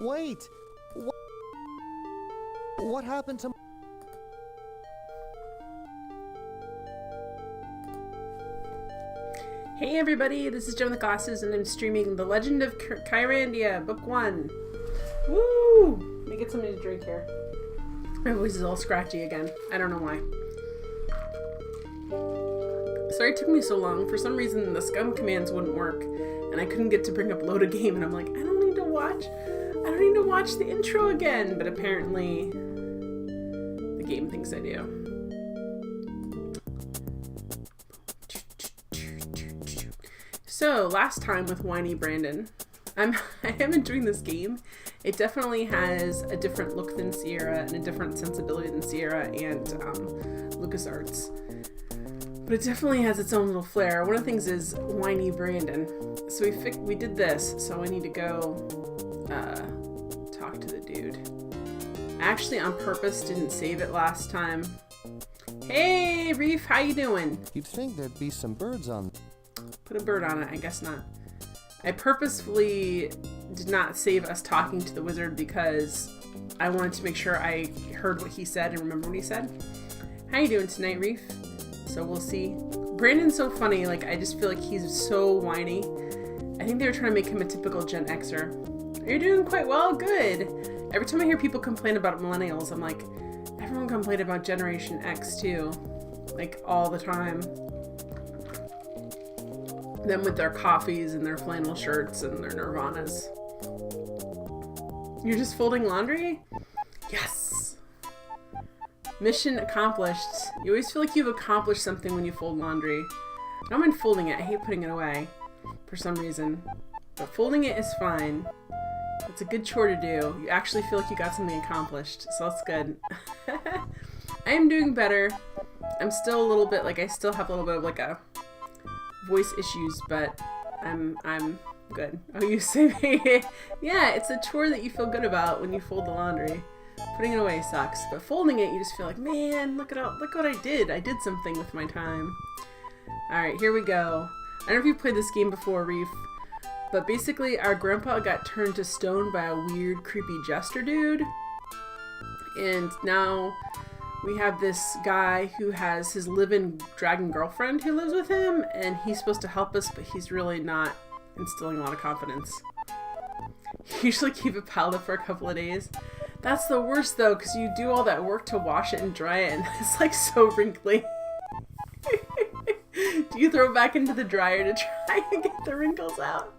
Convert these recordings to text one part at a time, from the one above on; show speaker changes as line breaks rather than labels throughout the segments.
Wait! What happened to...
Hey everybody, this is Joe with the Glasses, and I'm streaming The Legend of Kyrandia, Book 1. Woo! Let me get something to drink here. My voice is all scratchy again. I don't know why. Sorry it took me so long. For some reason, the scum commands wouldn't work, and I couldn't get to bring up load a game, and I'm like, I don't need to watch the intro again, but apparently the game thinks I do. So, last time with Whiny Brandon, I am enjoying this game. It definitely has a different look than Sierra and a different sensibility than Sierra and LucasArts. But it definitely has its own little flair. One of the things is Whiny Brandon. So we did this, so I need to go talk to the dude. I actually on purpose didn't save it last time. Hey, Reef, how you doing?
You'd think there'd be some birds on...
Put a bird on it, I guess not. I purposefully did not save us talking to the wizard because I wanted to make sure I heard what he said and remember what he said. How you doing tonight, Reef? So we'll see. Brandon's so funny, like I just feel like he's so whiny. I think they were trying to make him a typical Gen-Xer. You're doing quite well, good. Every time I hear people complain about millennials, I'm like, everyone complained about Generation X too. Like all the time. Them with their coffees and their flannel shirts and their Nirvanas. You're just folding laundry? Yes! Mission accomplished. You always feel like you've accomplished something when you fold laundry. I don't mind folding it. I hate putting it away for some reason. But folding it is fine. It's a good chore to do. You actually feel like you got something accomplished. So that's good. I am doing better. I'm still a little bit, like I still have a little bit of like a voice issues, but I'm good. Oh, you say yeah, it's a chore that you feel good about when you fold the laundry. Putting it away sucks, but folding it, you just feel like, man, look what I did. I did something with my time. All right, here we go. I don't know if you've played this game before, Reef, but basically our grandpa got turned to stone by a weird, creepy jester dude, and now we have this guy who has his live-in dragon girlfriend who lives with him, and he's supposed to help us, but he's really not instilling a lot of confidence. Usually keep it piled up for a couple of days. That's the worst though, because you do all that work to wash it and dry it, and it's like so wrinkly. Do you throw it back into the dryer to try and get the wrinkles out?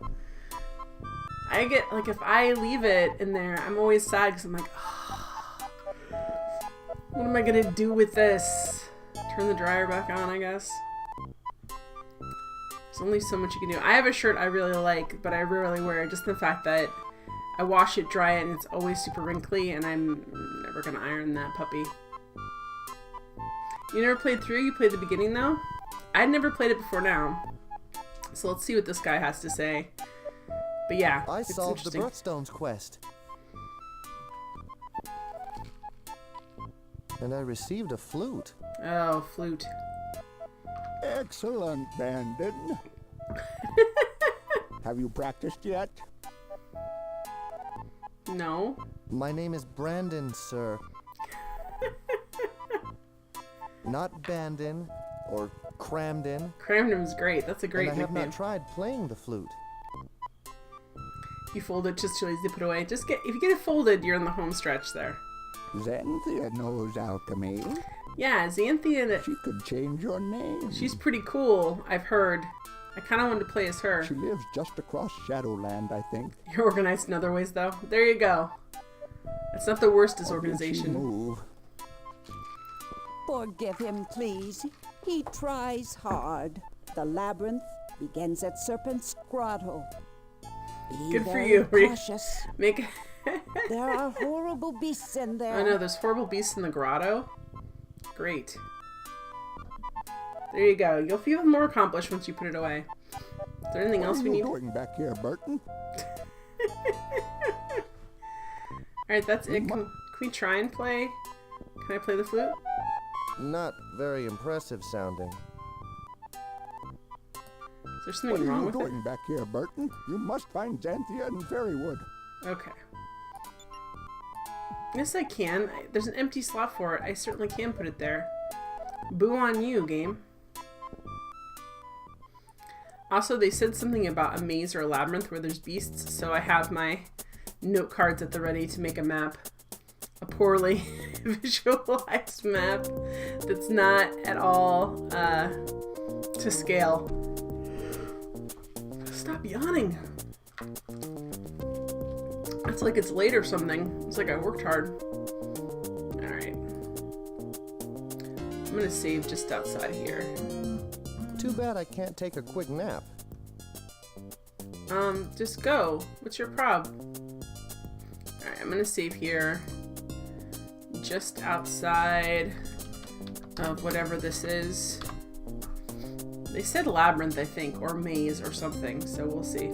I get, like, if I leave it in there, I'm always sad because I'm like, oh, what am I gonna do with this? Turn the dryer back on, I guess. There's only so much you can do. I have a shirt I really like, but I rarely wear it. Just the fact that I wash it, dry it, and it's always super wrinkly, and I'm never gonna iron that puppy. You never played through? You played the beginning, though? I'd never played it before now. So let's see what this guy has to say. But yeah,
I solved the birthstones quest. And I received a flute.
Oh, flute.
Excellent, Brandon. Have you practiced yet?
No.
My name is Brandon, sir. Not Bandon or Cramden.
Cramden's great. That's a great
and I have
nickname.
not tried playing the flute.
You fold it, just too lazy to put away. Just if you get it folded, you're in the home stretch there.
Xanthia knows alchemy.
Yeah, Xanthia.
She could change your name.
She's pretty cool, I've heard. I kind of wanted to play as her.
She lives just across Shadowland, I think.
You're organized in other ways, though. There you go. It's not the worst
Or did she
disorganization.
move?
Forgive him, please. He tries hard. The labyrinth begins at Serpent's Grotto. Be
Good for
very
you.
cautious.
Make.
There are horrible beasts in there.
I know, there's horrible beasts in the grotto. Great. There you go. You'll feel more accomplished once you put it away. Is there anything else we need?
What are you doing back here, Burton?
Alright, that's it. Can we try and play? Can I play the flute?
Not very impressive sounding.
Is there
What
something
are
wrong
you
with it?
doing back here, Burton? You must find Xanthia and Fairywood.
Okay. Yes, I can. There's an empty slot for it. I certainly can put it there. Boo on you, game. Also, they said something about a maze or a labyrinth where there's beasts, so I have my note cards at the ready to make a map. A poorly visualized map that's not at all to scale. Stop yawning. It's like it's late or something. It's like I worked hard. Alright. I'm gonna save just outside here.
Too bad I can't take a quick nap.
Just go. What's your prob? Alright, I'm gonna save here. Just outside of whatever this is. They said labyrinth, I think, or maze or something, so we'll see.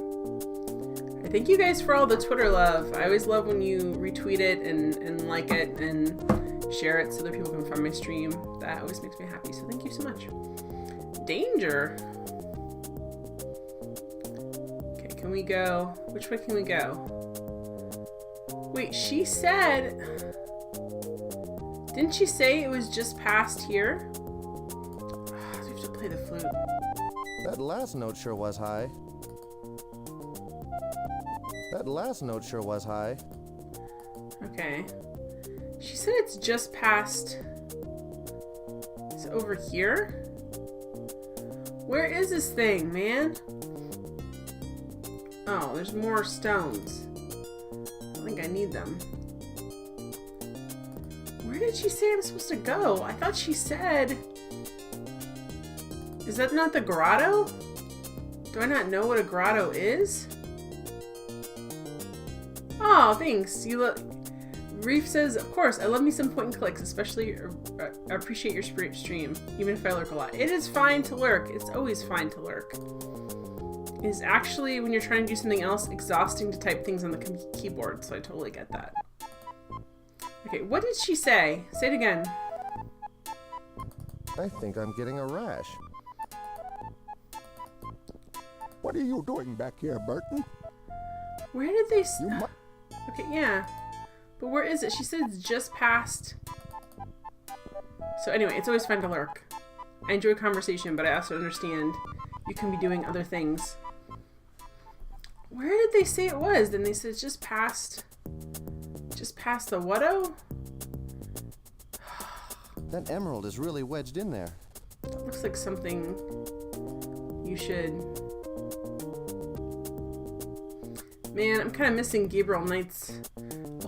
Thank you guys for all the Twitter love. I always love when you retweet it and like it and share it so that people can find my stream. That always makes me happy, so thank you so much. Danger. Okay, can we go? Which way can we go? Wait, she said... Didn't she say it was just past here? Oh, we have to play the flute.
That last note sure was high. That last note sure was high.
Okay. She said it's just past... It's over here? Where is this thing, man? Oh, there's more stones. I think I need them. Where did she say I'm supposed to go? I thought she said... Is that not the grotto? Do I not know what a grotto is? Oh, thanks. You look. Reef says, of course, I love me some point and clicks, especially I appreciate your stream, even if I lurk a lot. It is fine to lurk. It's always fine to lurk. It is actually, when you're trying to do something else, exhausting to type things on the keyboard, so I totally get that. Okay, what did she say? Say it again.
I think I'm getting a rash.
What are you doing back here, Burton?
Where did they...
You mu-
Okay, yeah. But where is it? She said it's just past... So anyway, it's always fun to lurk. I enjoy conversation, but I also understand you can be doing other things. Where did they say it was? Then they said it's just past... Just past the what-o?
That emerald is really wedged in there.
That looks like something you should... Man, I'm kind of missing Gabriel Knight's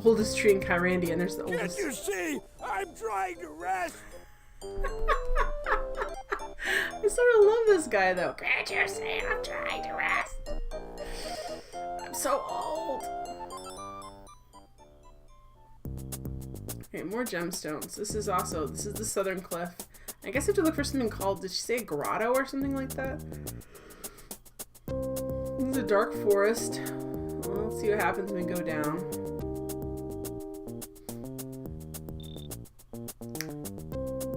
oldest tree in Kyrandia, and there's the oldest...
Can't you see? I'm trying to rest.
I sort of love this guy, though. Can't you see I'm trying to rest? I'm so old. Okay, more gemstones. This is the southern cliff. I guess I have to look for something called, did she say a grotto or something like that? This is a dark forest. Well, let's see what happens when we go down.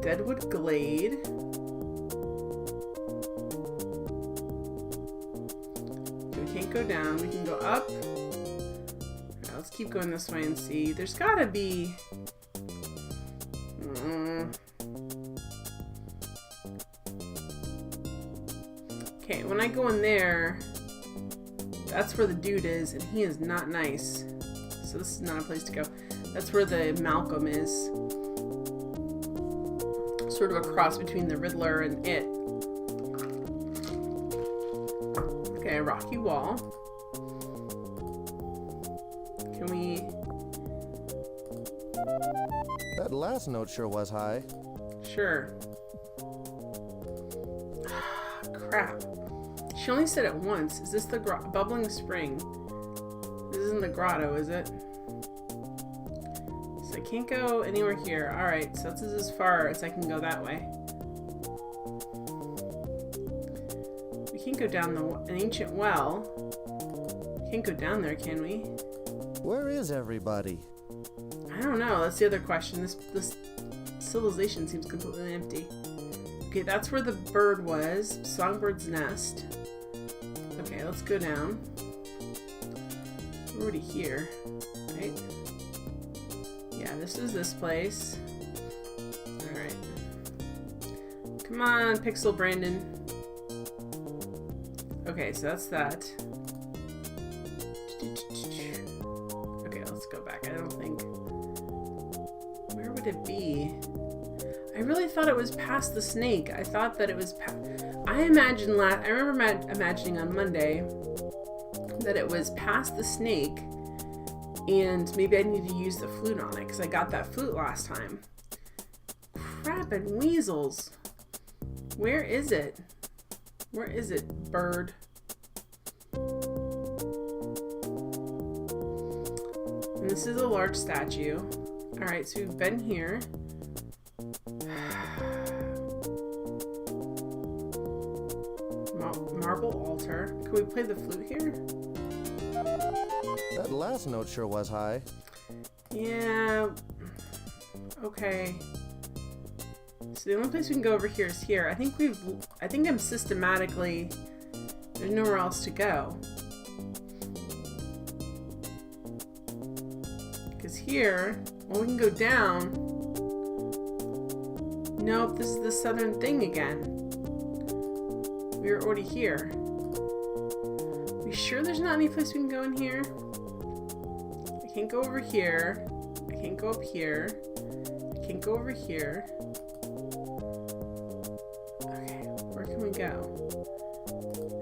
Deadwood Glade. Okay, we can't go down. We can go up. Alright, let's keep going this way and see. There's gotta be... Okay, when I go in there, that's where the dude is, and he is not nice. So this is not a place to go. That's where the Malcolm is. Sort of a cross between the Riddler and it. Okay, a rocky wall. Can we...
That last note sure was high.
Sure. Crap. She only said it once. Is this the bubbling spring? This isn't the grotto, is it? So I can't go anywhere here. Alright, so this is as far as I can go that way. We can't go down an ancient well. We can't go down there, can we?
Where is everybody?
I don't know. That's the other question. This civilization seems completely empty. Okay, that's where the bird was. Songbird's nest. Okay, let's go down. We're already here, right? Yeah, this is this place. Alright. Come on, Pixel Brandon. Okay, so that's that. Okay, let's go back. I don't think... Where would it be? I really thought it was past the snake. I thought that it was I remember imagining on Monday that it was past the snake and maybe I need to use the flute on it because I got that flute last time. Crap and weasels. Where is it? Where is it, bird? And this is a large statue. Alright, so we've been here. Marble altar. Can we play the flute here?
That last note sure was high.
Yeah. Okay. So the only place we can go over here is here. I think I'm systematically... There's nowhere else to go. Because here, well, we can go down. Nope, this is the southern thing again. We were already here. We sure there's not any place we can go in here? I can't go over here. I can't go up here. I can't go over here. Okay, where can we go?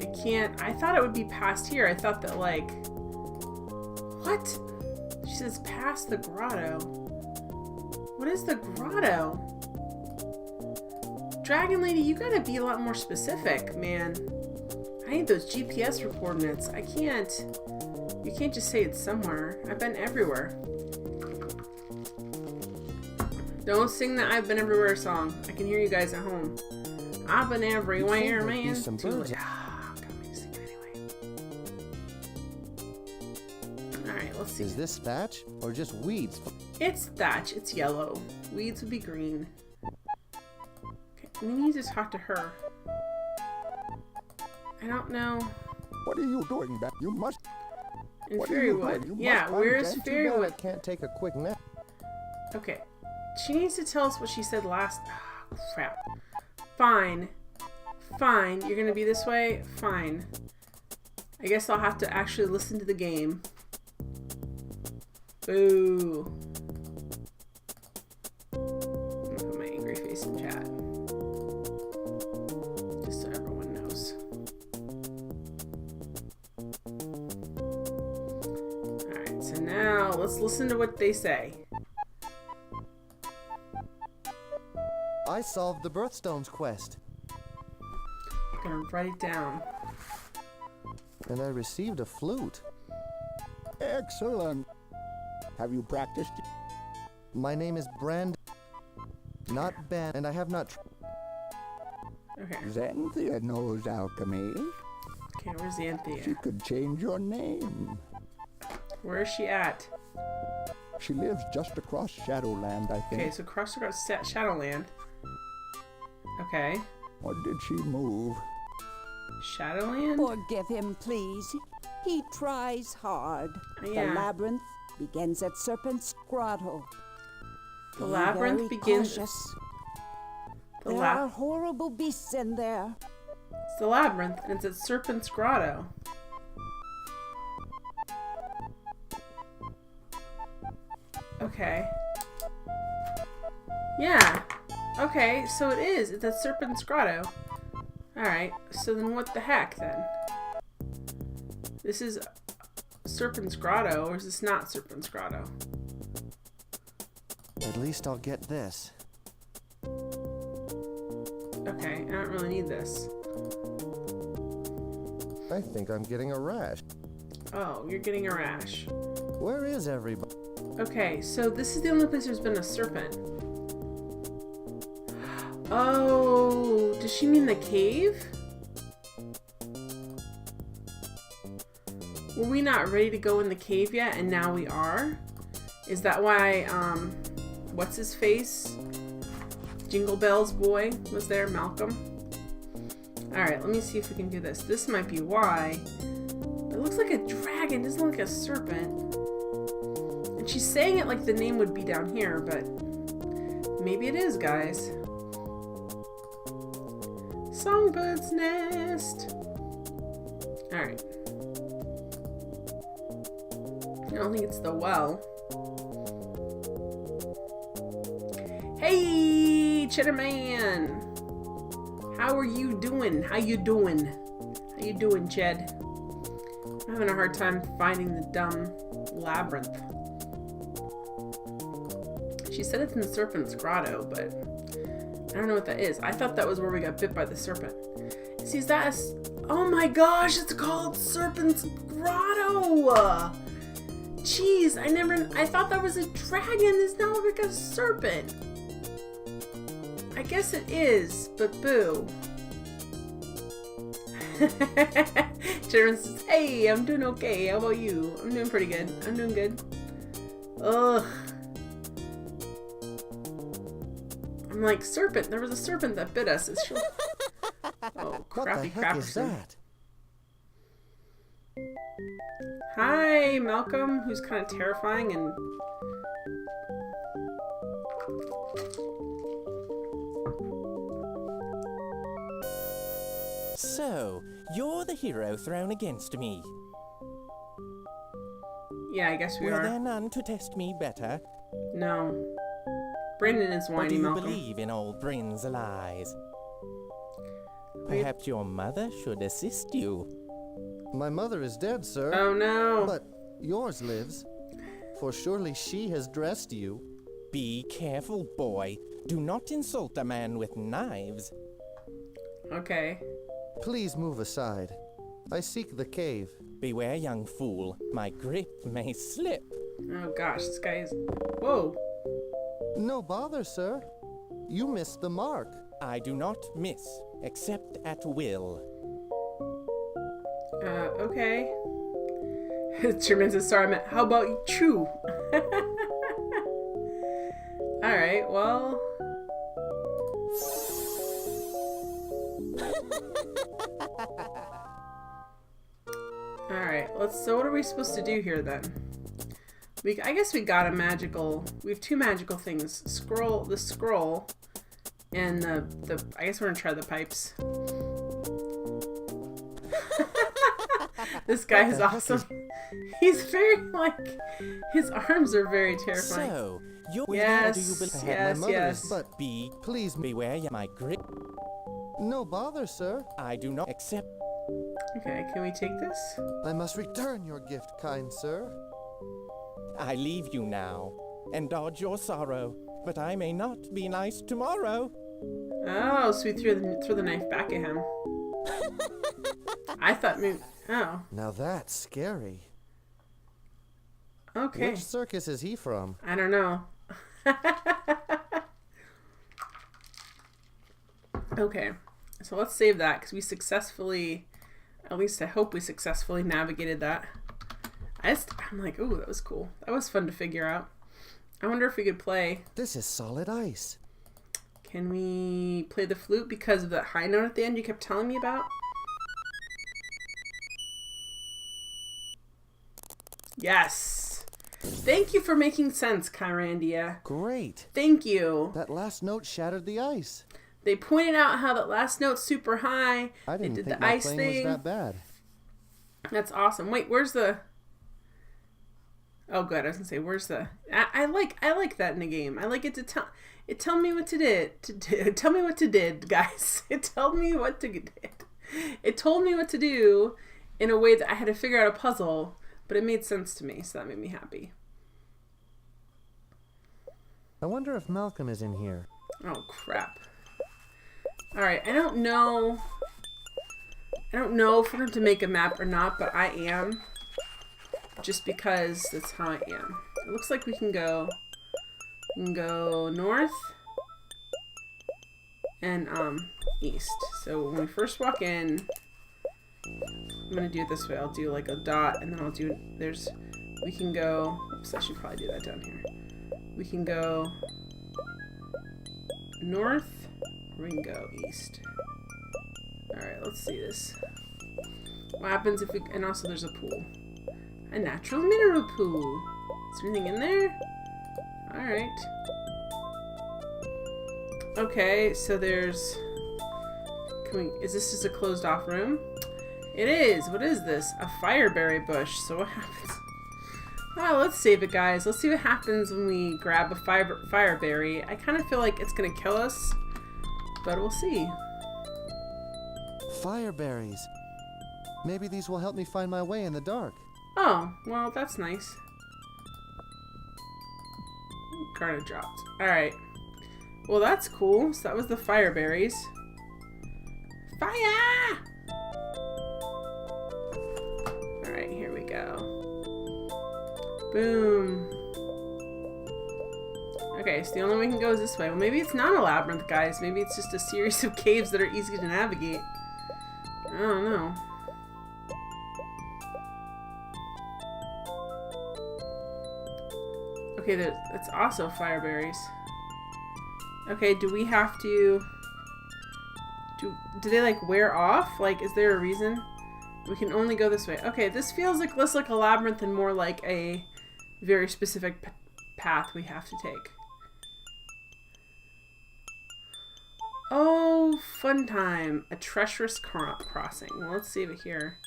I can't. I thought it would be past here. I thought that, like... What? She says past the grotto. What is the grotto? Dragon Lady, you gotta be a lot more specific, man. I need those GPS coordinates. I can't... You can't just say it's somewhere. I've been everywhere. Don't sing the I've Been Everywhere song. I can hear you guys at home. I've been everywhere, man.
Some birds.
Got me to sing it anyway. Alright, let's see.
Is this thatch or just weeds?
It's thatch. It's yellow. Weeds would be green. Okay, we need to talk to her. I don't know.
What are you doing back? You must.
In
What are you doing?
Fairywood.
You
Yeah,
must
where's
Too bad I
Fairywood?
can't take a quick nap.
Okay. She needs to tell us what she said last. Oh, crap. Fine. Fine. You're gonna be this way? Fine. I guess I'll have to actually listen to the game. Boo. I'm gonna put my angry face in chat. Just so everyone knows. Alright, so now let's listen to what they say.
I solved the Birthstones quest,
I'm gonna write it down.
and I received a flute.
Excellent. Have you practiced?
My name is Brand, not Ben, and I have not.
Okay.
Gen-Xer knows alchemy.
Okay, where's Anthea?
She could change your name.
Where is she at?
She lives just across Shadowland, I think.
Okay, so cross Shadowland. Okay.
Or did she move?
Shadowland?
Forgive him, please. He tries hard.
Yeah.
The labyrinth begins at Serpent's Grotto.
The
Be
labyrinth
very
begins...
cautious.
The
There are horrible beasts in there.
It's the labyrinth, and it's at Serpent's Grotto. Okay. Yeah. Okay, so it is. It's at Serpent's Grotto. Alright, so then what the heck, then? This is Serpent's Grotto, or is this not Serpent's Grotto?
At least I'll get this.
Okay, I don't really need this.
I think I'm getting a rash.
Oh, you're getting a rash.
Where is everybody?
Okay, so this is the only place there's been a serpent. Oh, does she mean the cave? Were we not ready to go in the cave yet, and now we are? Is that why, what's his face? Jingle Bells boy was there, Malcolm? Alright, let me see if we can do this. This might be why. It looks like a dragon, doesn't look like a serpent. And she's saying it like the name would be down here, but maybe it is, guys. Songbird's Nest. Alright. I don't think it's the well. Hey, Cheddar Man! How are you doing? How you doing? How you doing, Ched? I'm having a hard time finding the dumb labyrinth. She said it's in Serpent's Grotto, but I don't know what that is. I thought that was where we got bit by the serpent. See, is that oh my gosh, it's called Serpent's Grotto! Jeez, I thought that was a dragon. It's not like a serpent. I guess it is, but boo. Sharon says, hey, I'm doing okay. How about you? I'm doing pretty good. I'm doing good. Ugh. I'm like, serpent. There was a serpent that bit us. It's oh, crappy
What the heck is that?
Hi, Malcolm, who's kind of terrifying and...
So, you're the hero thrown against me.
Yeah, I guess we
Were
are.
there none to test me better?
No. Brandon is
Or
whiny,
do you
Malcolm.
believe in old Bryn's lies? Perhaps your mother should assist you.
My mother is dead, sir.
Oh no.
But yours lives. For surely she has dressed you.
Be careful, boy. Do not insult a man with knives.
Okay.
Please move aside. I seek the cave.
Beware, young fool. My grip may slip.
Oh gosh, this guy is... Whoa.
No bother, sir. You missed the mark.
I do not miss, except at will.
Okay. Sherman says, sorry, man. How about you chew? Alright, well... Alright, so what are we supposed to do here then? I guess we got a magical... We have two magical things. The scroll, and the I guess we're gonna try the pipes. This guy is awesome. He's very, like... His arms are very terrifying.
So, you're
Yes,
do you believe?
yes,
my mother
yes.
is, but please
Beware, my grip.
no bother, sir.
I do not accept.
Okay, can we take this?
I must return your gift, kind sir.
I leave you now, and dodge your sorrow. But I may not be nice tomorrow.
Oh, so we threw the knife back at him. I thought maybe... Oh,
Now that's scary.
okay.
Which circus is he from?
I don't know. Okay, so let's save that because we successfully, at least I hope we successfully navigated that. I'm like, ooh, that was cool. That was fun to figure out. I wonder if we could play.
This is solid ice.
Can we play the flute because of that high note at the end you kept telling me about? Yes. Thank you for making sense, Kyrandia.
Great.
Thank you.
That last note shattered the ice.
They pointed out how that last note's super high.
I didn't
they did
think
the
my
ice
playing
thing.
was that bad.
That's awesome. Wait, where's the... Oh, good. I was gonna say, where's the... I like that in a game. I like it to tell me what to did. Tell me what to did, guys. It told me what to did. It told me what to do in a way that I had to figure out a puzzle, but it made sense to me, so that made me happy.
I wonder if Malcolm is in here.
Oh, crap. Alright, I don't know if we're going to make a map or not, but I am. Just because that's how I am. It looks like we can go north and east. So when we first walk in, I'm gonna do it this way. I'll do like a dot, and then I'll do we can go, oops, I should probably do that down here. We can go north, or we can go east. Alright, let's see this. What happens if we, and also there's a pool. A natural mineral pool. Is there anything in there? Alright. Okay, so there's... Is this just a closed off room? It is! What is this? A fireberry bush. So what happens? Oh, let's save it, guys. Let's see what happens when we grab a fireberry. I kind of feel like it's gonna kill us, but we'll see.
Fireberries. Maybe these will help me find my way in the dark.
Oh, well, that's nice. Garnet dropped. Alright. Well, that's cool. So that was the fireberries. Fire! Alright, here we go. Boom. Okay, so the only way we can go is this way. Well, maybe it's not a labyrinth, guys. Maybe it's just a series of caves that are easy to navigate. I don't know. Okay, that's also fireberries. Okay, do we have to... Do they, like, wear off? Like, is there a reason? We can only go this way. Okay, this feels like less like a labyrinth and more like a very specific path we have to take. Oh, fun time. A treacherous crossing. Well, let's save it here.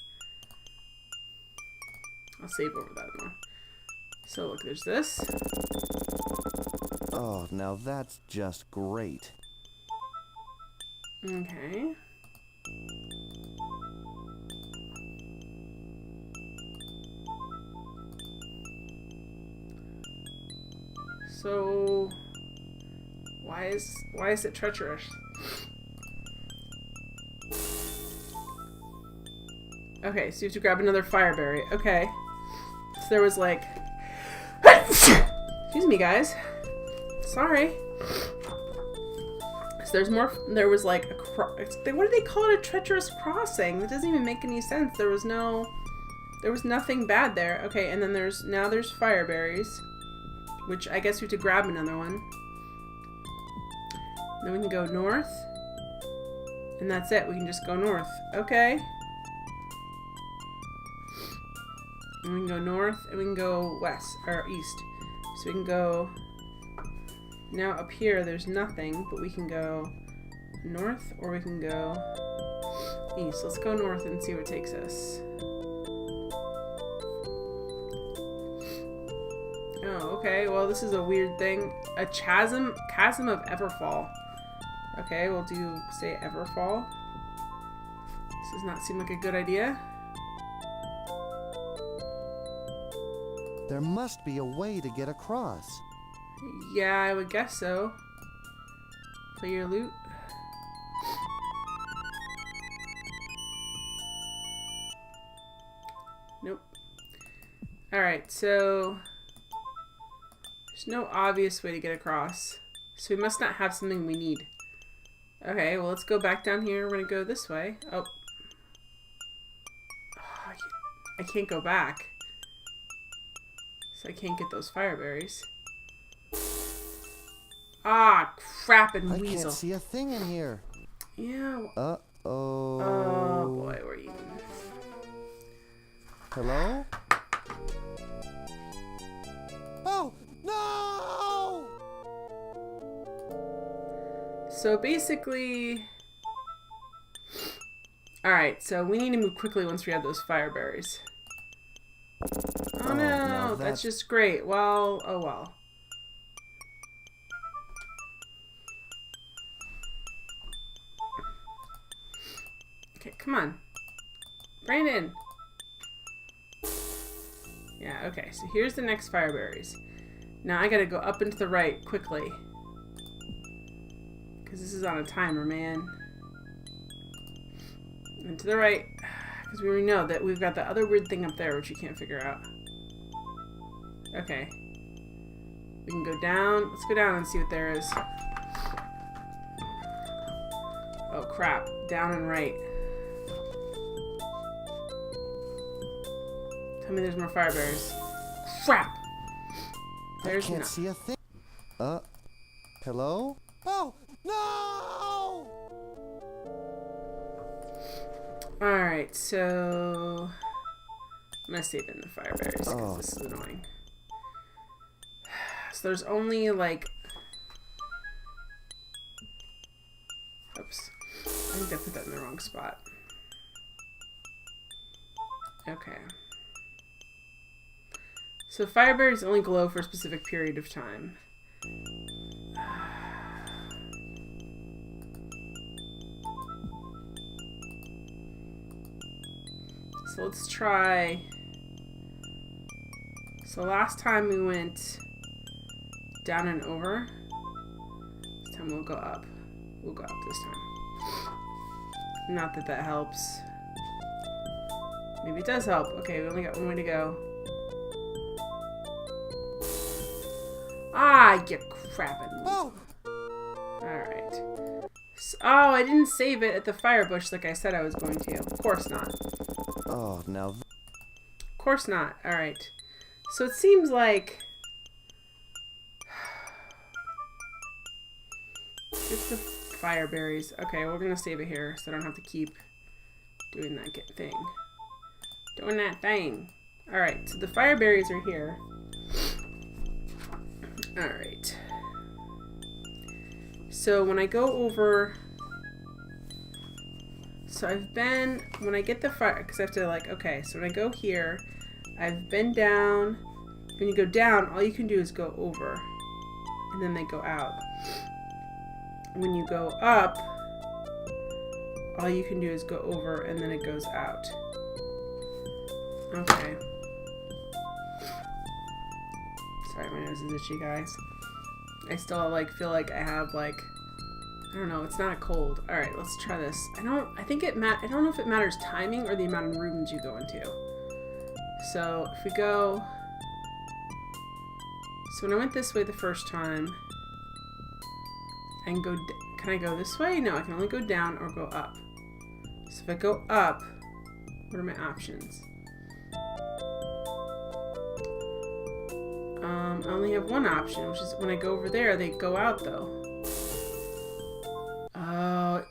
I'll save over that one. So, look, there's this.
Oh, now that's just great.
Okay. So, why is it treacherous? Okay, so you have to grab another fireberry. Okay. So there was like... Excuse me, guys. Sorry. So there's more... There was like a... What do they call it? A treacherous crossing? That doesn't even make any sense. There was nothing bad there. Okay, and then there's fireberries. Which I guess we have to grab another one. Then we can go north. And that's it. We can just go north. Okay. And we can go north, and we can go west, or east. So we can go... Now up here, there's nothing, but we can go north, or we can go east. Let's go north and see where it takes us. Oh, okay. Well, this is a weird thing. A chasm of Everfall. Okay, we'll say Everfall. This does not seem like a good idea.
There must be a way to get across.
Yeah, I would guess so. Play your loot. Nope. Alright, so... There's no obvious way to get across. So we must not have something we need. Okay, well, let's go back down here. We're gonna go this way. Oh. I can't go back. So I can't get those fireberries. Ah, crap and weasel.
I can't see a thing in here.
Yeah.
Uh-oh.
Oh, boy, we're even.
Hello? Oh, no!
So basically... Alright, so we need to move quickly once we have those fireberries. Oh no, that's just great. Well, oh well. Okay, come on. Brandon! Yeah, okay, so here's the next fireberries. Now I gotta go up and to the right quickly. Because this is on a timer, man. And to the right. Because we already know that we've got the other weird thing up there which you can't figure out. Okay. We can go down. Let's go down and see what there is. Oh crap. Down and right. Tell me there's more fireberries. Crap! There's
I can't see a thing. Hello? Oh, no!
Alright, so... I'm gonna save in the fireberries because
Oh.
this is annoying. So there's only like... Oops. I think I put that in the wrong spot. Okay. So fire berries only glow for a specific period of time. So let's try... So last time we went down and over. This time we'll go up. We'll go up this time. Not that that helps. Maybe it does help. Okay, we only got one way to go. Ah, you crappin'.
Oh!
Alright. So, oh, I didn't save it at the fire bush like I said I was going to. Of course not.
Oh, now.
Of course not. Alright. So it seems like... It's the fire berries. Okay, we're gonna save it here so I don't have to keep doing that thing. Doing that thing. Alright, so the fire berries are here. Alright. So when I go over... So I've been... When I get the fire... Because I have to like... Okay, so when I go here... I've been down. When you go down, all you can do is go over. And then they go out. When you go up, all you can do is go over and then it goes out. Okay. Sorry, my nose is itchy, guys. I still like feel like I have like, I don't know, it's not a cold. All right, let's try this. I don't know if it matters timing or the amount of rooms you go into. So if we go, so when I went this way the first time, I can go, can I go this way? No, I can only go down or go up. So if I go up, what are my options? I only have one option, which is when I go over there, they go out though. Oh,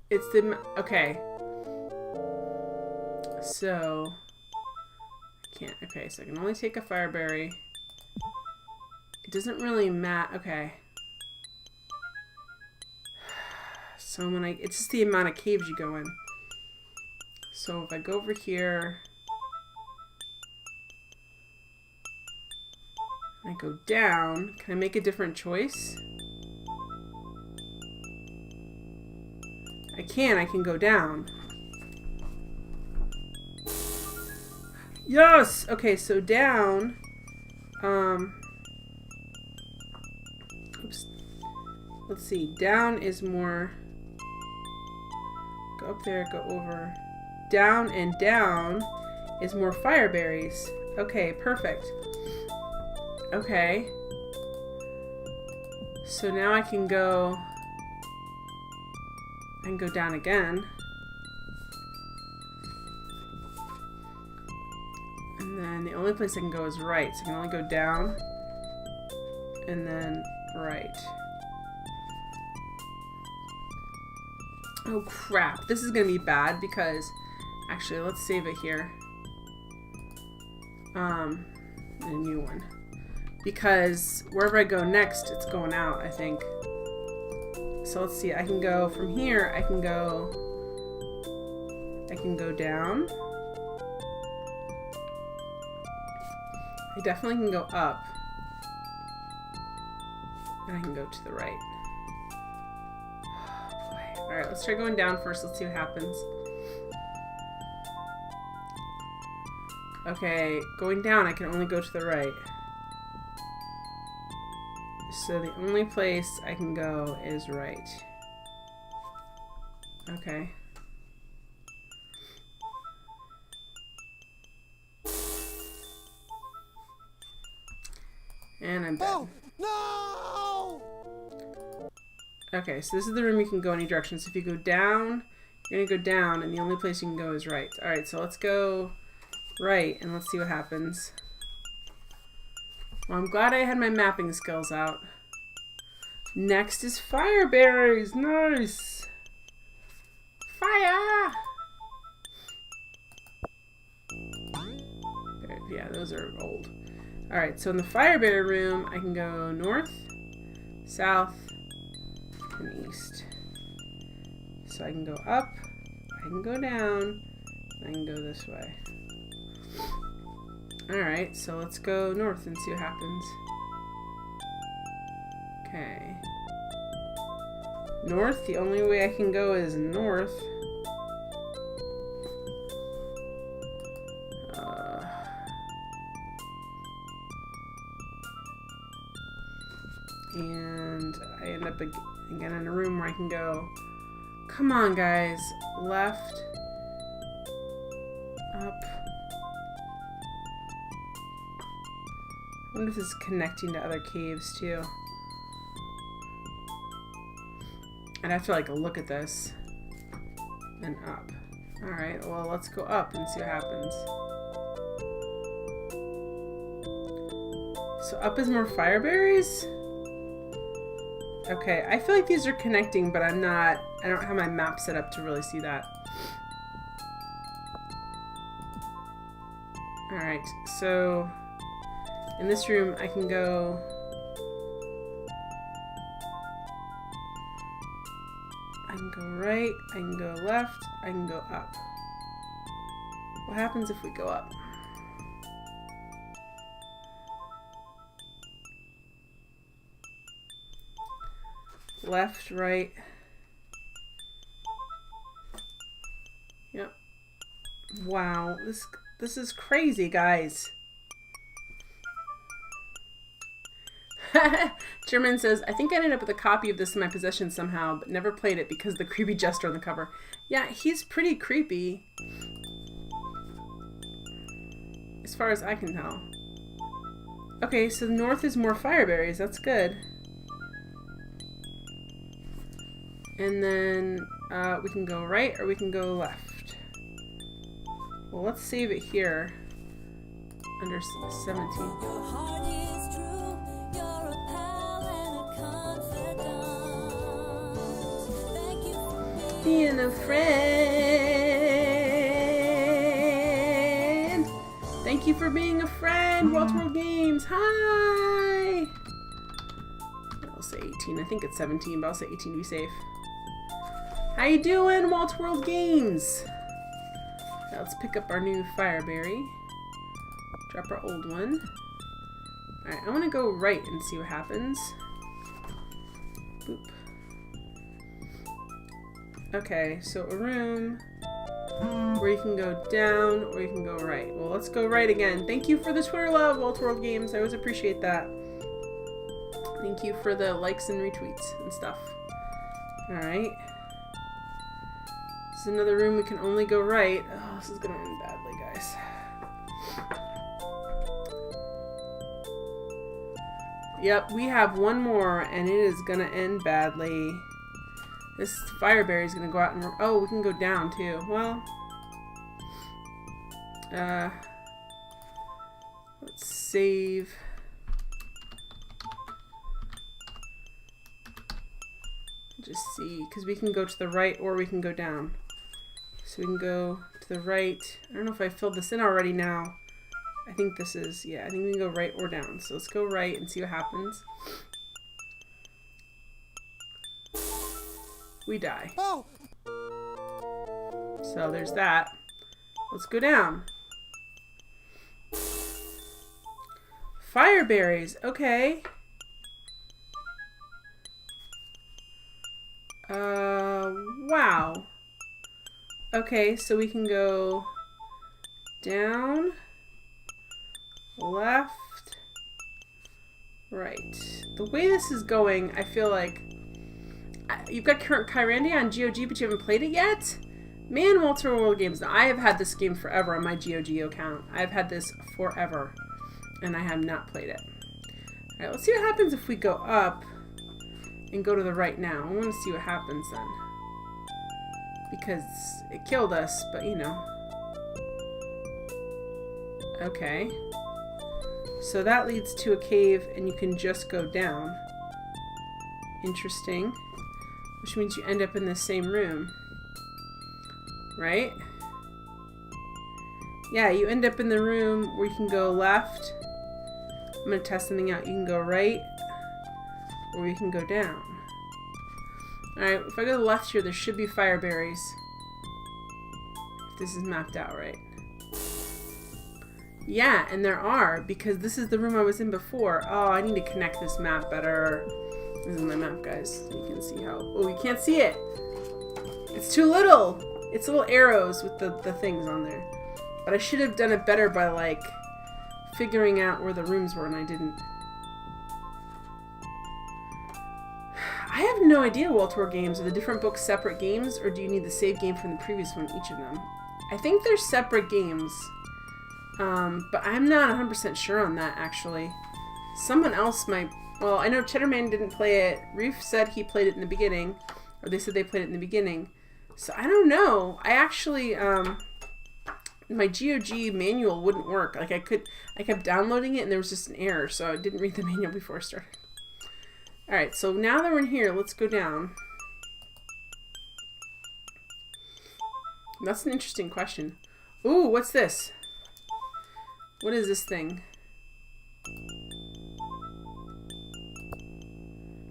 it's the, okay. So, can't, okay, so I can only take a fire berry. It doesn't really matter, okay. So when it's just the amount of caves you go in. So if I go over here, and I go down, can I make a different choice? I can go down. Yes! Okay, so down, oops. Let's see, down is more, go up there, go over. Down and down is more fire berries. Okay, perfect. Okay. So now I can go down again. And then the only place I can go is right. So I can only go down and then right. Oh crap, this is gonna be bad because, actually let's save it here. A new one. Because wherever I go next, it's going out, I think. So let's see, I can go from here, I can go down. I definitely can go up. And I can go to the right. Alright, let's try going down first. Let's see what happens. Okay, going down, I can only go to the right. So the only place I can go is right. Okay. And I'm back.
No!
Okay, so this is the room you can go any direction. So if you go down, you're gonna go down, and the only place you can go is right. Alright, so let's go right, and let's see what happens. Well, I'm glad I had my mapping skills out. Next is fire berries! Nice! Fire! Yeah, those are old. Alright, so in the fireberry room, I can go north, south, and east. So I can go up, I can go down, I can go this way. Alright, so let's go north and see what happens. Okay. North, the only way I can go is north. And I end up again in a room where I can go. Come on, guys. Left. Up. I wonder if this is connecting to other caves too. I'd have to like look at this. And up. Alright, well let's go up and see what happens. So up is more fireberries? Okay, I feel like these are connecting, but I don't have my map set up to really see that. Alright, so in this room I can go right, I can go left, I can go up. What happens if we go up? Left, right. Yep. Wow, this is crazy, guys. German says, I think I ended up with a copy of this in my possession somehow, but never played it because of the creepy jester on the cover. Yeah, he's pretty creepy. As far as I can tell. Okay, so north is more fireberries. That's good. And then we can go right or we can go left. Well, let's save it here. Under 17. Being a friend. Thank you for being a friend, Waltz World Games. Hi. I'll say 18. I think it's 17, but I'll say 18 to be safe. How you doing, Waltz World Games? Now let's pick up our new fireberry. Drop our old one. Alright, I want to go right and see what happens. Boop. Okay, so a room where you can go down or you can go right. Well, let's go right again. Thank you for the Twitter love, Waltz World Games. I always appreciate that. Thank you for the likes and retweets and stuff. Alright. This is another room we can only go right. Oh, this is gonna end badly, guys. Yep, we have one more and it is gonna end badly. This fireberry is gonna go out and... Oh, we can go down too. Well... let's save... Just see, because we can go to the right or we can go down. So we can go to the right. I don't know if I filled this in already now. I think this is... Yeah, I think we can go right or down. So let's go right and see what happens. We die.
Oh!
So there's that. Let's go down. Fireberries. Okay. Wow. Okay, so we can go down, left, right. The way this is going, I feel like you've got Kyrandia on GOG, but you haven't played it yet? Man, Waltz World Games. Now, I have had this game forever on my GOG account. I've had this forever, and I have not played it. Alright, let's see what happens if we go up and go to the right now. I want to see what happens then. Because it killed us, but you know. Okay. So that leads to a cave, and you can just go down. Interesting. Which means you end up in the same room. Right? Yeah, you end up in the room where you can go left, I'm gonna test something out. You can go right, or you can go down. Alright, if I go to the left here, there should be fire berries. If this is mapped out right. Yeah, and there are, because this is the room I was in before. Oh, I need to connect this map better. This is my map, guys. So you can see how... Oh, you can't see it! It's too little! It's little arrows with the things on there. But I should have done it better by, like, figuring out where the rooms were, and I didn't. I have no idea, World Tour games. Are the different books separate games, or do you need the save game from the previous one, each of them? I think they're separate games. But I'm not 100% sure on that, actually. Someone else might... Well, I know Cheddarman didn't play it. Reef said he played it in the beginning. Or they said they played it in the beginning. So I don't know. I actually... my GOG manual wouldn't work. Like, I kept downloading it and there was just an error. So I didn't read the manual before I started. Alright, so now that we're in here, let's go down. That's an interesting question. Ooh, what's this? What is this thing?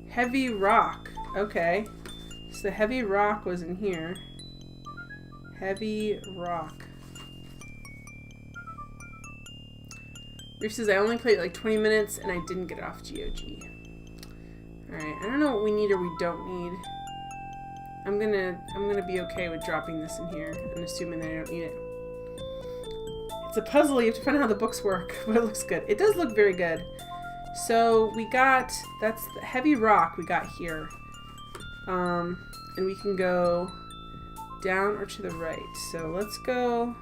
Heavy rock. Okay. So the heavy rock was in here. Heavy rock. Reef says I only played like 20 minutes and I didn't get it off GOG. Alright, I don't know what we need or we don't need. I'm gonna be okay with dropping this in here and assuming that I don't need it. It's a puzzle, you have to find out how the books work, but it looks good. It does look very good. So we got, that's the heavy rock we got here. And we can go down or to the right. So let's go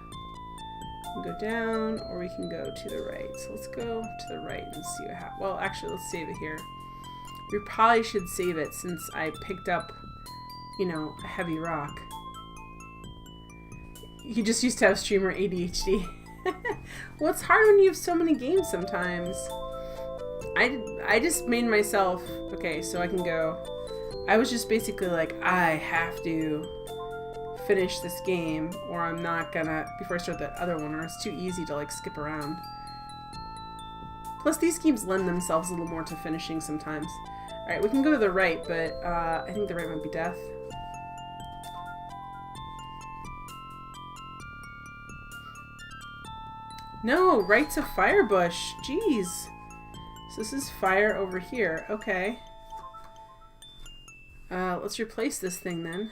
down or we can go to the right. So let's go to the right and see what happens. Well, actually, let's save it here. We probably should save it since I picked up, you know, a heavy rock. You just used to have streamer ADHD. Well, it's hard when you have so many games sometimes. I just made myself... Okay, so I can go... I was just basically like, I have to finish this game or I'm not gonna... Before I start that other one, or it's too easy to like skip around. Plus, these games lend themselves a little more to finishing sometimes. Alright, we can go to the right, but I think the right might be death. No, right's a fire bush. Jeez. So this is fire over here. Okay. Let's replace this thing then.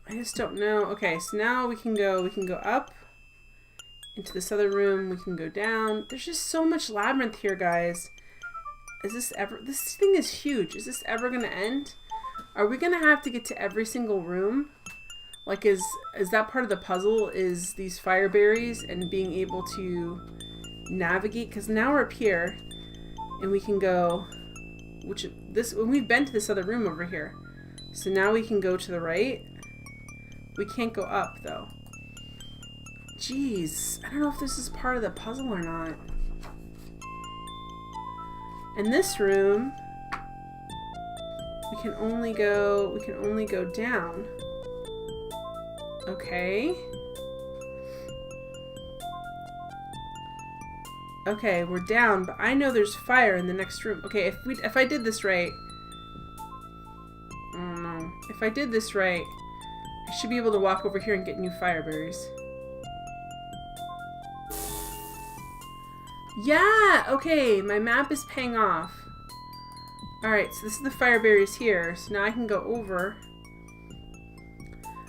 I just don't know. Okay, so now we can go up into this other room. We can go down. There's just so much labyrinth here, guys. Is this ever... This thing is huge. Is this ever going to end? Are we going to have to get to every single room? Like, is that part of the puzzle, is these fire berries and being able to navigate? Because now we're up here, and we can go, when we've been to this other room over here. So now we can go to the right. We can't go up, though. Jeez, I don't know if this is part of the puzzle or not. In this room, we can only go down. Okay. Okay, we're down, but I know there's fire in the next room. Okay, if I did this right... I don't know. If I did this right, I should be able to walk over here and get new fire berries. Yeah! Okay, my map is paying off. Alright, so this is the fire berries here. So now I can go over...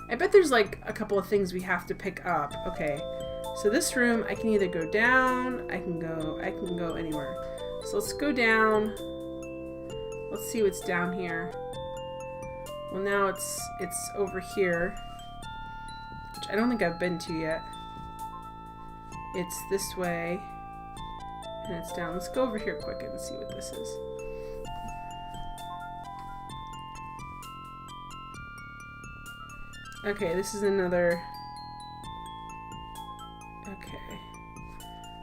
I bet there's like a couple of things we have to pick up. Okay, so this room I can either go down, I can go anywhere. So let's go down. Let's see what's down here. Well, now it's over here, which I don't think I've been to yet. It's this way, and it's down. Let's go over here quick and see what this is. Okay, this is another... Okay.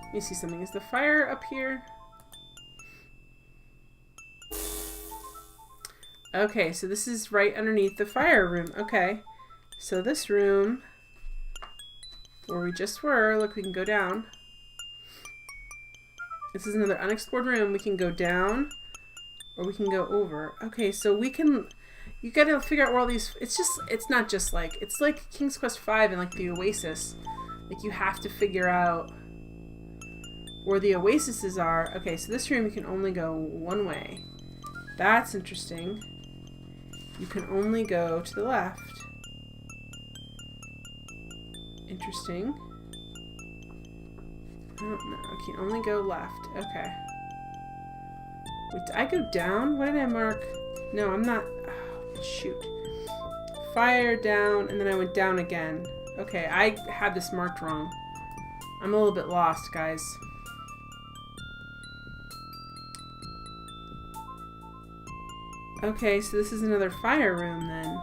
Let me see something. Is the fire up here? Okay, so this is right underneath the fire room. Okay. So this room, where we just were, look, we can go down. This is another unexplored room. We can go down or we can go over. Okay, so we can... You gotta figure out where all these... It's not just like... It's like King's Quest V and like the Oasis. Like you have to figure out where the oases are. Okay, so this room you can only go one way. That's interesting. You can only go to the left. Interesting. I don't know. I can only go left. Okay. Wait, did I go down? What did I mark? No, I'm not. Oh, shoot. Fire down, and then I went down again. Okay, I had this marked wrong. I'm a little bit lost, guys. Okay, so this is another fire room then.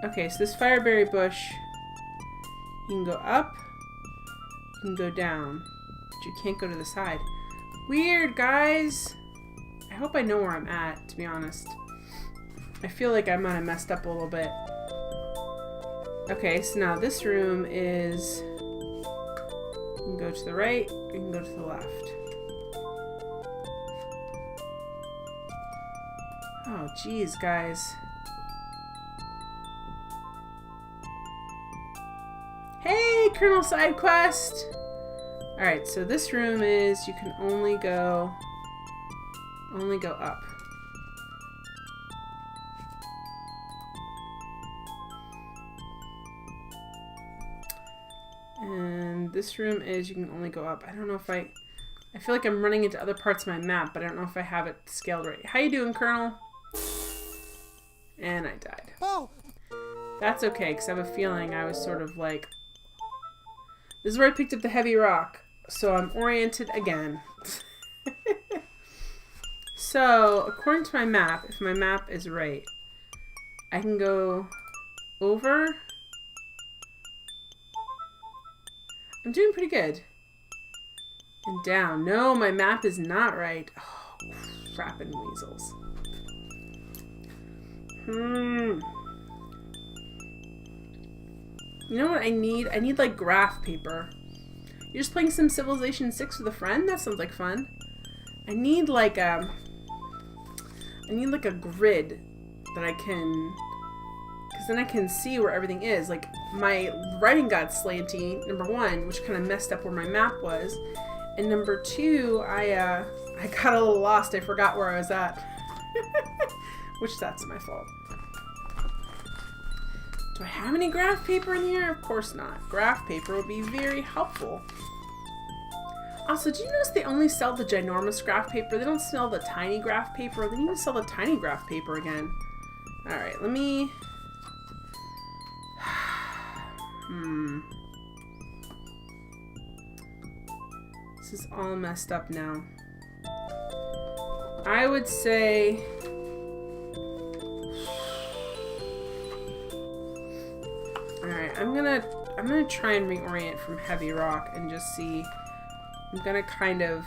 Okay, so this fireberry bush, you can go up, you can go down, but you can't go to the side. Weird, guys! I hope I know where I'm at, to be honest. I feel like I might have messed up a little bit. Okay, so now this room is... You can go to the right, or you can go to the left. Oh, geez, guys. Hey, Colonel Side Quest! Alright, so this room is you can only go up. And this room is you can only go up. I don't know if I feel like I'm running into other parts of my map, but I don't know if I have it scaled right. How you doing, Colonel? And I died.
Oh!
That's okay, because I have a feeling I was sort of like... This is where I picked up the heavy rock, so I'm oriented again. So, according to my map, if my map is right, I can go over. I'm doing pretty good. And down. No, my map is not right. Oh, crappin' weasels. You know what I need? I need like graph paper. You're just playing some Civilization 6 with a friend? That sounds like fun. I need like a grid that I can, because then I can see where everything is. Like my writing got slanty, number one, which kind of messed up where my map was. And number two, I got a little lost. I forgot where I was at. Which that's my fault. Do I have any graph paper in here? Of course not. Graph paper would be very helpful. Also, do you notice they only sell the ginormous graph paper? They don't sell the tiny graph paper. They need to sell the tiny graph paper again. Alright, let me... This is all messed up now. I would say... Alright, I'm gonna try and reorient from heavy rock and just see. I'm gonna kind of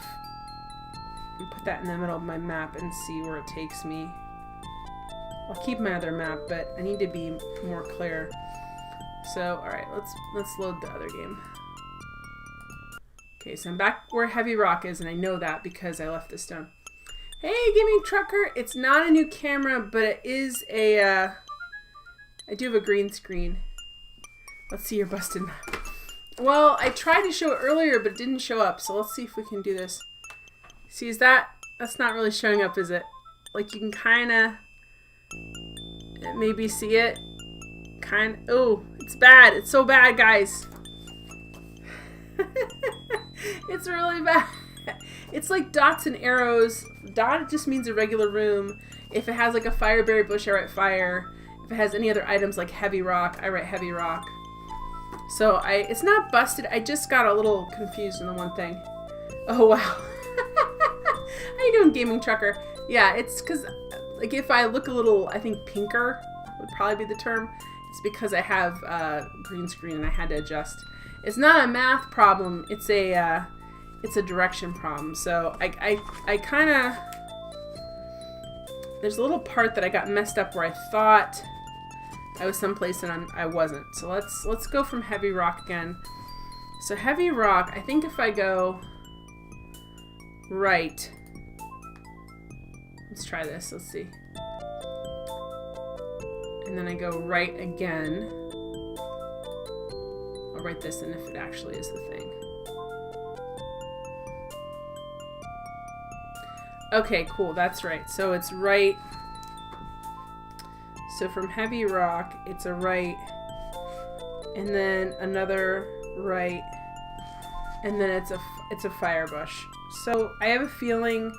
put that in the middle of my map and see where it takes me. I'll keep my other map, but I need to be more clear. So, alright, let's load the other game. Okay, so I'm back where heavy rock is, and I know that because I left this down. Hey, Gaming Trucker! It's not a new camera, but it is a, I do have a green screen. Let's see your busted map. Well, I tried to show it earlier, but it didn't show up, so let's see if we can do this. See, that's not really showing up, is it? Like, you can kinda maybe see it. Oh, it's bad. It's so bad, guys. It's really bad. It's like dots and arrows. Dot just means a regular room. If it has like a fireberry bush, I write fire. If it has any other items like heavy rock, I write heavy rock. So it's not busted. I just got a little confused in the one thing. Oh, wow. How you doing, Gaming Trucker? Yeah, it's because like if I look a little, I think pinker would probably be the term. It's because I have green screen and I had to adjust. It's not a math problem. It's a direction problem. So I kind of, there's a little part that I got messed up where I thought I was someplace and I wasn't. So let's go from heavy rock again. So heavy rock, I think if I go right. Let's try this, let's see. And then I go right again. I'll write this in if it actually is the thing. Okay, cool, that's right. So it's right. So from heavy rock, it's a right, and then another right, and then it's a fire bush. So I have a feeling,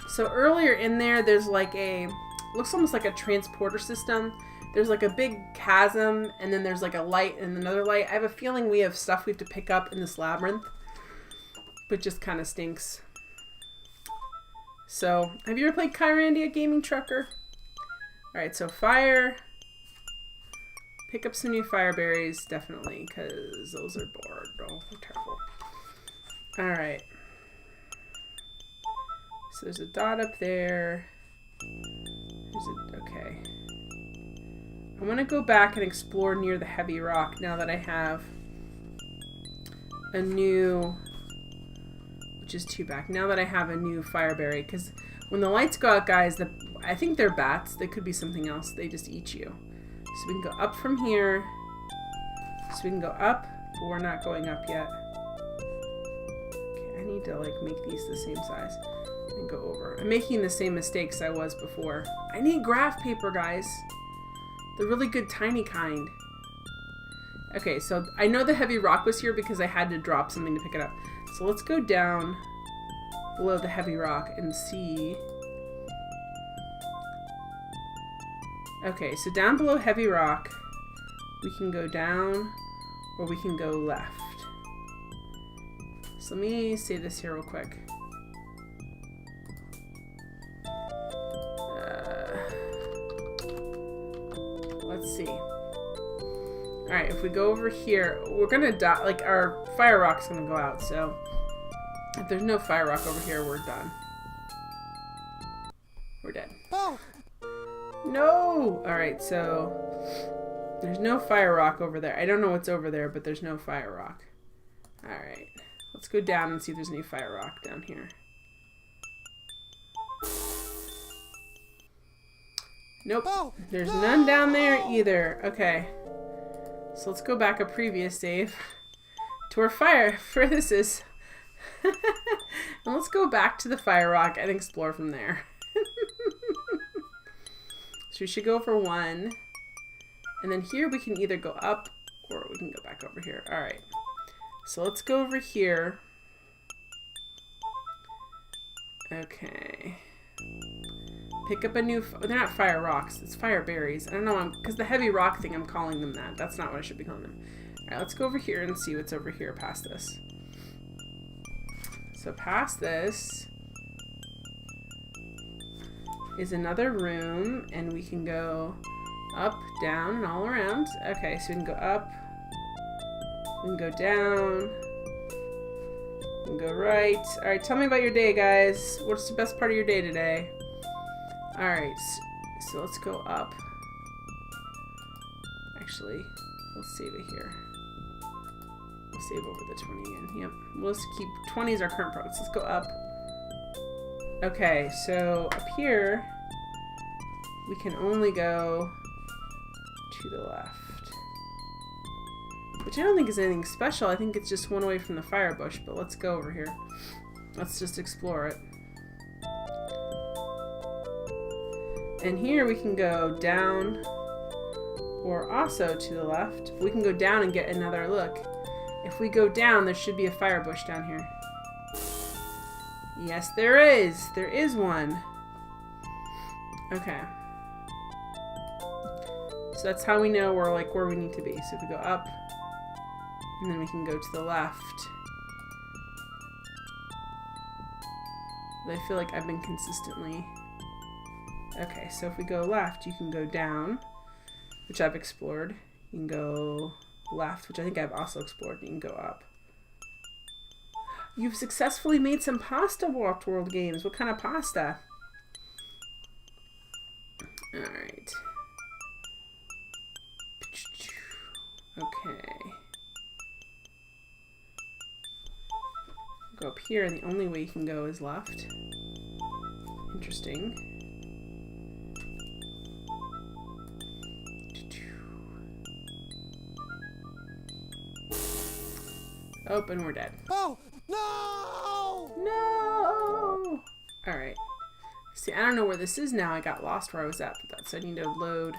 so earlier in there, there's like looks almost like a transporter system. There's like a big chasm, and then there's like a light and another light. I have a feeling we have stuff we have to pick up in this labyrinth, but just kind of stinks. So, have you ever played Kyrandia Gaming Trucker? Alright, so fire. Pick up some new fire berries, definitely, because those are bored. Oh, terrible. Alright. So there's a dot up there. Okay. I want to go back and explore near the heavy rock now that I have a new... Which is 2 back. Now that I have a new fireberry, because when the lights go out, guys, I think they're bats. They could be something else. They just eat you. So we can go up from here. So we can go up, but we're not going up yet. Okay, I need to like make these the same size and go over. I'm making the same mistakes I was before. I need graph paper, guys. The really good tiny kind. Okay, so I know the heavy rock was here because I had to drop something to pick it up. So let's go down below the heavy rock and see. Okay, so down below heavy rock, we can go down or we can go left. So let me say this here real quick. Let's see. Alright, if we go over here, we're gonna die, like, our fire rock's gonna go out, so if there's no fire rock over here, we're done. We're dead.
Oh.
No! Alright, so there's no fire rock over there. I don't know what's over there, but there's no fire rock. Alright, let's go down and see if there's any fire rock down here. Nope, there's none down there either. Okay. So let's go back a previous save to our fire for this is. And let's go back to the fire rock and explore from there. So we should go for 1. And then here we can either go up or we can go back over here. Alright. So let's go over here. Okay. Pick up a new... They're not fire rocks. It's fire berries. I don't know. Because the heavy rock thing, I'm calling them that. That's not what I should be calling them. Alright, let's go over here and see what's over here past this. So past this is another room. And we can go up, down, and all around. Okay, so we can go up. We can go down. We can go right. Alright, tell me about your day, guys. What's the best part of your day today? Alright, so let's go up. Actually, let's save it here. We'll save over the 20 again. Yep. We'll just keep 20 as our current progress. Let's go up. Okay, so up here, we can only go to the left. Which I don't think is anything special. I think it's just one away from the fire bush, but let's go over here. Let's just explore it. And here we can go down or also to the left. We can go down and get another look. If we go down, there should be a fire bush down here. Yes, there is. There is one. Okay. So that's how we know we're like where we need to be. So if we go up, and then we can go to the left. But I feel like I've been consistently... Okay, so if we go left, you can go down, which I've explored. You can go left, which I think I've also explored. You can go up. You've successfully made some pasta Warped World games. What kind of pasta? Alright. Okay. Go up here, and the only way you can go is left. Interesting. Oh, and we're dead.
Oh, no!
No! Alright. See, I don't know where this is now. I got lost where I was at, but that's, I need to load.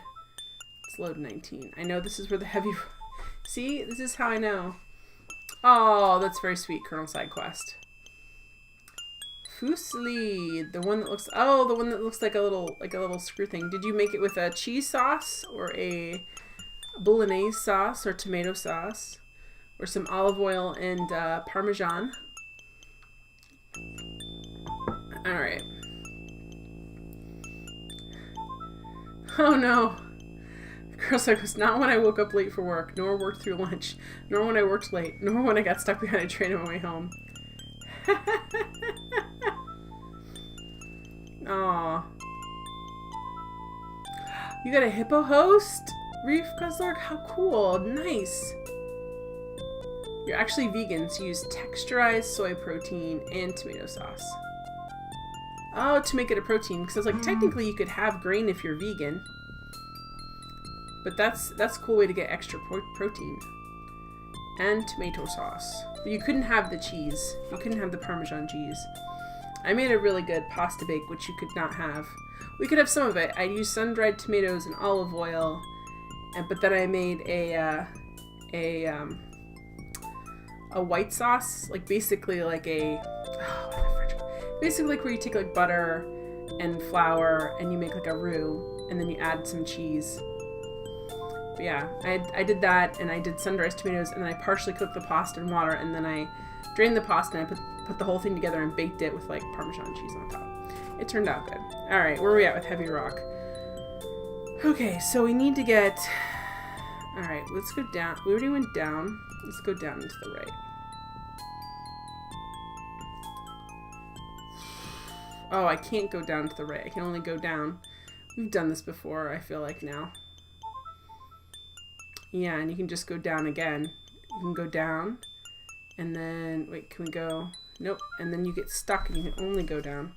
Let's load 19. I know this is where the heavy... See? This is how I know. Oh, that's very sweet, Colonel Side Quest. Fusli, the one that looks... Oh, the one that looks like a little screw thing. Did you make it with a cheese sauce or a bolognese sauce or tomato sauce? Or some olive oil and Parmesan. Alright. Oh no. Girls like, was not when I woke up late for work, nor worked through lunch, nor when I worked late, nor when I got stuck behind a train on my way home. Aw. You got a hippo host? Reef Guzzler? How cool. Nice. You're actually vegan, so use texturized soy protein and tomato sauce. Oh, to make it a protein, because I was like, technically you could have grain if you're vegan. But that's a cool way to get extra protein. And tomato sauce. But you couldn't have the cheese. You couldn't have the Parmesan cheese. I made a really good pasta bake, which you could not have. We could have some of it. I used sun-dried tomatoes and olive oil, but then I made a white sauce, like basically like basically like where you take like butter and flour and you make like a roux and then you add some cheese. But yeah, I did that, and I did sun-dried tomatoes, and then I partially cooked the pasta in water, and then I drained the pasta and I put the whole thing together and baked it with like Parmesan cheese on top. It turned out good. All right, where are we at with heavy rock? Okay, so we need to get... All right, let's go down. We already went down. Let's go down and to the right. Oh, I can't go down to the right. I can only go down. We've done this before, I feel like now. Yeah, and you can just go down again. You can go down, and then... Wait, can we go... Nope. And then you get stuck, and you can only go down.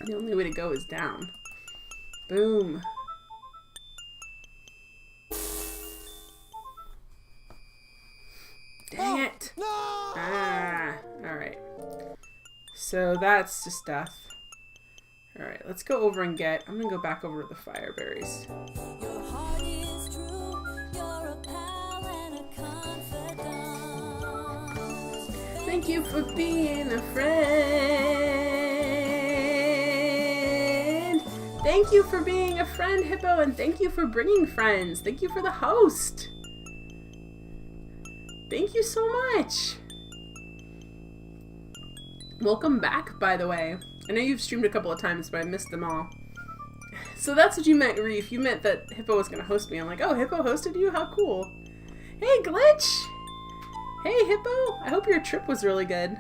The only way to go is down. Boom. Dang it!
No!
Ah, alright. So that's just death. Alright, let's go over and get... I'm gonna go back over to the fire berries.
Your heart is true, you're a pal and a confidant.
Thank you for being a friend. Thank you for being a friend, Hippo, and thank you for bringing friends. Thank you for the host. Thank you so much. Welcome back, by the way. I know you've streamed a couple of times, but I missed them all. So that's what you meant, Reef. You meant that Hippo was going to host me. I'm like, oh, Hippo hosted you? How cool. Hey, Glitch. Hey, Hippo. I hope your trip was really good.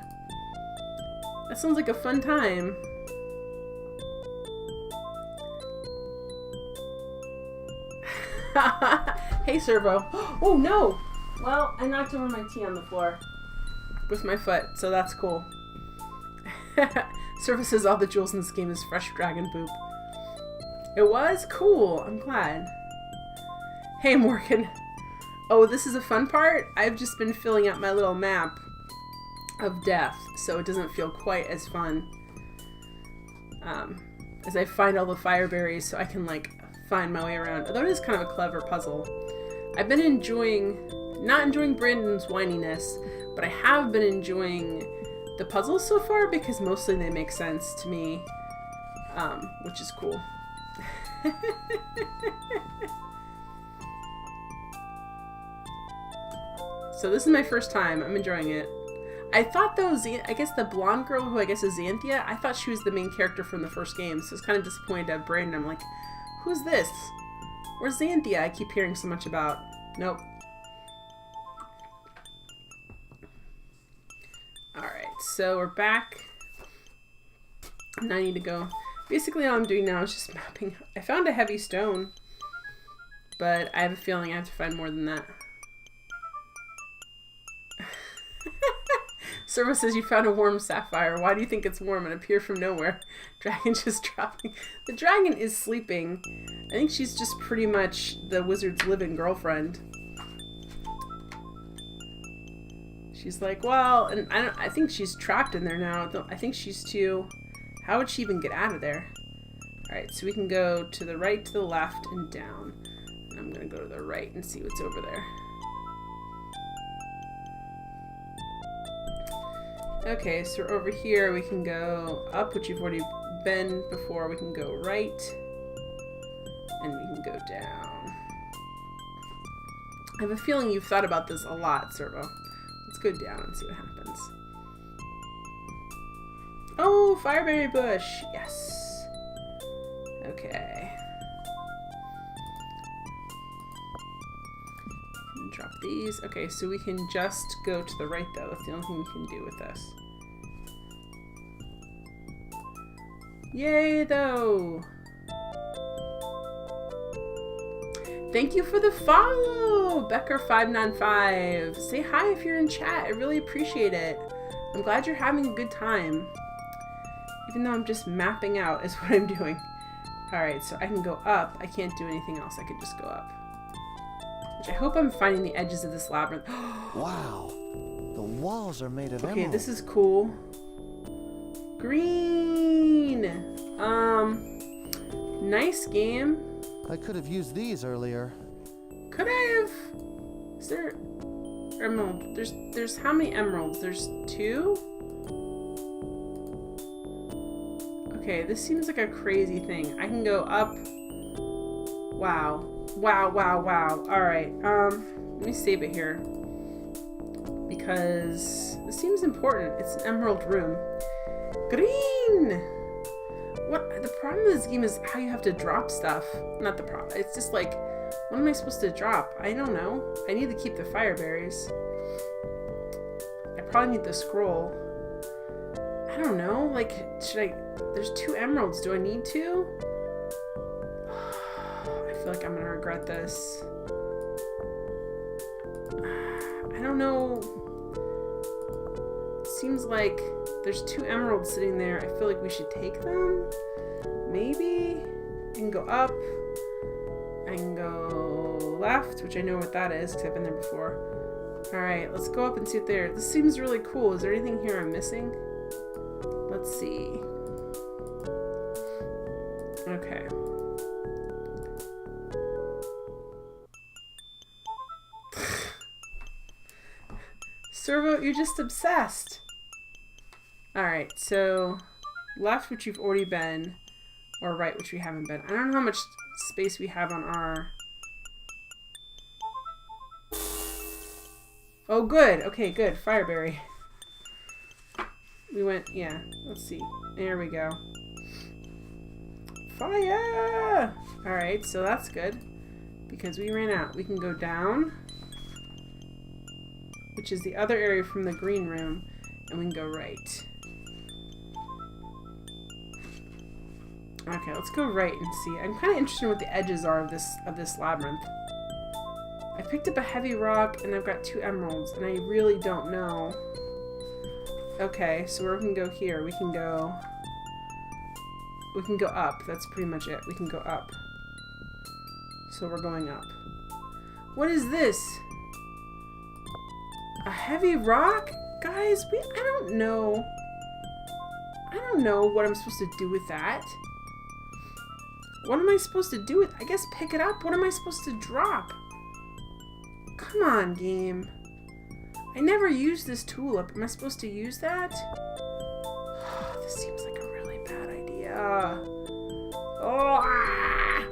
That sounds like a fun time. Hey, Servo. Oh, no. Well, I knocked over my tea on the floor with my foot, so that's cool. Servo says all the jewels in this game is fresh dragon poop. It was? Cool. I'm glad. Hey, Morgan. Oh, this is a fun part? I've just been filling out my little map of death, so it doesn't feel quite as fun. As I find all the fire berries so I can, like, find my way around. Although it is kind of a clever puzzle. I've been not enjoying Brandon's whininess, but I have been enjoying the puzzles so far because mostly they make sense to me, which is cool. So this is my first time. I'm enjoying it. I thought though, I guess the blonde girl who I guess is Xanthia, I thought she was the main character from the first game, so I was kind of disappointed to have Brandon. I'm like, who's this? Where's Xanthia? I keep hearing so much about. Nope. Alright, so we're back. And I need to go. Basically all I'm doing now is just mapping. I found a heavy stone, but I have a feeling I have to find more than that. Servo says you found a warm sapphire. Why do you think it's warm and appeared from nowhere? Dragon just dropping. The dragon is sleeping. I think she's just pretty much the wizard's living girlfriend. She's like, well, and I think she's trapped in there now. I think she's too... How would she even get out of there? Alright, so we can go to the right, to the left, and down. And I'm going to go to the right and see what's over there. Okay, so we're over here. We can go up, which you've already been before. We can go right. And we can go down. I have a feeling you've thought about this a lot, Servo. Let's go down and see what happens. Oh, fireberry bush. Yes. Okay. Drop these. Okay, so we can just go to the right, though. That's the only thing we can do with this. Yay, though. Thank you for the follow, Becker595. Say hi if you're in chat. I really appreciate it. I'm glad you're having a good time. Even though I'm just mapping out is what I'm doing. Alright, so I can go up. I can't do anything else. I could just go up. Which I hope I'm finding the edges of this labyrinth.
Wow. The walls are made of
Okay,
emerald.
this is cool. Green! Nice game.
I could have used these earlier.
Could I have? Is there emerald? There's how many emeralds? There's 2? Okay, this seems like a crazy thing. I can go up. Wow. Wow, wow, wow. Alright, let me save it here. Because this seems important. It's an emerald room. Green! What? The problem with this game is how you have to drop stuff. Not the problem. It's just like, what am I supposed to drop? I don't know. I need to keep the fire berries. I probably need the scroll. I don't know. Like, should I... There's 2 emeralds. Do I need to? I feel like I'm gonna regret this. I don't know. It seems like there's 2 emeralds sitting there. I feel like we should take them. Maybe. I can go up. I can go left, which I know what that is because I've been there before. Alright, let's go up and see what there. This seems really cool. Is there anything here I'm missing? Let's see. Okay. Servo, you're just obsessed. Alright, so left, which you've already been, or right, which we haven't been. I don't know how much space we have on our... Oh, good. Okay, good. Fireberry. We went, yeah. Let's see. There we go. Fire! Alright, so that's good. Because we ran out. We can go down, which is the other area from the green room, and we can go right. Okay, let's go right and see. I'm kind of interested in what the edges are of this labyrinth. I picked up a heavy rock, and I've got 2 emeralds, and I really don't know. Okay, so we can go here. We can go up. That's pretty much it. We can go up. So we're going up. What is this? A heavy rock? Guys, I don't know. I don't know what I'm supposed to do with that. What am I supposed to do with... I guess pick it up? What am I supposed to drop? Come on, game. I never used this tulip. Am I supposed to use that? This seems like a really bad idea. Oh, ah!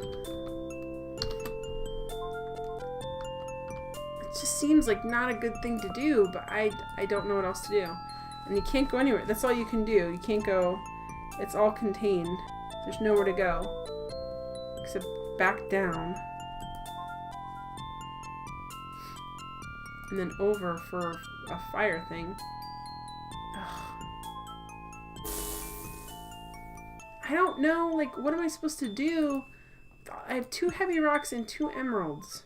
It just seems like not a good thing to do, but I don't know what else to do. And you can't go anywhere. That's all you can do. You can't go... It's all contained. There's nowhere to go. Except back down. And then over for a fire thing. Ugh. I don't know, like, what am I supposed to do? I have 2 heavy rocks and 2 emeralds.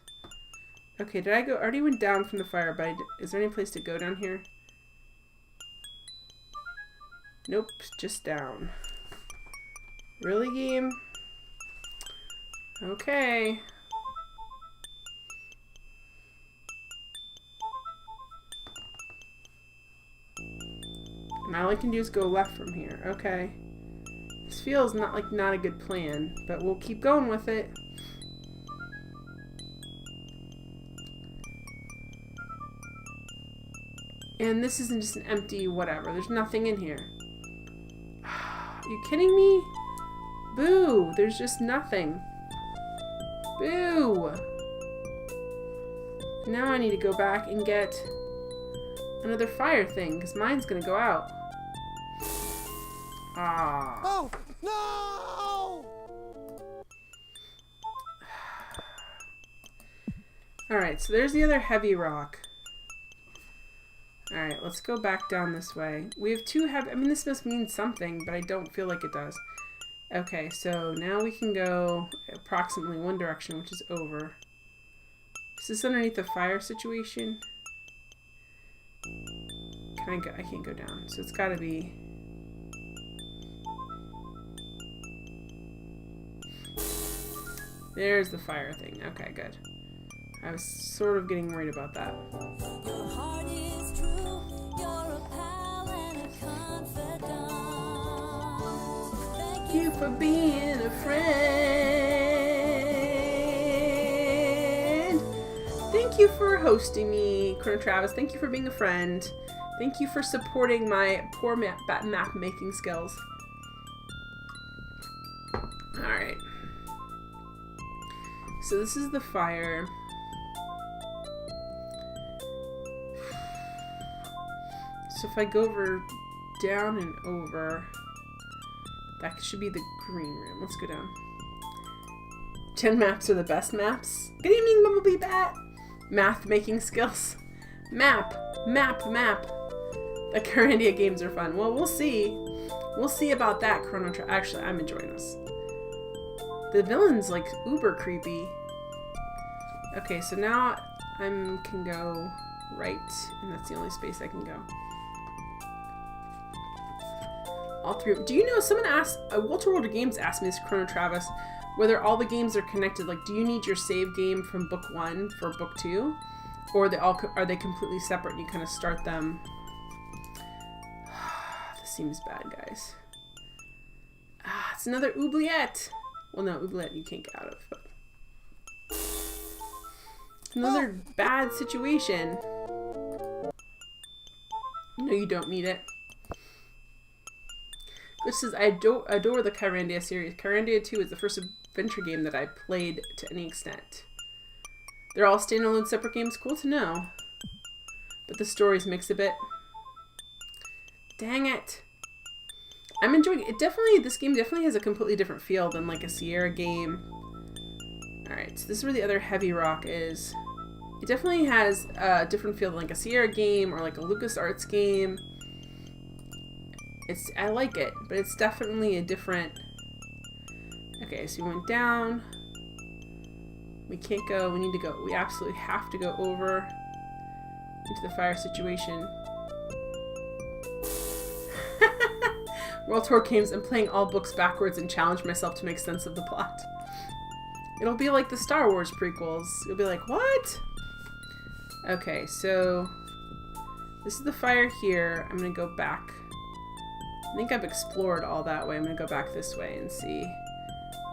Okay, did I go? I already went down from the fire, but is there any place to go down here? Nope, just down. Really, game? Okay. And all I can do is go left from here. Okay. This feels not a good plan, but we'll keep going with it. And this isn't just an empty whatever. There's nothing in here. Are you kidding me? Boo! There's just nothing. Boo! Now I need to go back and get another fire thing, because mine's gonna go out. Ah.
Oh, no!
Alright, so there's the other heavy rock. Alright, let's go back down this way. We have two heavy... I mean, this must mean something, but I don't feel like it does. Okay, so now we can go approximately one direction, which is over. Is this underneath the fire situation? Can I go? I can't go down, so it's gotta be... There's the fire thing. Okay, good. I was sort of getting worried about that.
Your heart is true. You're a pal and a confidant. Thank
Thank you for being a friend. Thank you for hosting me, Chrono Travis. Thank you for being a friend. Thank you for supporting my poor map making skills. Alright. So this is the fire. So if I go over, down and over, that should be the green room. Let's go down. Gen maps are the best maps. Good evening, Bumblebee Bat. Math making skills. Map. The Kyrandia games are fun. Well, we'll see. We'll see about that, Chrono Trigger. Actually, I'm enjoying this. The villain's like uber creepy. Okay, so now I can go right, and that's the only space I can go. All three. Do you know, someone asked, Walter World of Games asked me this, Chrono Travis, whether all the games are connected. Like, do you need your save game from book 1 for book 2? Or are they completely separate and you kind of start them? This seems bad, guys. It's another oubliette. Well, no, oubliette you can't get out of, but... Another bad situation. No, you don't need it. This is, I adore the Kyrandia series. Kyrandia 2 is the first adventure game that I played to any extent. They're all standalone separate games. Cool to know. But the stories mix a bit. Dang it. I'm enjoying it. This game definitely has a completely different feel than like a Sierra game. Alright, so this is where the other heavy rock is. It definitely has a different feel than like a Sierra game or like a LucasArts game. I like it, but it's definitely a different... Okay, so we went down. We can't go. We need to go. We absolutely have to go over into the fire situation. World Tour games, I'm playing all books backwards and challenge myself to make sense of the plot. It'll be like the Star Wars prequels. You'll be like, what? Okay, so this is the fire here. I'm going to go back. I think I've explored all that way. I'm going to go back this way and see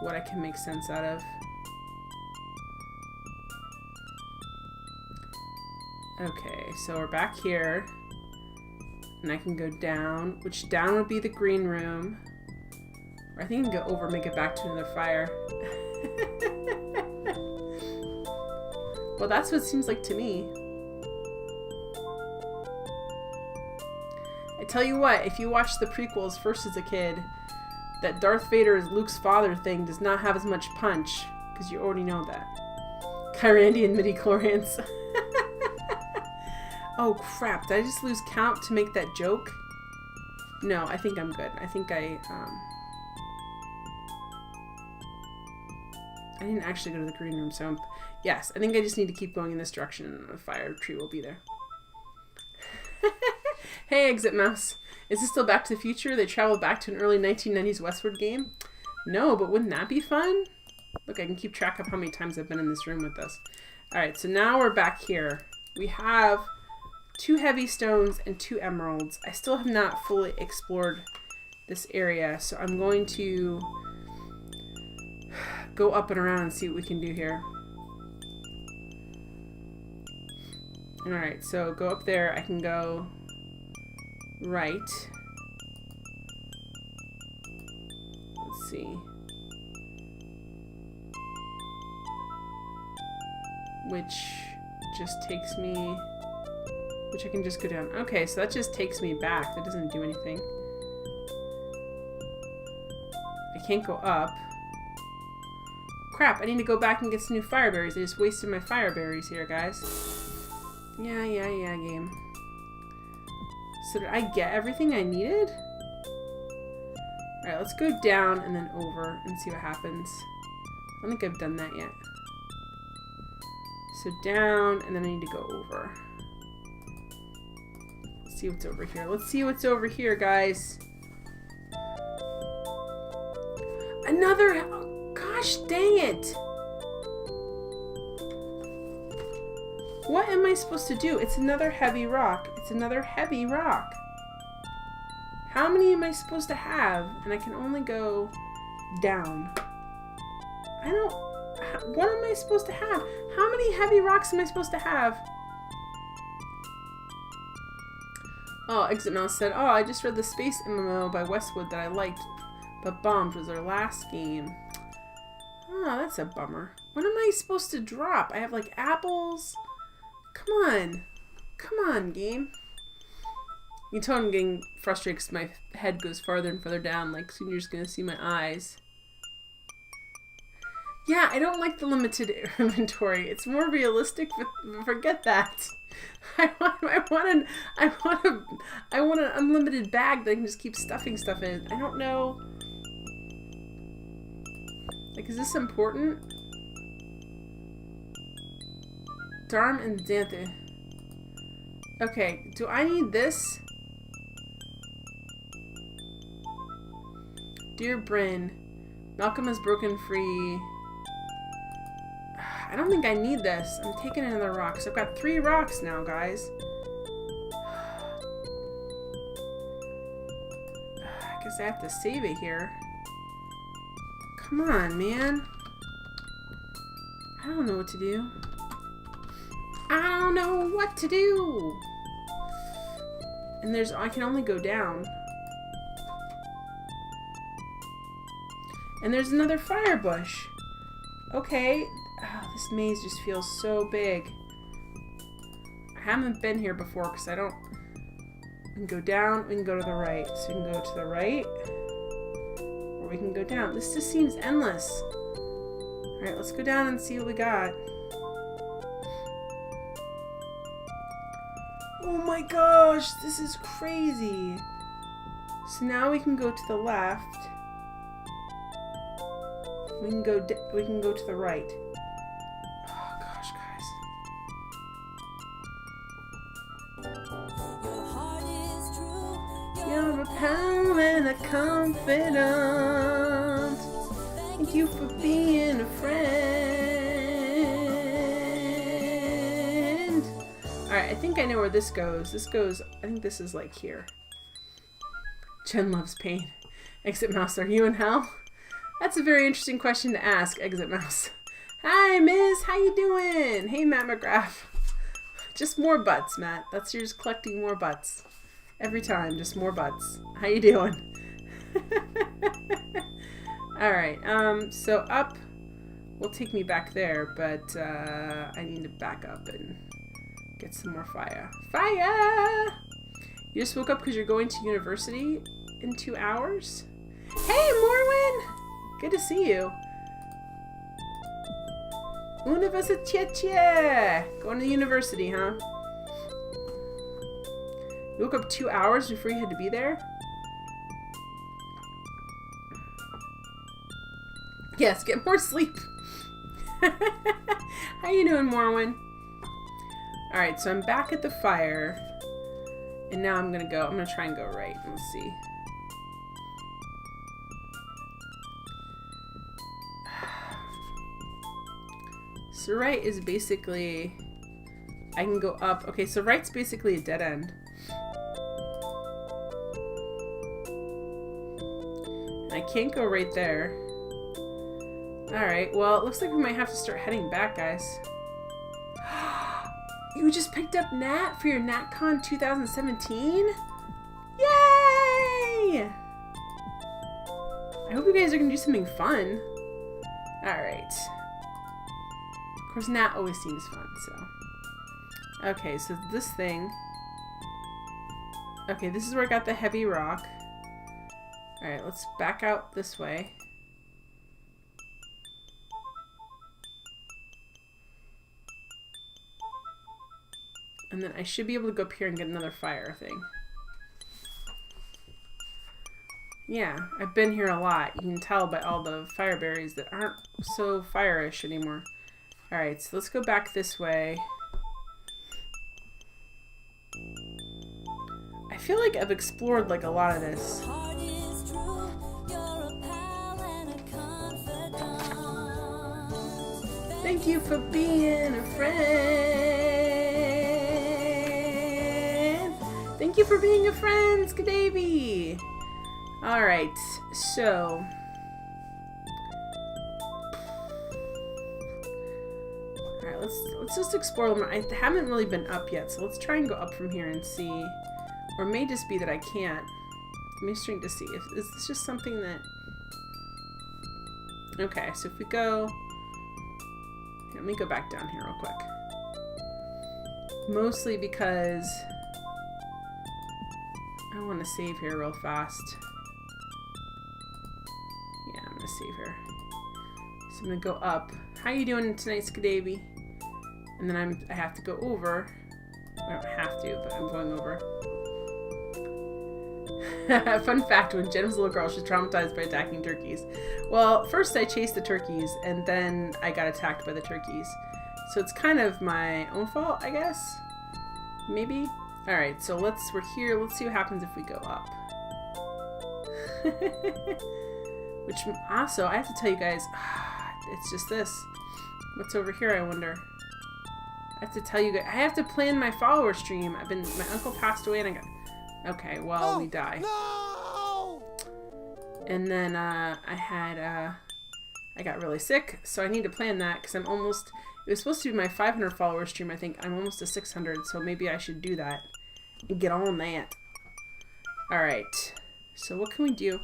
what I can make sense out of. Okay, so we're back here. And I can go down, which down would be the green room. Or I think I can go over and make it back to another fire. Well, that's what it seems like to me. I tell you what, if you watch the prequels first as a kid, that Darth Vader is Luke's father thing does not have as much punch, because you already know that. Kyrandian midi-chlorians. Oh crap, did I just lose count to make that joke? No, I think I'm good. I think I didn't actually go to the green room, so yes, I think I just need to keep going in this direction and a fire tree will be there. Hey, Exit Mouse. Is this still Back to the Future? They traveled back to an early 1990s Westward game? No, but wouldn't that be fun? Look, I can keep track of how many times I've been in this room with this. Alright, so now we're back here. We have 2 heavy stones and 2 emeralds. I still have not fully explored this area, so I'm going to go up and around and see what we can do here. Alright, so go up there. I can go right. Let's see. Which just takes me... Which I can just go down. Okay, so that just takes me back. That doesn't do anything. I can't go up. Crap, I need to go back and get some new fire berries. I just wasted my fire berries here, guys. Yeah, game. So did I get everything I needed? Alright, let's go down and then over and see what happens. I don't think I've done that yet. So down, and then I need to go over. Let's see what's over here. Let's see what's over here, guys. Another... Oh, gosh, dang it! What am I supposed to do? It's another heavy rock. It's another heavy rock. How many am I supposed to have? And I can only go down. I don't... What am I supposed to have? How many heavy rocks am I supposed to have? Oh, Exit Mouse said, oh, I just read the space MMO by Westwood that I liked, but bombed was their last game. Oh, that's a bummer. What am I supposed to drop? I have like apples. Come on. Come on, game. You tell I'm getting frustrated because my head goes farther and farther down. Like, soon you're just going to see my eyes. Yeah, I don't like the limited inventory. It's more realistic, but forget that. I want an unlimited bag that I can just keep stuffing stuff in. I don't know. Like, is this important? Darm and Xanthe. Okay, do I need this? Dear Bryn, Malcolm has broken free. I don't think I need this. I'm taking another rock. So I've got 3 rocks now, guys. I guess I have to save it here. Come on, man. I don't know what to do. I don't know what to do. And I can only go down. And there's another fire bush. Okay. Oh, this maze just feels so big. I haven't been here before because I don't... We can go down, we can go to the right. So we can go to the right. Or we can go down. This just seems endless. Alright, let's go down and see what we got. Oh my gosh, this is crazy. So now we can go to the left. We can go to the right. Oh gosh, guys.
Your heart is true.
You're a pal and a confidant. Thank you for being a friend. Alright, I think I know where this goes. I think this is like here. Jen loves pain. Exit Mouse, are you in hell? That's a very interesting question to ask, Exit Mouse. Hi, Miss. How you doing? Hey, Matt McGrath. Just more butts, Matt. You're just collecting more butts. Every time, just more butts. How you doing? Alright, so up will take me back there, but I need to back up and get some more fire. Fire! You just woke up because you're going to university in 2 hours? Hey, Morwin! Good to see you. Universitetje! Going to university, huh? You woke up 2 hours before you had to be there? Yes, get more sleep. How you doing, Morwin? Alright, so I'm back at the fire. And now I'm gonna try and go right. Let's see. So right is basically, I can go up. Okay, so right's basically a dead end. And I can't go right there. Alright, well, it looks like we might have to start heading back, guys. You just picked up Nat for your NatCon 2017? Yay! I hope you guys are going to do something fun. Alright. Of course, Nat always seems fun, so. Okay, so this thing. Okay, this is where I got the heavy rock. Alright, let's back out this way. And then I should be able to go up here and get another fire thing. Yeah, I've been here a lot. You can tell by all the fire berries that aren't so fire-ish anymore. Alright, so let's go back this way. I feel like I've explored like a lot of this.
Heart is true, you're a pal and a confidant.
Thank you for being a friend. Thank you for being a friend, Skadaby. Alright, so. Alright, let's just explore them. I haven't really been up yet, so let's try and go up from here and see. Or it may just be that I can't. I'm interested to see. Is this just something that... Okay, so if we go... Let me go back down here real quick. Mostly because... I want to save here real fast. Yeah, I'm going to save here. So I'm going to go up. How you doing tonight, Skadaby? And then I have to go over. I don't have to, but I'm going over. Fun fact, when Jen was a little girl, she was traumatized by attacking turkeys. Well, first I chased the turkeys, and then I got attacked by the turkeys. So it's kind of my own fault, I guess? Maybe? Alright, so we're here. Let's see what happens if we go up. Which, also, I have to tell you guys, it's just this. What's over here, I wonder? I have to tell you guys, I have to plan my follower stream. My uncle passed away and I got... Okay, well, we die.
No!
And then, I got really sick, so I need to plan that, because I'm almost... It was supposed to be my 500 follower stream, I think. I'm almost to 600, so maybe I should do that. And get on that. Alright. So what can we do?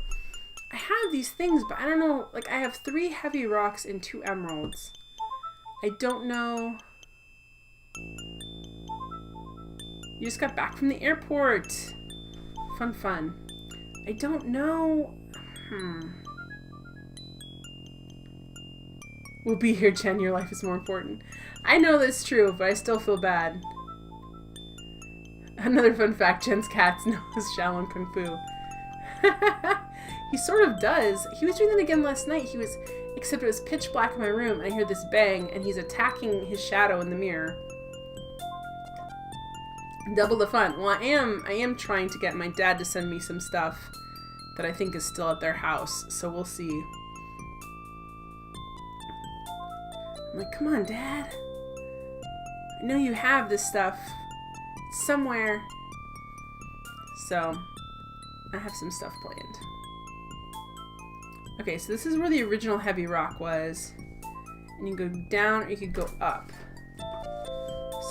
I have these things, but I don't know. Like, I have 3 heavy rocks and 2 emeralds. I don't know... You just got back from the airport. Fun. I don't know. We'll be here, Jen. Your life is more important. I know that's true, but I still feel bad. Another fun fact, Jen's cat knows Shaolin Kung Fu. He sort of does. He was doing that again last night. Except it was pitch black in my room, and I hear this bang, and he's attacking his shadow in the mirror. Double the fun. Well, I am trying to get my dad to send me some stuff that I think is still at their house, so we'll see. I'm like, come on, Dad. I know you have this stuff. It's somewhere. So, I have some stuff planned. Okay, so this is where the original heavy rock was. And you can go down or you could go up.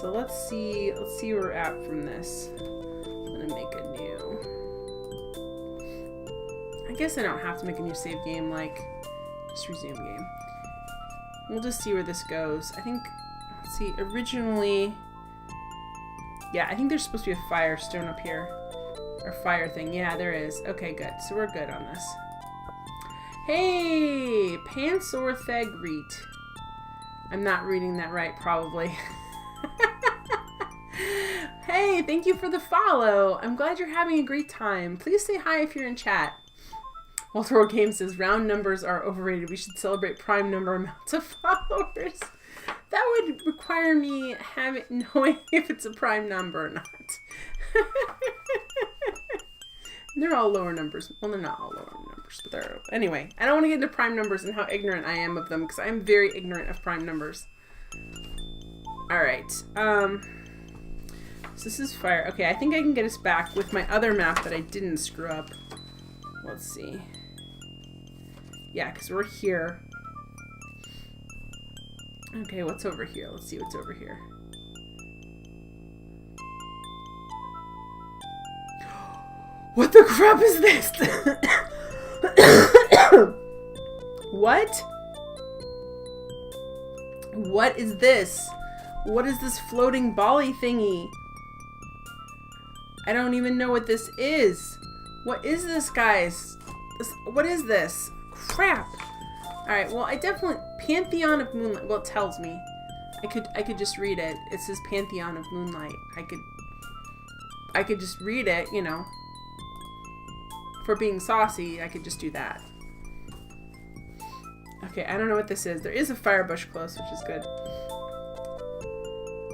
So let's see where we're at from this. I'm gonna make a new... I guess I don't have to make a new save game, like, just resume game. We'll just see where this goes. I think, let's see, originally... Yeah, I think there's supposed to be a fire stone up here. Or fire thing. Yeah, there is. Okay, good. So we're good on this. Hey! Pansorthegreet. I'm not reading that right, probably. Hey, thank you for the follow. I'm glad you're having a great time. Please say hi if you're in chat. Walter Game says, round numbers are overrated. We should celebrate prime number amounts of followers. That would require me knowing if it's a prime number or not. They're all lower numbers. Well, they're not all lower numbers, but they're... Anyway, I don't want to get into prime numbers and how ignorant I am of them, because I am very ignorant of prime numbers. Alright, so this is fire. Okay, I think I can get us back with my other map that I didn't screw up. Let's see. Yeah, because we're here. Okay, what's over here? Let's see what's over here. What the crap is this? What? What is this? What is this floating bally thingy? I don't even know what this is. What is this, guys? What is this? Crap. Alright, well, I definitely... Pantheon of Moonlight. Well, it tells me. I could just read it. It says Pantheon of Moonlight. I could just read it, you know. For being saucy, I could just do that. Okay, I don't know what this is. There is a fire bush close, which is good.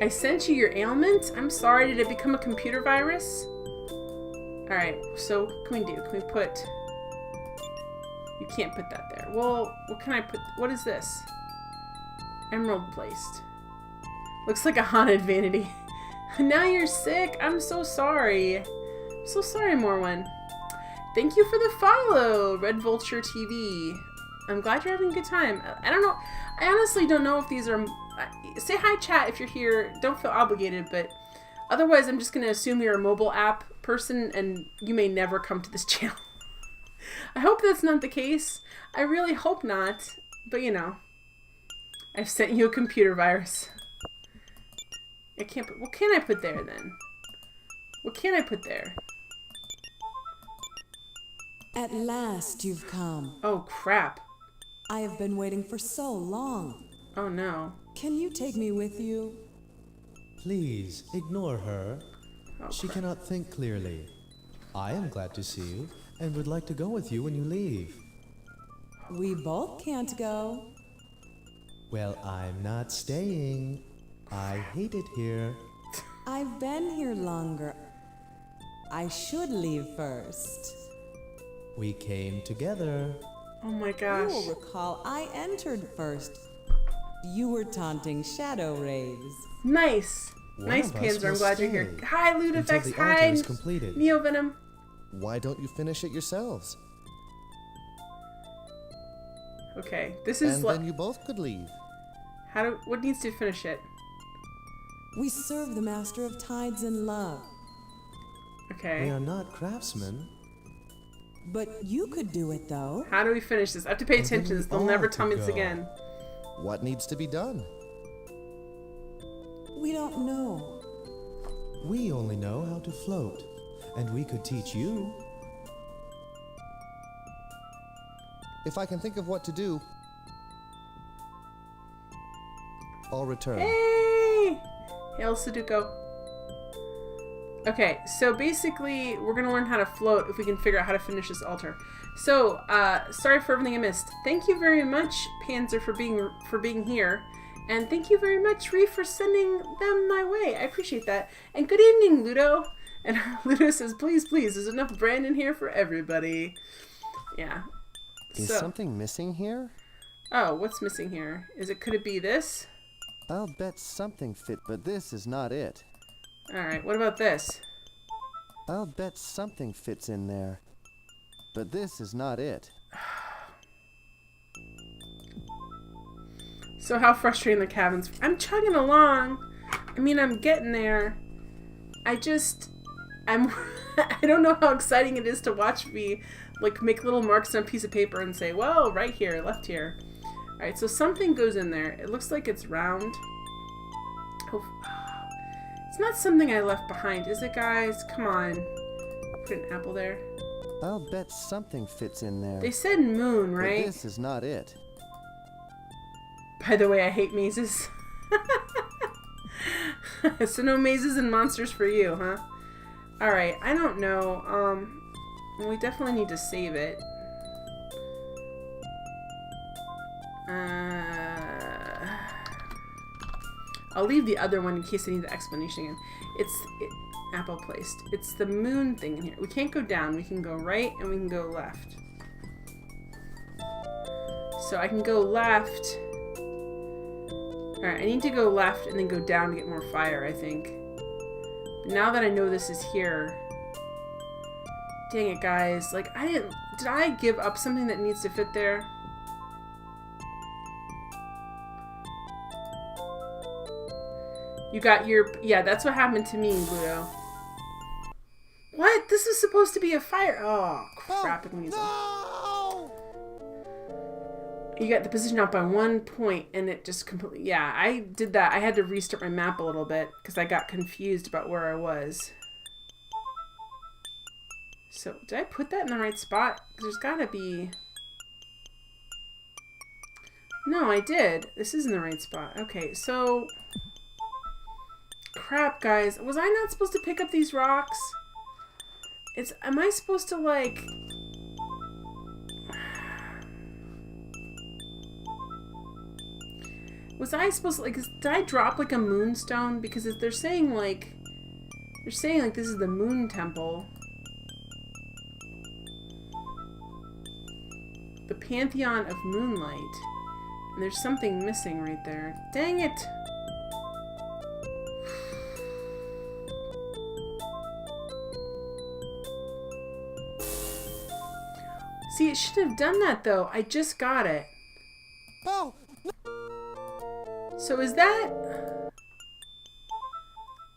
I sent you your ailment? I'm sorry, did it become a computer virus? Alright, so what can we do? Can we put... You can't put that there. Well, what can I put? What is this? Emerald placed. Looks like a haunted vanity. Now you're sick? I'm so sorry. I'm so sorry, Morwen. Thank you for the follow, Red Vulture TV. I'm glad you're having a good time. I don't know. I honestly don't know if these are... Say hi, chat, if you're here. Don't feel obligated, but otherwise I'm just going to assume you're a mobile app person and you may never come to this channel. I hope that's not the case. I really hope not. But, you know. I've sent you a computer virus. I can't put... What can I put there, then? What can I put there?
At last you've come.
Oh, crap.
I have been waiting for so long.
Oh, no.
Can you take me with you?
Please, ignore her.
Oh,
She
crap.
cannot think clearly. I am glad to see you, and would like to go with you when you leave.
We both can't go.
Well, I'm not staying. I hate it here.
I've been here longer. I should leave first.
We came together.
Oh, my
You
gosh.
will recall I entered first. You were taunting shadow rays.
Nice.
One
Nice,
of us
Panzer. I'm
will
glad you're here.
stay
Hi,
until
Ludifex.
the
Hi,
altar is completed.
Neovenom.
Why don't you finish it yourselves?
Okay, this is
And
like...
then you both could leave.
What needs to finish it?
We serve the Master of Tides in love.
We
Okay.
are not craftsmen.
But you could do it, though.
How do we finish this? I have to pay
And then
attention.
we
They'll
all
never
could
tell me this
go.
again.
What needs to be done?
We don't know.
We only know how to float, and we could teach you.
If I can think of what to do, I'll return.
Hey! Hail Sudoku. Okay, so basically, we're gonna learn how to float if we can figure out how to finish this altar. So, sorry for everything I missed. Thank you very much, Panzer, for being here. And thank you very much, Reef, for sending them my way. I appreciate that. And good evening, Ludo. And Ludo says, please, please, there's enough brand in here for everybody. Yeah.
Is something missing here?
Oh, what's missing here? Could it be this?
I'll bet something fit, but this is not it.
Alright, what about this?
I'll bet something fits in there, but this is not it.
So how frustrating the cabins. I'm chugging along. I mean, I'm getting there. I don't know how exciting it is to watch me, like, make little marks on a piece of paper and say, well, right here, left here. Alright, so something goes in there. It looks like it's round. Oh, it's not something I left behind, is it, guys? Come on. Put an apple there.
I'll bet something fits in there.
They said moon,
but
right?
this is not it.
By the way, I hate mazes. So no mazes and monsters for you, huh? Alright, I don't know. Well, we definitely need to save it. I'll leave the other one in case I need the explanation again. Apple placed. It's the moon thing in here. We can't go down. We can go right and we can go left. So I can go left. Alright, I need to go left and then go down to get more fire, I think. But now that I know this is here... Dang it, guys. Like, did I give up something that needs to fit there? You got your... Yeah, that's what happened to me, Ludo. What? This is supposed to be a fire... Oh, crap, weasel.
No!
You got the position out by 1 point, and it just completely... Yeah, I did that. I had to restart my map a little bit, because I got confused about where I was. So, did I put that in the right spot? There's gotta be... No, I did. This is in the right spot. Okay, so... Crap, guys. Was I not supposed to pick up these rocks? Am I supposed to, like... Was I supposed to, like, did I drop, like, a moonstone? Because they're saying, like, this is the moon temple. The Pantheon of Moonlight. And there's something missing right there. Dang it! See, it should have done that, though. I just got it.
Oh!
So is that...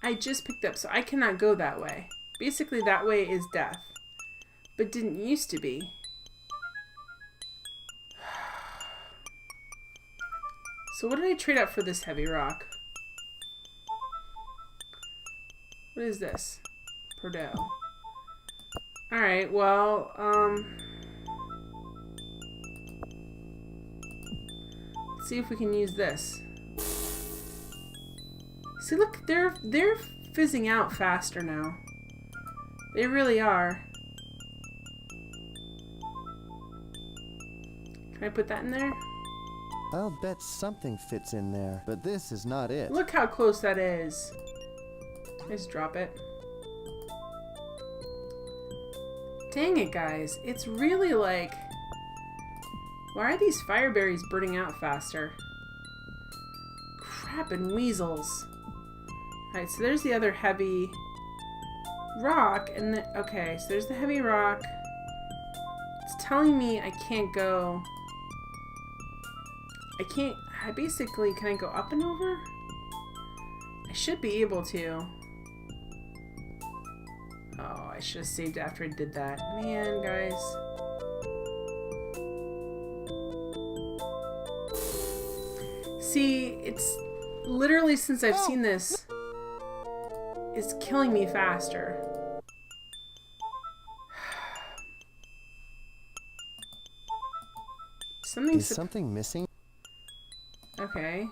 I just picked up, so I cannot go that way. Basically, that way is death. But didn't used to be. So what did I trade up for this heavy rock? What is this? Bordeaux. Alright, well, let's see if we can use this. See, look, they're fizzing out faster now. They really are. Can I put that in there?
I'll bet something fits in there, but this is not it.
Look how close that is. Just drop it. Dang it, guys. It's really like... Why are these fire berries burning out faster? Crap and weasels. Alright, so there's the other heavy rock. And then, okay, so there's the heavy rock. It's telling me I can't go... can I go up and over? I should be able to. Oh, I should have saved after I did that. Man, guys. See, it's literally since I've seen this, it's killing me faster.
Is something missing?
Okay.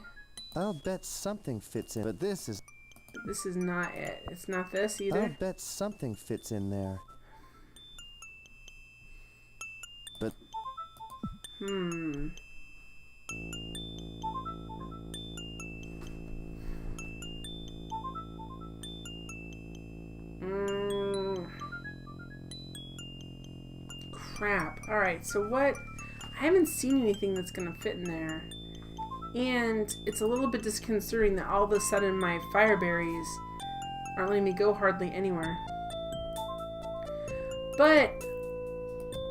I'll bet something fits in, but this is...
This is not it. It's not this either.
I'll bet something fits in there. But...
Crap. Alright, so what... I haven't seen anything that's gonna fit in there. And it's a little bit disconcerting that all of a sudden my fire berries aren't letting me go hardly anywhere. But...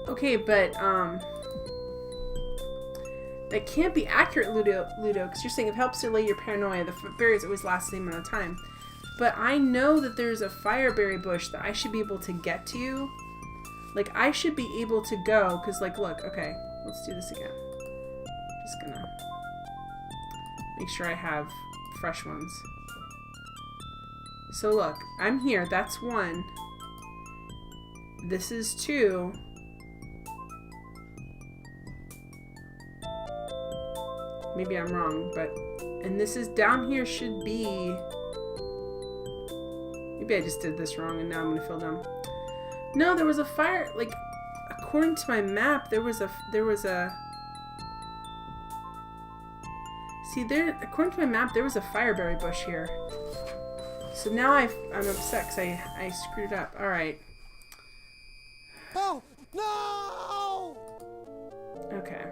Okay, but, that can't be accurate, Ludo, because you're saying it helps to allay your paranoia. The berries always last the same amount of time. But I know that there's a fireberry bush that I should be able to get to. Like, I should be able to go, because, like, look, okay, let's do this again. Just gonna make sure I have fresh ones. So, look, I'm here. That's 1. This is 2. Maybe I'm wrong, but... And this is down here should be... Maybe I just did this wrong and now I'm gonna feel dumb. No, there was a fire... Like, according to my map, there was a... See, See, there, according to my map, there was a fireberry bush here. So now I'm upset because I screwed up. All right.
Oh, no!
Okay.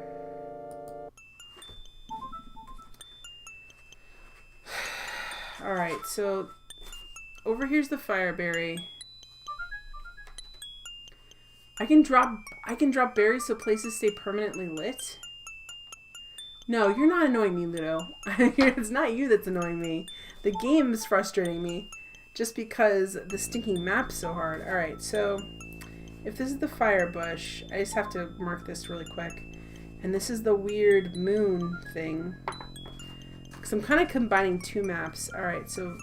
All right, so over here's the fireberry. I can drop berries so places stay permanently lit. No, you're not annoying me, Ludo. It's not you that's annoying me. The game is frustrating me just because the stinking map's so hard. All right, so if this is the fire bush, I just have to mark this really quick. And this is the weird moon thing. Because I'm kind of combining two maps. All right, so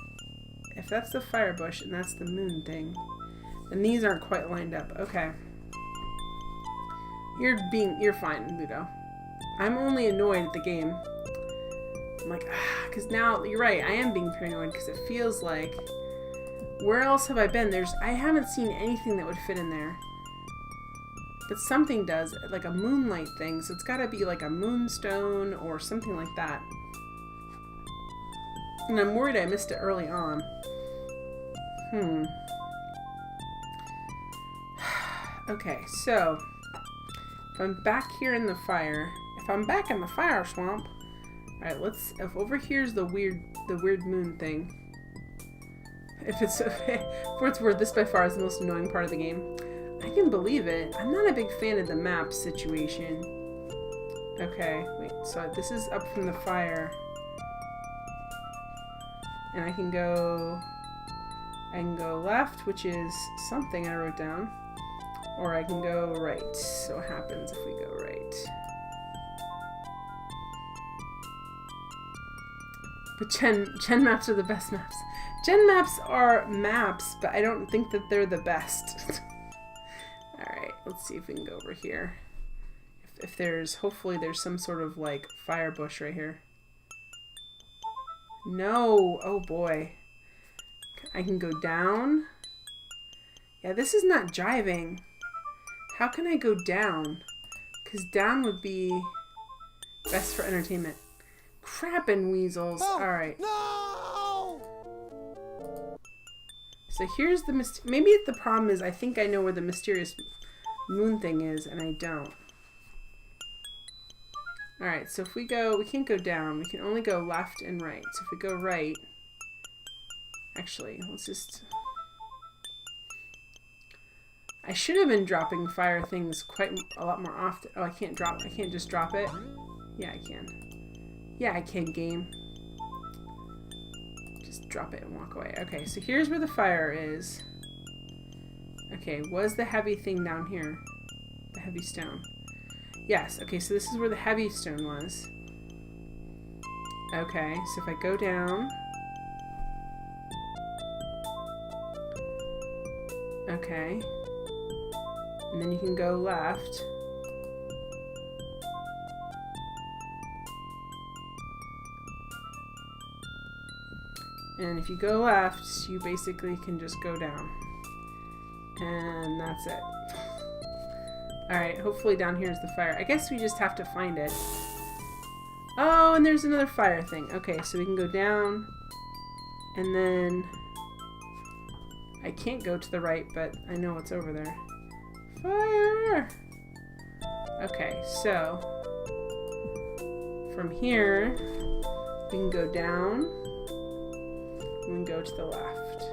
if that's the fire bush and that's the moon thing, then these aren't quite lined up. Okay. You're fine, Ludo. I'm only annoyed at the game. I'm like, because now, you're right, I am being paranoid because it feels like, where else have I been? I haven't seen anything that would fit in there. But something does, like a moonlight thing, so it's gotta be like a moonstone or something like that. And I'm worried I missed it early on. Okay, so, if I'm back here in the fire, if I'm back in the fire swamp, alright, if over here's the weird moon thing. If it's, for its worth, this by far is the most annoying part of the game. I can believe it. I'm not a big fan of the map situation. Okay, wait, so this is up from the fire. And I can go left, which is something I wrote down. Or I can go right. So what happens if we go right? But Gen maps are the best maps. Gen maps are maps, but I don't think that they're the best. Alright, let's see if we can go over here. If there's, hopefully there's some sort of like fire bush right here. No! Oh boy. I can go down. Yeah, this is not jiving. How can I go down? Because down would be best for entertainment. Crap and weasels. Alright.
No!
So here's the maybe the problem is I think I know where the mysterious moon thing is and I don't. Alright, so if we can't go down. We can only go left and right. So if we go right, actually, let's just, I should have been dropping fire things quite a lot more often. Oh, I can't just drop it. Yeah, I can. Yeah, I can, game. Just drop it and walk away. Okay, so here's where the fire is. Okay, was the heavy thing down here? The heavy stone. Yes, okay, so this is where the heavy stone was. Okay, so if I go down. Okay. And then you can go left. And if you go left, you basically can just go down. And that's it. Alright, hopefully down here is the fire. I guess we just have to find it. Oh, and there's another fire thing. Okay, so we can go down. And then I can't go to the right, but I know what's over there. Fire! Okay, so from here, we can go down. We can go to the left.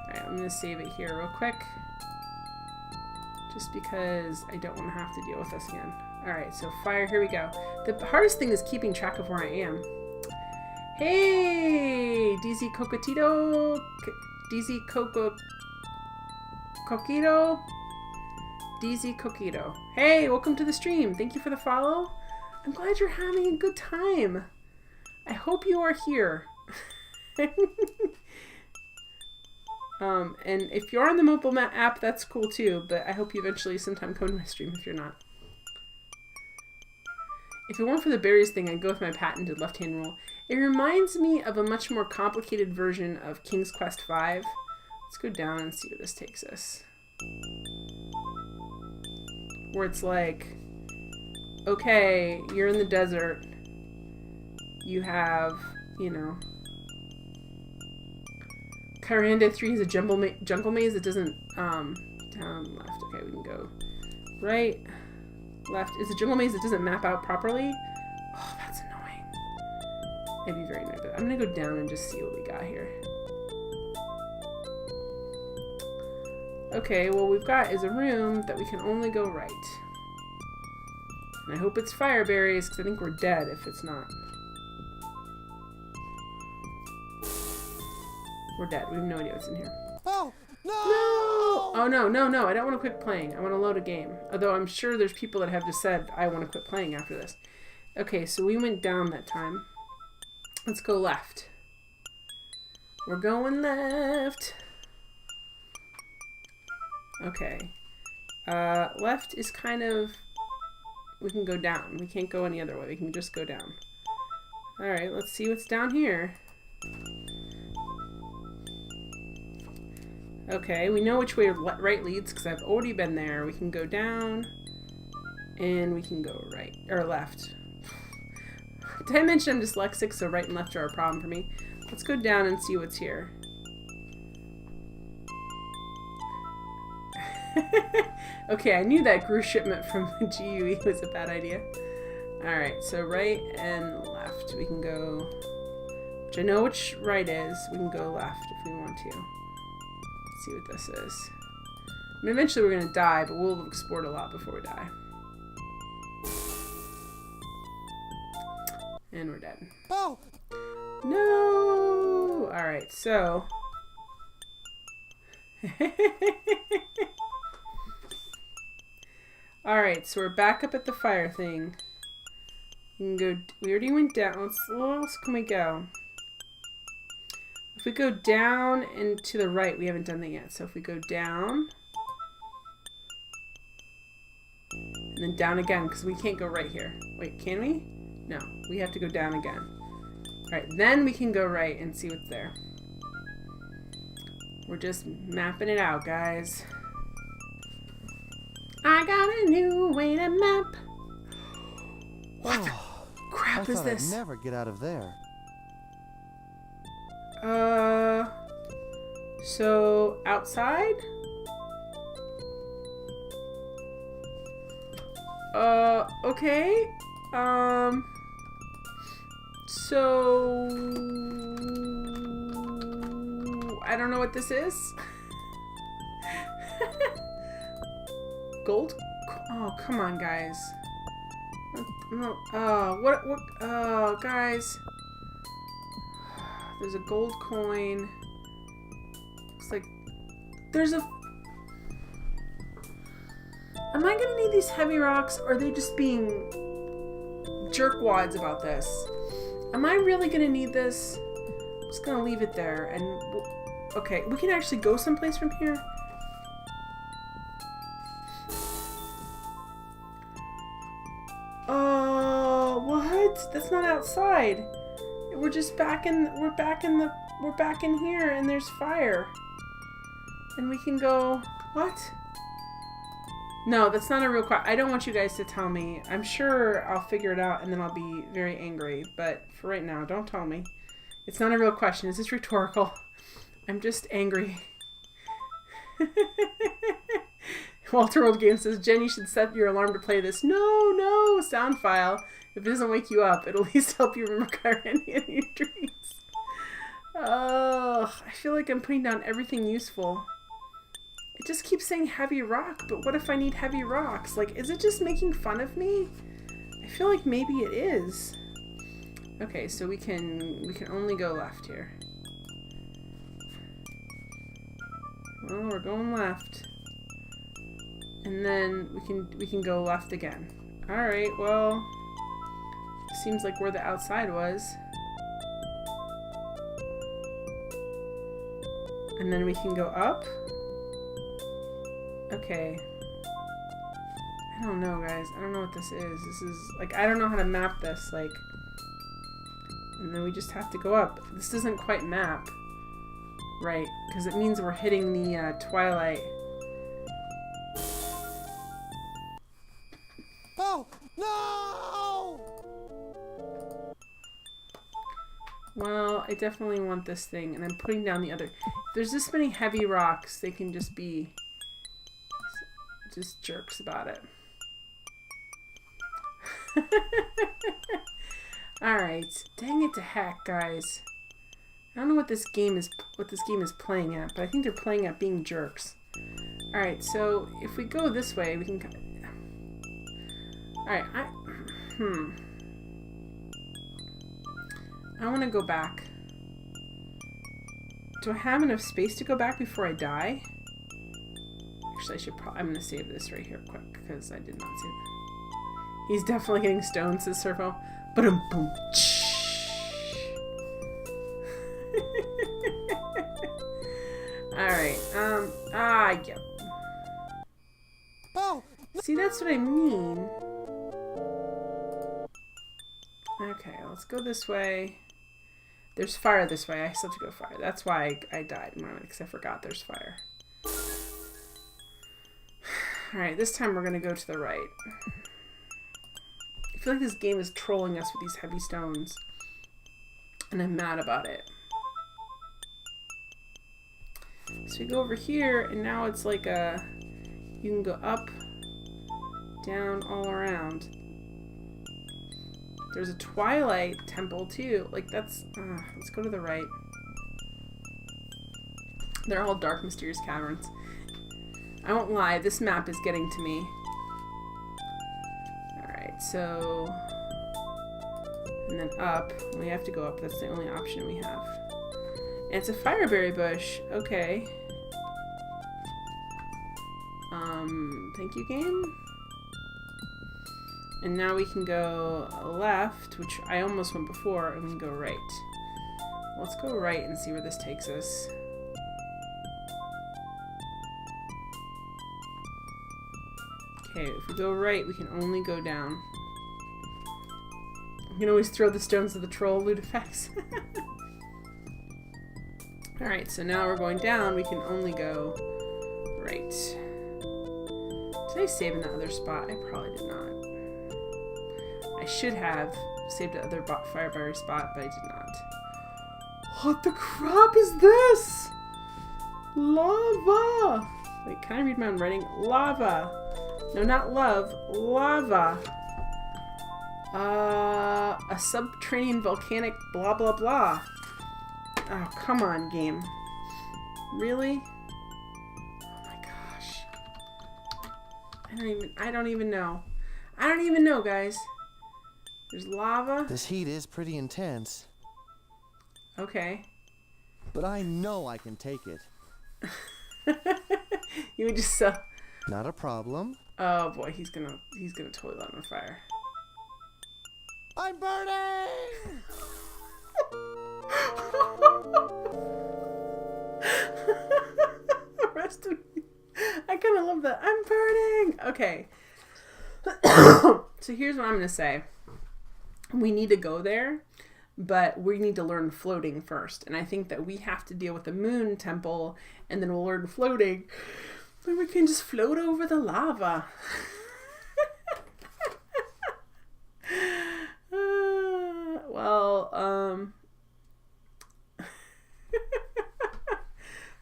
Alright, I'm going to save it here real quick. Just because I don't want to have to deal with this again. Alright, so fire, here we go. The hardest thing is keeping track of where I am. Hey! DZ Cocotito! DZ Coquito? DZ Coquito. Hey, welcome to the stream. Thank you for the follow. I'm glad you're having a good time. I hope you are here. And if you're on the mobile app, that's cool too, but I hope you eventually sometime come to my stream if you're not. If it weren't for the berries thing, I'd go with my patented left-hand rule. It reminds me of a much more complicated version of King's Quest V. Let's go down and see where this takes us. Where it's like, okay, you're in the desert. You have, you know, Kyrandia 3 is a jungle maze that doesn't, down, left. Okay, we can go right, left. It's a jungle maze that doesn't map out properly. Oh, that's annoying. I'd be very annoyed, but I'm gonna go down and just see what we got here. Okay, what we've got is a room that we can only go right. And I hope it's fire berries, because I think we're dead if it's not. We're dead. We have no idea what's in here.
Oh, no!
No! Oh, no, no, no. I don't want to quit playing. I want to load a game. Although I'm sure there's people that have just said, I want to quit playing after this. Okay, so we went down that time. Let's go left. We're going left. Okay. Left is kind of... We can go down. We can't go any other way. We can just go down. Alright, let's see what's down here. Okay, we know which way right leads because I've already been there. We can go down and we can go right or left. Did I mention I'm dyslexic, so right and left are a problem for me? Let's go down and see what's here. Okay, I knew that Gru shipment from the GUE was a bad idea. Alright, so right and left. We can go, which I know which right is. We can go left if we want to. Let's see what this is. I mean, eventually we're going to die, but we'll have explored a lot before we die. And we're dead.
Oh!
No! Alright, so... Alright, so we're back up at the fire thing. We can go... We already went down. Where else can we go? If we go down and to the right, we haven't done that yet. So if we go down... And then down again, because we can't go right here. Wait, can we? No, we have to go down again. Alright, then we can go right and see what's there. We're just mapping it out, guys. I got a new way to map. What the crap
I
is
thought
this?
I'd never get out of there.
So outside? Okay. So I don't know what this is. Gold? Oh, come on, guys. No. What? Oh, guys. There's a gold coin. Looks like there's a... Am I gonna need these heavy rocks, or are they just being jerkwads about this? Am I really gonna need this? I'm just gonna leave it there and... Okay, we can actually go someplace from here. What? That's not outside. We're just back in here and there's fire. And we can go, what? No, that's not a real question. I don't want you guys to tell me. I'm sure I'll figure it out and then I'll be very angry. But for right now, don't tell me. It's not a real question. Is this rhetorical? I'm just angry. Walter Old Game says, Jen, you should set your alarm to play this. No, sound file. If it doesn't wake you up, it'll at least help you remember Kyrandia in your dreams. Oh, I feel like I'm putting down everything useful. It just keeps saying heavy rock, but what if I need heavy rocks? Like, is it just making fun of me? I feel like maybe it is. Okay, so we can only go left here. Well, we're going left. And then we can go left again. Alright, well, seems like where the outside was. And then we can go up. Okay. I don't know, guys. I don't know what this is. This is, like, I don't know how to map this, like. And then we just have to go up. This doesn't quite map. Right, because it means we're hitting the twilight.
Oh, no!
Well, I definitely want this thing, and I'm putting down the other. If there's this many heavy rocks, they can just be just jerks about it. Alright. Dang it to heck, guys. I don't know what this game is playing at, but I think they're playing at being jerks. Alright, so if we go this way, we can... Alright, I want to go back. Do I have enough space to go back before I die? Actually, I should probably... I'm going to save this right here quick, because I did not save that. He's definitely getting stoned, says Servo. Ba-dum boom. Alright, yep.
Oh!
See, that's what I mean. Okay, let's go this way. There's fire this way. I still have to go fire. That's why I died, because I forgot there's fire. Alright, this time we're going to go to the right. I feel like this game is trolling us with these heavy stones. And I'm mad about it. So we go over here, and now it's like a... You can go up, down, all around. There's a Twilight Temple, too. Like, that's... let's go to the right. They're all dark, mysterious caverns. I won't lie, this map is getting to me. Alright, so... And then up. We have to go up. That's the only option we have. And it's a fireberry bush. Okay. Thank you, game. And now we can go left, which I almost went before, and we can go right. Let's go right and see where this takes us. Okay, if we go right, we can only go down. You can always throw the stones at the troll, loot effects. Alright, so now we're going down, we can only go right. Did I save in that other spot? I probably did not. I should have saved the other fireberry spot, but I did not. What the crap is this? Lava! Wait, can I read my own writing? Lava! No, not love. Lava. A subterranean volcanic blah blah blah. Oh, come on, game. Really? Oh my gosh. I don't even know. I don't even know, guys. There's lava.
This heat is pretty intense.
Okay.
But I know I can take it.
You would just
Not a problem.
Oh boy, he's gonna totally light on fire.
I'm burning!
Rest in peace. I kind of love that. I'm burning. Okay. So here's what I'm gonna say. We need to go there, but we need to learn floating first. And I think that we have to deal with the moon temple, and then we'll learn floating. Then we can just float over the lava.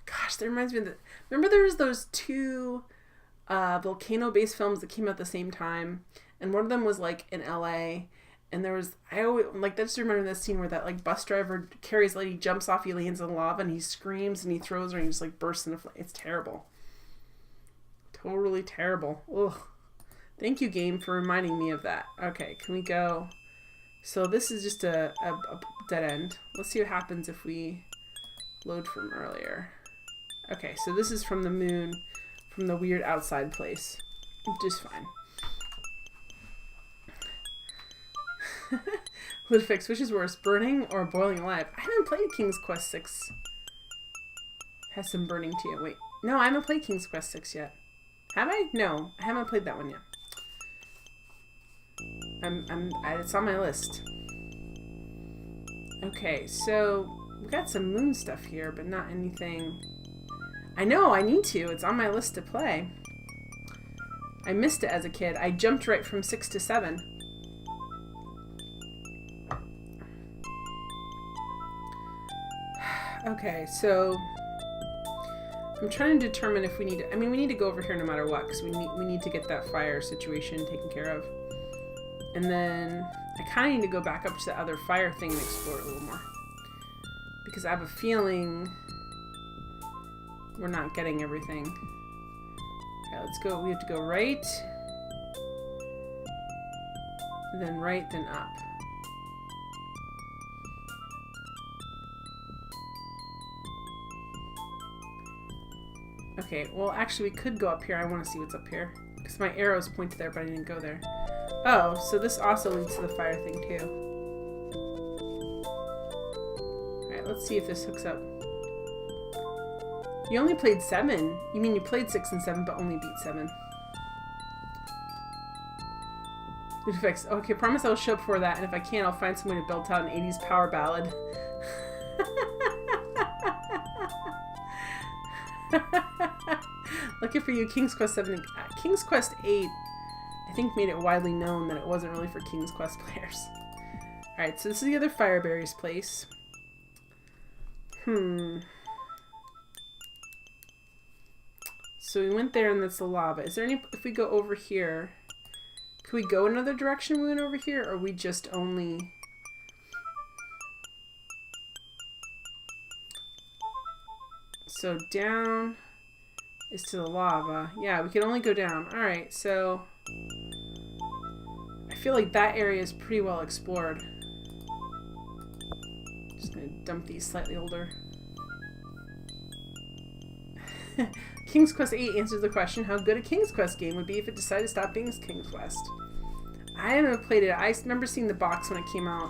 Gosh, that reminds me of remember there was those two volcano-based films that came out at the same time, and one of them was like in LA, and there was, I always like, I just remember this scene where that like bus driver carries lady, jumps off, he lands in lava, and he screams and he throws her and he just like bursts into flame. It's terrible. Totally terrible. Ugh. Thank you, game, for reminding me of that. Okay, can we go? So this is just a dead end. Let's see what happens if we load from earlier. Okay, so this is from the moon, from the weird outside place. Just fine. Ludifix, which is worse, burning or boiling alive? I haven't played King's Quest 6. Has some burning to it. Wait, no, I haven't played King's Quest 6 yet. Have I? No, I haven't played that one yet. It's on my list. Okay, so we got some moon stuff here, but not anything. I know, I need to. It's on my list to play. I missed it as a kid. I jumped right from 6 to 7. Okay, so I'm trying to determine if we need to, I mean, we need to go over here no matter what, because we need to get that fire situation taken care of. And then I kind of need to go back up to the other fire thing and explore it a little more. Because I have a feeling we're not getting everything. Okay, let's go. We have to go right, then right, then up. Okay, well actually we could go up here. I want to see what's up here. Because my arrows point to there, but I didn't go there. Oh, so this also leads to the fire thing too. Alright, let's see if this hooks up. You only played 7. You mean you played 6 and 7, but only beat 7. Good fix. Okay, promise I'll show up for that, and if I can, I'll find some way to belt out an 80s power ballad. Lucky for you, King's Quest 7. King's Quest 8, I think, made it widely known that it wasn't really for King's Quest players. Alright, so this is the other Fireberry's place. So we went there and that's the lava. Is there any, if we go over here, can we go another direction we went over here, or we just only... So down is to the lava. Yeah, we can only go down. Alright, so I feel like that area is pretty well explored. Just gonna dump these slightly older. King's Quest 8 answers the question how good a King's Quest game would be if it decided to stop being King's Quest. I haven't played it. I remember seeing the box when it came out,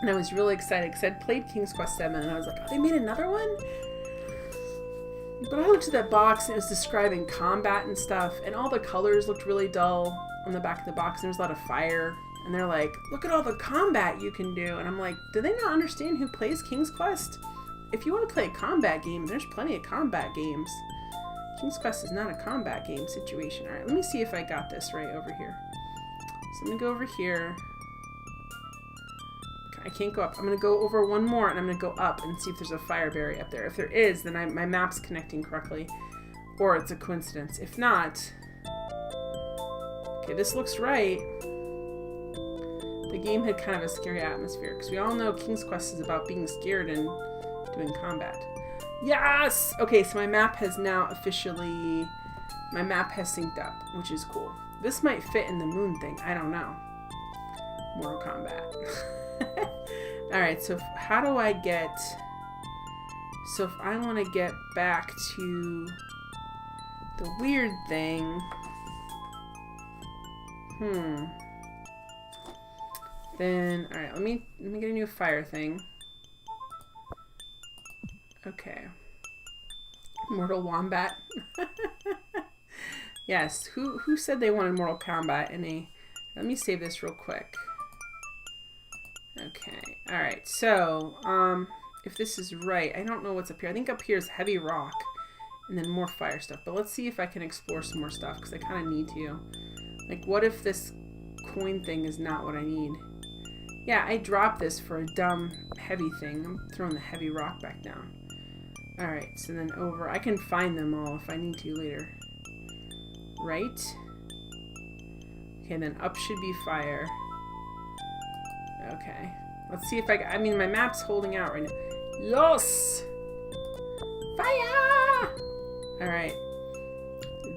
and I was really excited because I'd played King's Quest 7, and I was like, oh, they made another one? But I looked at that box and it was describing combat and stuff, and all the colors looked really dull on the back of the box, and there was a lot of fire, and they're like, look at all the combat you can do, and I'm like, do they not understand who plays King's Quest? If you want to play a combat game, there's plenty of combat games. King's Quest is not a combat game situation. Alright, let me see if I got this right over here. So I'm going to go over here. I can't go up. I'm going to go over one more, and I'm going to go up and see if there's a Fireberry up there. If there is, then my map's connecting correctly. Or it's a coincidence. If not... Okay, this looks right. The game had kind of a scary atmosphere, because we all know King's Quest is about being scared and doing combat. Yes! Okay, so my map has now officially... My map has synced up, which is cool. This might fit in the moon thing. I don't know. Mortal Kombat. Alright, so how do I get... So if I want to get back to the weird thing... Then, alright, let me get a new fire thing. Okay. Mortal Wombat. Yes, who said they wanted Mortal Kombat in a... Let me save this real quick. Okay, alright, so, if this is right, I don't know what's up here. I think up here is heavy rock, and then more fire stuff. But let's see if I can explore some more stuff, because I kind of need to. Like, what if this coin thing is not what I need? Yeah, I dropped this for a dumb heavy thing. I'm throwing the heavy rock back down. Alright, so then over. I can find them all if I need to later. Right? Okay, then up should be fire. Okay. Let's see if I mean, my map's holding out right now. Yes! Fire! Alright.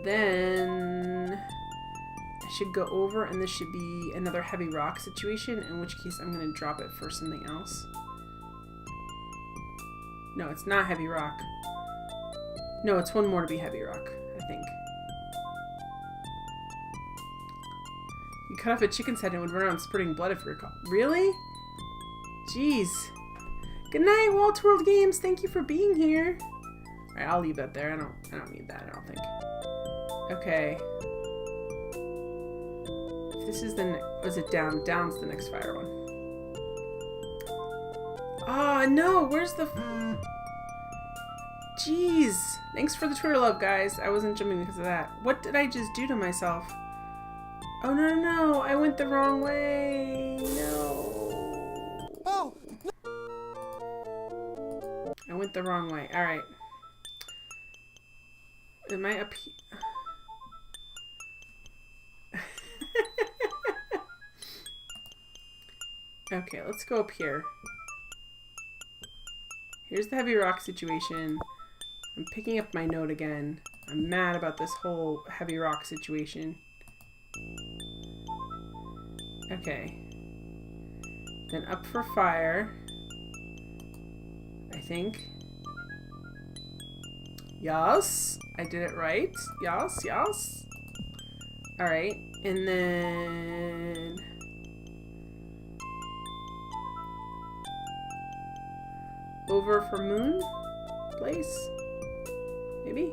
Then... I should go over, and this should be another heavy rock situation, in which case I'm going to drop it for something else. No, it's not heavy rock. No, it's one more to be heavy rock, I think. You cut off a chicken's head and it would run around spurting blood if you recall. Really? Jeez. Good night, Walt World Games. Thank you for being here. Alright, I'll leave that there. I don't need that, I don't think. Okay. If this is the was it down? Down's the next fire one. Ah, no, where's the... Jeez. Thanks for the Twitter love, guys. I wasn't jumping because of that. What did I just do to myself? Oh, no, no, no. I went the wrong way. No.
Oh!
I went the wrong way. Alright. Am I up here? Okay, let's go up here. Here's the heavy rock situation. I'm picking up my note again. I'm mad about this whole heavy rock situation. Okay. Then up for fire. I think. Yes. I did it right. Yes, yes. Alright. And then... over for moon place? Maybe?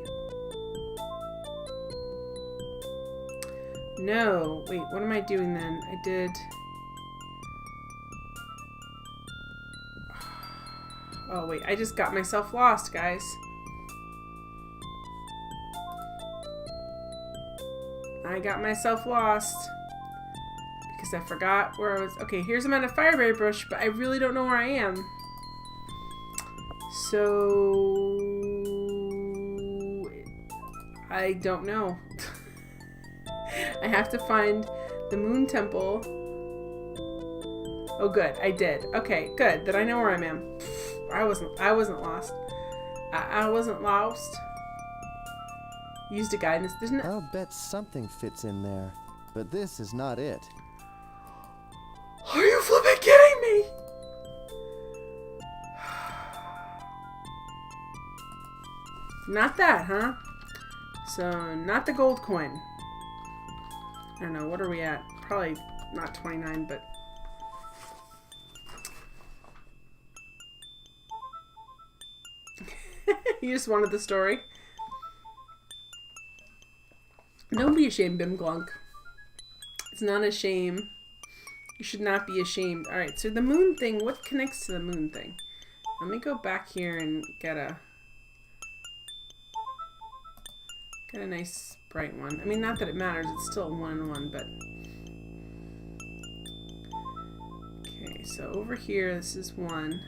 No. Wait, what am I doing then? I did... oh, wait. I just got myself lost, guys. I got myself lost. Because I forgot where I was... okay, here's I'm at a fireberry bush, but I really don't know where I am. So... I don't know. I have to find the moon temple. Oh, good. I did. Okay, good. That I know where I am. I wasn't lost. I wasn't lost. Used a guidance. There's no...
I'll bet something fits in there, but this is not it.
Are you flipping kidding me? Not that, huh? So, not the gold coin. I don't know, what are we at? Probably not 29, but... you just wanted the story. Don't be ashamed, Bim Glunk. It's not a shame. You should not be ashamed. Alright, so the moon thing, what connects to the moon thing? Let me go back here and get a nice bright one. I mean, not that it matters, it's still a 1 and 1, but... okay, so over here, this is 1.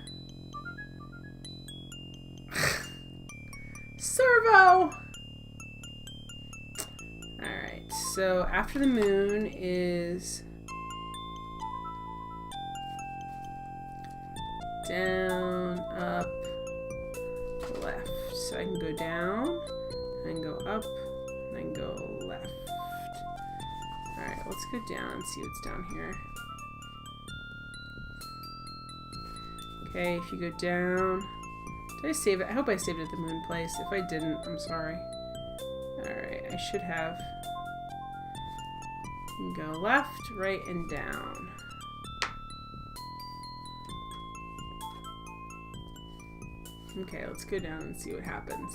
Servo! Alright, so after the moon is... down, up, left. So I can go down, I can go up, and I can go left. Alright, let's go down and see what's down here. Okay, if you go down... did I save it? I hope I saved it at the moon place. If I didn't, I'm sorry. Alright, I should have. You can go left, right, and down. Okay, let's go down and see what happens.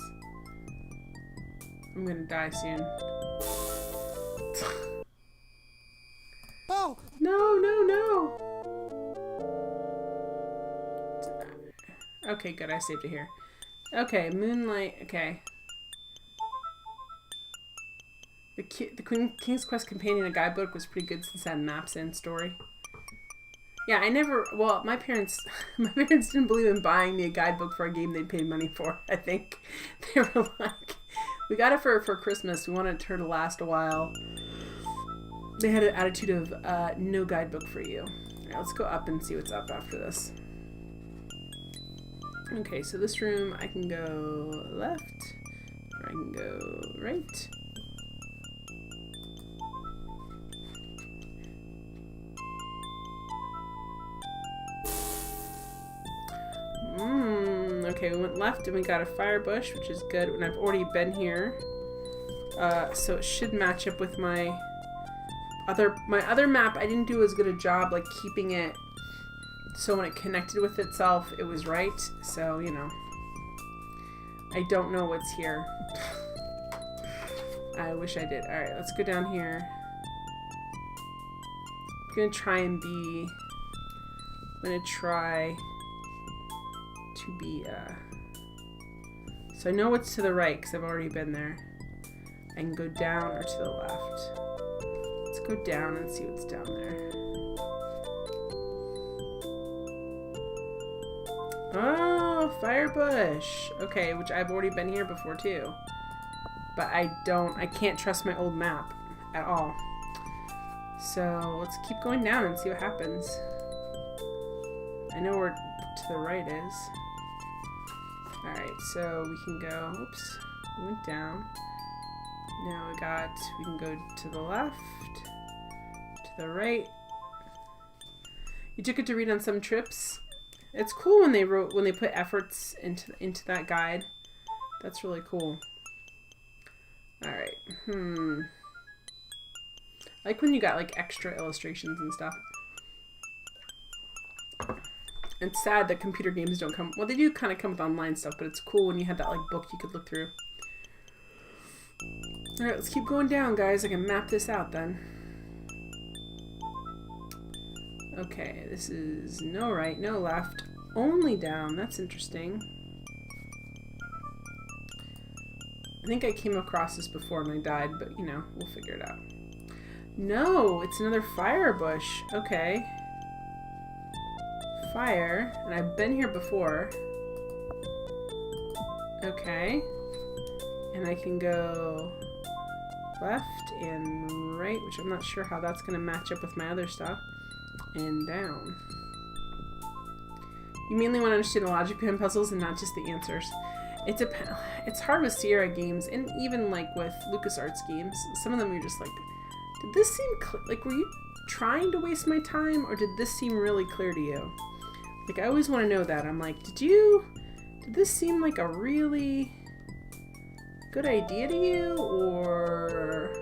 I'm gonna die soon.
Oh!
No, no, no! Okay, good, I saved it here. Okay, moonlight, okay. The King's Quest Companion, a guidebook, was pretty good since it had maps and story. Yeah, I never, well, my parents didn't believe in buying me a guidebook for a game they'd paid money for, I think. They were like, we got it for Christmas, we wanted her to last a while. They had an attitude of, no guidebook for you. Alright, let's go up and see what's up after this. Okay, so this room, I can go left, or I can go right. Okay, we went left and we got a fire bush, which is good, and I've already been here. So it should match up with my other map. I didn't do as good a job, like, keeping it so when it connected with itself, it was right. So, you know, I don't know what's here. I wish I did. Alright, let's go down here. I'm gonna try and be... I'm gonna try to be, so I know what's to the right, because I've already been there. I can go down or to the left. Let's go down and see what's down there. Oh, Oh, fire bush. Okay, which I've already been here before too. But I can't trust my old map at all. So let's keep going down and see what happens. I know where to the right is. Alright, so we can go, oops, we went down. Now we can go to the left, to the right. You took it to read on some trips. It's cool when they put efforts into that guide. That's really cool. Alright, I like when you got like extra illustrations and stuff. It's sad that computer games don't come, well they do kind of come with online stuff, but it's cool when you had that like book you could look through. Alright, let's keep going down, guys. I can map this out then. Okay, this is no right, no left, only down. That's interesting. I think I came across this before and I died, but you know, we'll figure it out. No, it's another fire bush. Okay. Fire, and I've been here before. Okay. And I can go left and right, which I'm not sure how that's going to match up with my other stuff. And down. You mainly want to understand the logic behind puzzles and not just the answers. It's hard with Sierra games, and even like with LucasArts games. Some of them you're just like, did this seem like, were you trying to waste my time, or did this seem really clear to you? Like, I always want to know that. I'm like, did this seem like a really good idea to you, or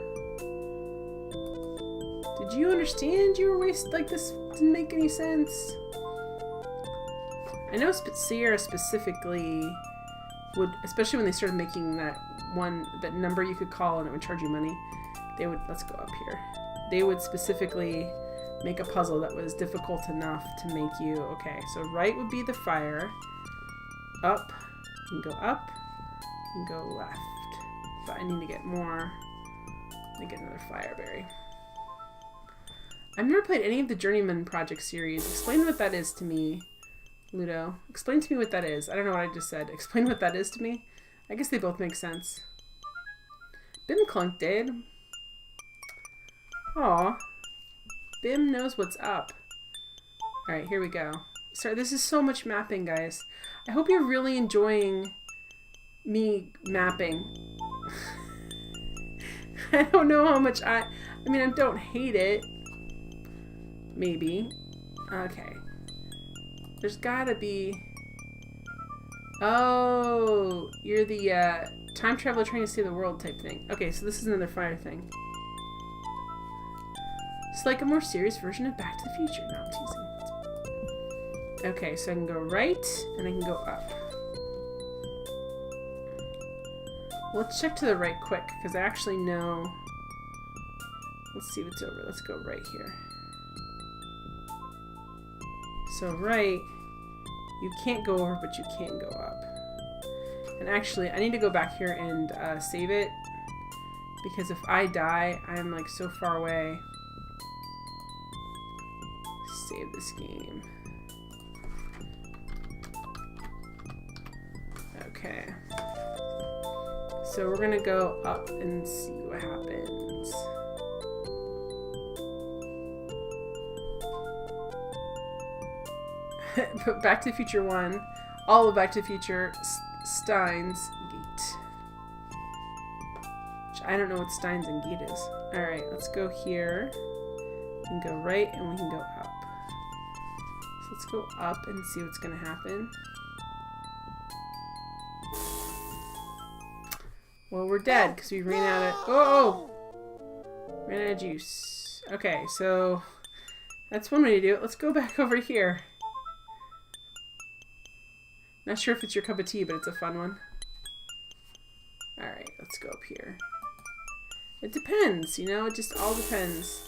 did you understand you were wasting, like, this didn't make any sense? I know Sierra specifically would, especially when they started making that number you could call and it would charge you money, they would, let's go up here. They would specifically make a puzzle that was difficult enough to make you, okay, so right would be the fire, up, you can go up, you can go left, but I need to get more, let me get another fire berry. I've never played any of the Journeyman Project series. Explain what that is to me, Ludo. Explain to me what that is. I don't know what I just said. Explain what that is to me. I guess they both make sense. Bim Clunk did. Aw. Bim knows what's up. Alright, here we go. Sorry, this is so much mapping, guys. I hope you're really enjoying me mapping. I don't know how much I mean, I don't hate it. Maybe. Okay. There's gotta be... Oh, you're the time traveler trying to see the world type thing. Okay, so this is another fire thing. It's like a more serious version of Back to the Future. No, I'm teasing. Okay, so I can go right, and I can go up. Well, let's check to the right quick, because I actually know... Let's see what's over. Let's go right here. So right, you can't go over, but you can go up. And actually, I need to go back here and save it, because if I die, I'm like so far away. Save this game. Okay. So we're gonna go up and see what happens. But Back to the Future 1, all of Back to the Future, Steins Gate. Which I don't know what Steins and Gate is. Alright, let's go here. We can go right and we can go up. So let's go up and see what's going to happen. Well, we're dead because we ran out of... Oh! Ran out of juice. Okay, so that's one way to do it. Let's go back over here. Not sure if it's your cup of tea, but it's a fun one. Alright, let's go up here. It depends, you know? It just all depends.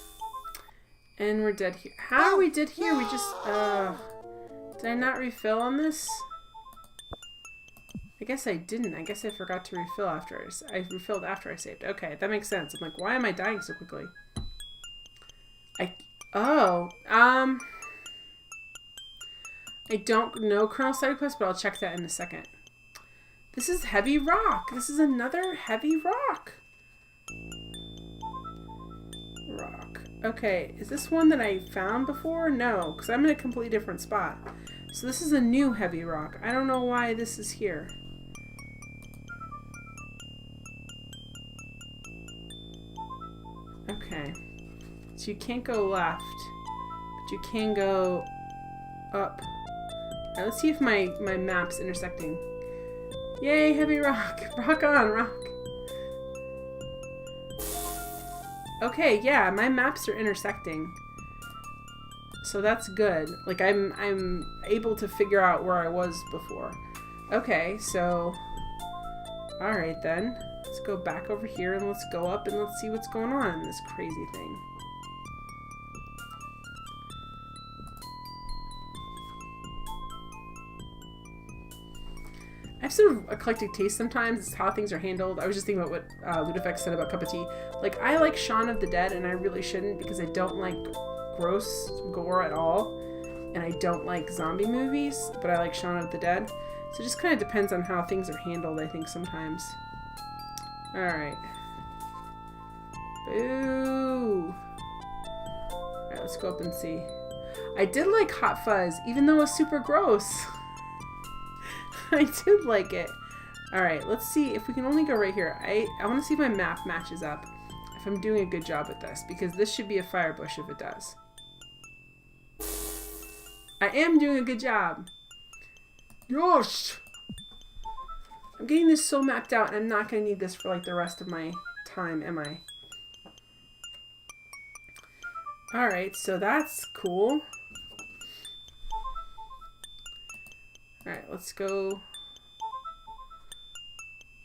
And we're dead here. How are we dead here? We just... did I not refill on this? I guess I didn't. I guess I forgot to refill after I refilled after I saved. Okay, that makes sense. I'm like, why am I dying so quickly? I don't know Colonel Side Quest, but I'll check that in a second. This is heavy rock. This is another heavy rock. Rock. Okay, is this one that I found before? No, because I'm in a completely different spot. So this is a new heavy rock. I don't know why this is here. Okay. So you can't go left, but you can go up. Alright, let's see if my map's intersecting. Yay, heavy rock. Rock on, rock. Okay, yeah, my maps are intersecting. So that's good. Like I'm able to figure out where I was before. Okay, so alright then. Let's go back over here and let's go up and let's see what's going on in this crazy thing. I have sort of eclectic taste sometimes. It's how things are handled. I was just thinking about what Ludefix said about Cup of Tea. Like, I like Shaun of the Dead, and I really shouldn't because I don't like gross gore at all. And I don't like zombie movies, but I like Shaun of the Dead. So it just kind of depends on how things are handled, I think, sometimes. Alright. Boo! Alright, let's go up and see. I did like Hot Fuzz, even though it was super gross. I did like it. Alright, let's see if we can only go right here. I want to see if my map matches up. If I'm doing a good job with this. Because this should be a fire bush if it does. I am doing a good job. Yosh! I'm getting this so mapped out and I'm not going to need this for like the rest of my time, am I? Alright, so that's cool. Alright, let's go.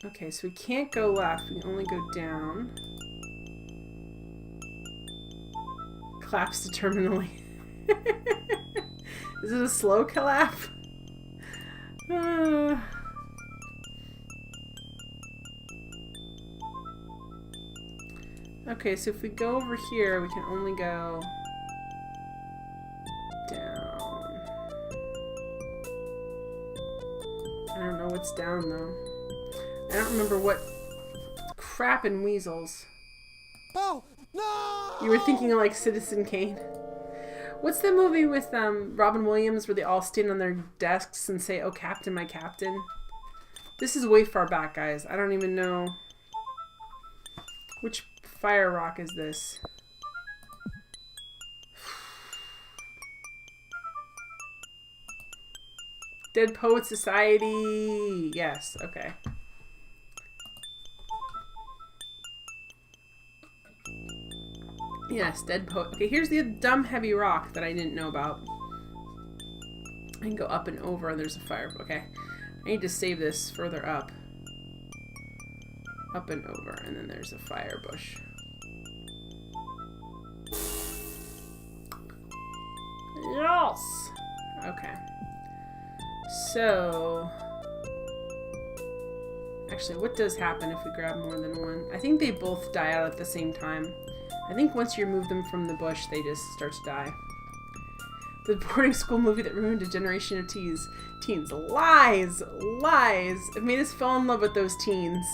Okay, so we can't go left. We can only go down. Collapse determinally. Is it a slow collapse? Okay, so if we go over here, we can only go down. I don't know what's down, though. I don't remember what... Crap and weasels.
Oh, no!
You were thinking of, like, Citizen Kane. What's the movie with Robin Williams where they all stand on their desks and say, "Oh, Captain, my Captain"? This is way far back, guys. I don't even know... Which fire rock is this? Dead Poet Society. Yes, okay. Yes, Dead Poet. Okay, here's the dumb heavy rock that I didn't know about. I can go up and over and there's a fire. Okay. I need to save this further up. Up and over, and then there's a fire bush. Yes! Okay. So... Actually, what does happen if we grab more than one? I think they both die out at the same time. I think once you remove them from the bush, they just start to die. The boarding school movie that ruined a generation of teens. Lies! Lies! It made us fall in love with those teens.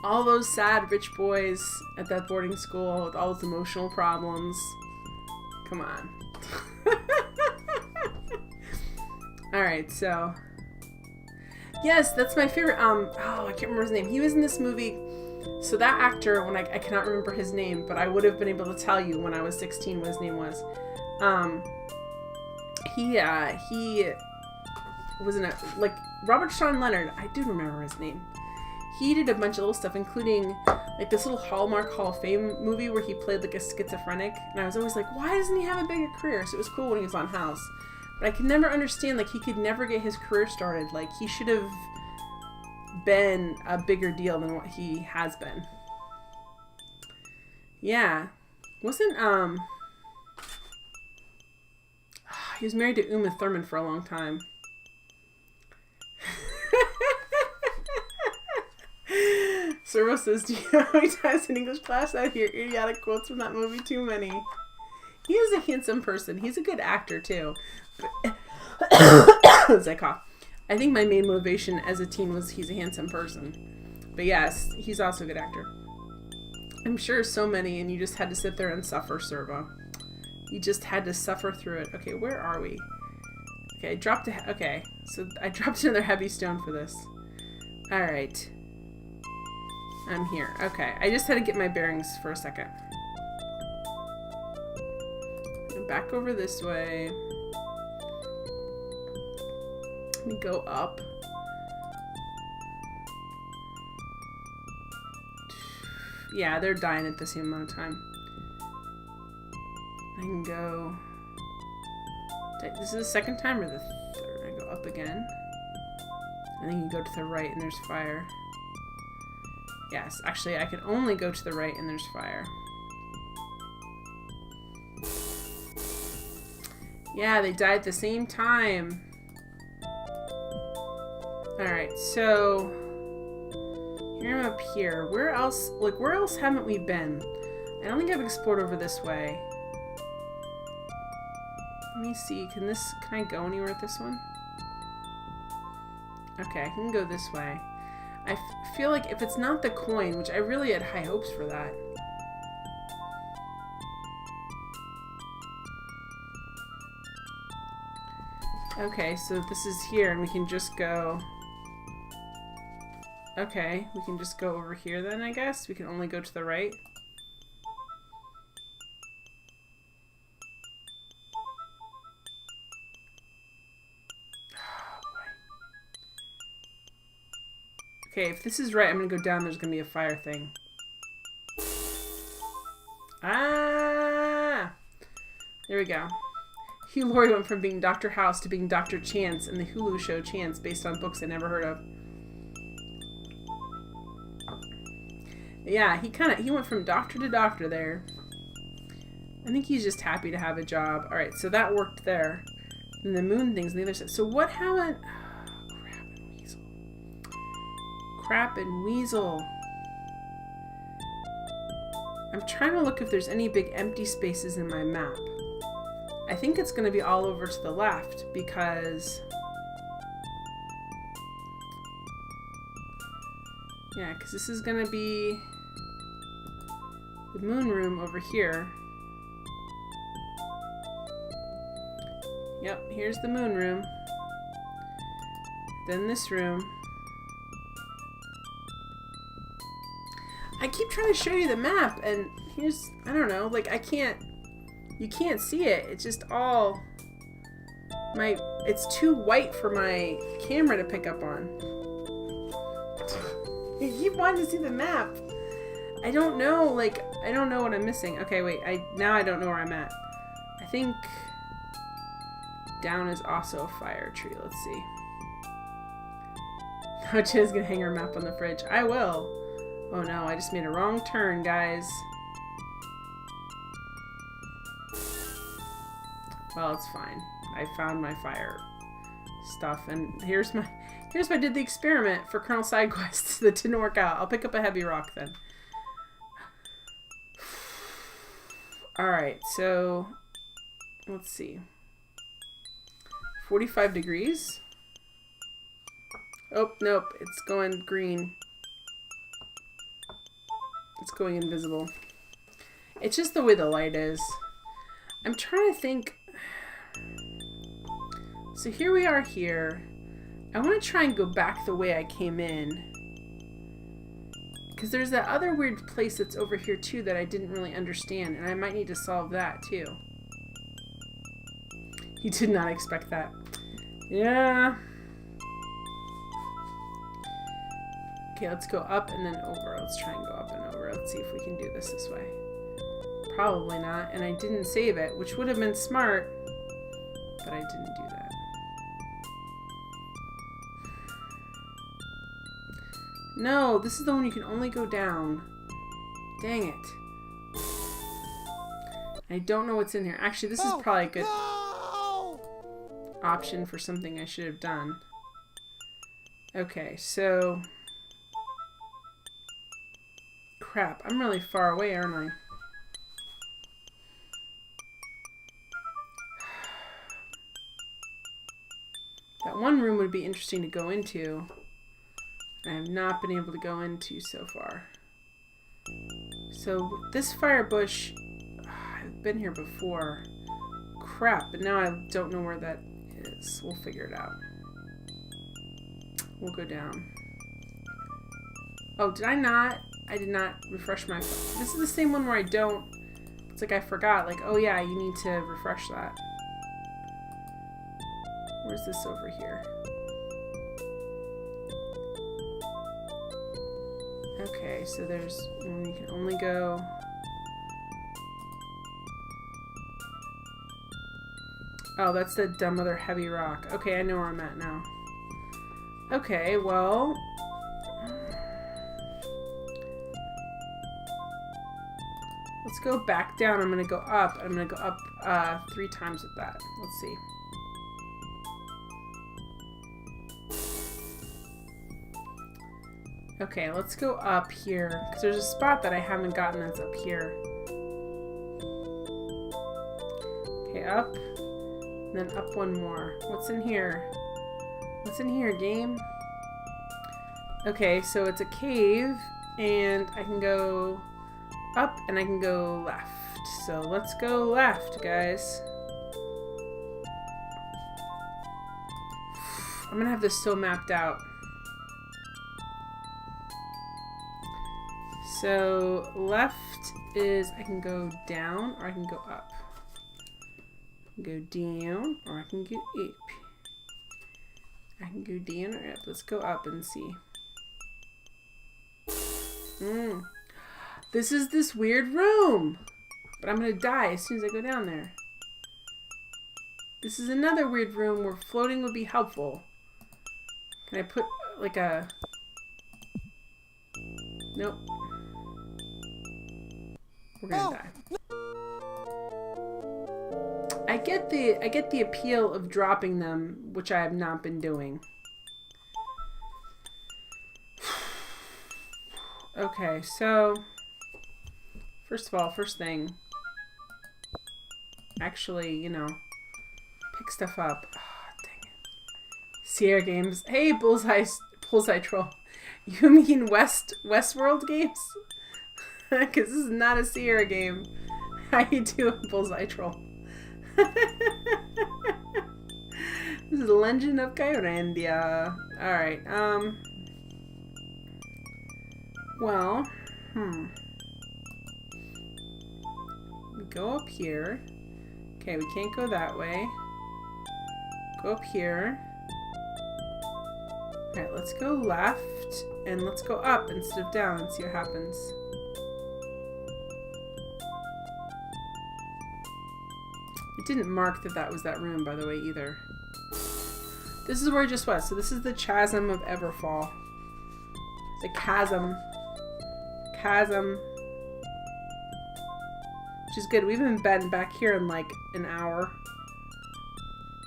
All those sad rich boys at that boarding school with all those emotional problems. Come on. Alright, so... Yes, that's my favorite, oh, I can't remember his name. He was in this movie. So that actor, when I cannot remember his name, but I would have been able to tell you when I was 16 what his name was. He was in a, like, Robert Sean Leonard, I do remember his name. He did a bunch of little stuff, including, like, this little Hallmark Hall of Fame movie where he played, like, a schizophrenic. And I was always like, why doesn't he have a bigger career? So it was cool when he was on House. But I could never understand, like, he could never get his career started. Like, he should have been a bigger deal than what he has been. Yeah. Wasn't, he was married to Uma Thurman for a long time. Servo says, do you know how many times in English class I hear idiotic quotes from that movie? Too many. He is a handsome person. He's a good actor, too. But as I cough. I think my main motivation as a teen was he's a handsome person. But yes, he's also a good actor. I'm sure so many, and you just had to sit there and suffer, Servo. You just had to suffer through it. Okay, where are we? Okay, I dropped a... Okay, so I dropped another heavy stone for this. Alright. I'm here. Okay, I just had to get my bearings for a second. Back over this way. Let me go up. Yeah, they're dying at the same amount of time. I can go... This is the second time or the third? I go up again. And then you go to the right and there's fire. Yes, actually I can only go to the right and there's fire. Yeah, they died at the same time. Alright, so... Here I'm up here. Where else, like, where else haven't we been? I don't think I've explored over this way. Let me see, can I go anywhere with this one? Okay, I can go this way. I feel like if it's not the coin, which I really had high hopes for that. Okay, so this is here, and we can just go... Okay, we can just go over here then, I guess. We can only go to the right. Okay, if this is right, I'm gonna go down. There's gonna be a fire thing. Ah! There we go. Hugh Laurie went from being Dr. House to being Dr. Chance in the Hulu show Chance, based on books I never heard of. Yeah, he went from doctor to doctor there. I think he's just happy to have a job. Alright, so that worked there. And the moon thing's on the other side. So what happened? Crap and weasel. I'm trying to look if there's any big empty spaces in my map. I think it's going to be all over to the left because... Yeah, because this is going to be the moon room over here. Yep, here's the moon room. Then this room. I keep trying to show you the map, and here's, I don't know, like you can't see it. It's just all, it's too white for my camera to pick up on. You keep wanting to see the map. I don't know, like, I don't know what I'm missing. Okay, wait, now I don't know where I'm at. I think down is also a fire tree. Let's see. Now Jen's gonna hang her map on the fridge. I will. Oh no, I just made a wrong turn, guys. Well, it's fine. I found my fire stuff, and here's my I did the experiment for Colonel Sidequest that didn't work out. I'll pick up a heavy rock then. Alright, so let's see. 45 degrees. Oh, nope, it's going green. It's going invisible. It's just the way the light is. I'm trying to think. So here we are here. I want to try and go back the way I came in. Because there's that other weird place that's over here too that I didn't really understand. And I might need to solve that too. You did not expect that. Yeah. Okay, let's go up and then over. Let's try and go up and over. Let's see if we can do this way. Probably not. And I didn't save it, which would have been smart. But I didn't do that. No, this is the one you can only go down. Dang it. I don't know what's in here. Actually, this is probably a good option for something I should have done. Okay, so... crap. I'm really far away, aren't I? That one room would be interesting to go into. I have not been able to go into so far. So this fire bush, I've been here before. Crap, but now I don't know where that is. We'll figure it out. We'll go down. Oh, did I not? I did not refresh my phone. This is the same one where I don't. It's like I forgot. Like, oh yeah, you need to refresh that. Where's this over here? Okay, so there's one you can only go. Oh, that's the dumb other heavy rock. Okay, I know where I'm at now. Okay, well. Let's go back down. I'm gonna go up. I'm gonna go up 3 times with that. Let's see. Okay, let's go up here. Because there's a spot that I haven't gotten that's up here. Okay, up. And then up one more. What's in here? What's in here, game? Okay, so it's a cave. And I can go up and I can go left. So let's go left, guys. I'm gonna have this so mapped out. So left is I can go down or I can go up. Go down or I can go up. I can go down or up. Let's go up and see. This is this weird room. But I'm gonna die as soon as I go down there. This is another weird room where floating would be helpful. Can I put like a... Nope. We're gonna die. I get the appeal of dropping them, which I have not been doing. Okay, so first of all, first thing, actually, you know, pick stuff up. Oh, dang it. Sierra Games. Hey, Bullseye Troll. You mean Westworld Games? Because this is not a Sierra game. How you doing, Bullseye Troll? This is Legend of Kyrandia. Alright, well, we go up here. Okay, we can't go that way. Go up here. Alright, let's go left, and let's go up instead of down and see what happens. It didn't mark that that was that room, by the way, either. This is where I just was. So this is the Chasm of Everfall. The chasm. Chasm. Which is good. We haven't been back here in like an hour.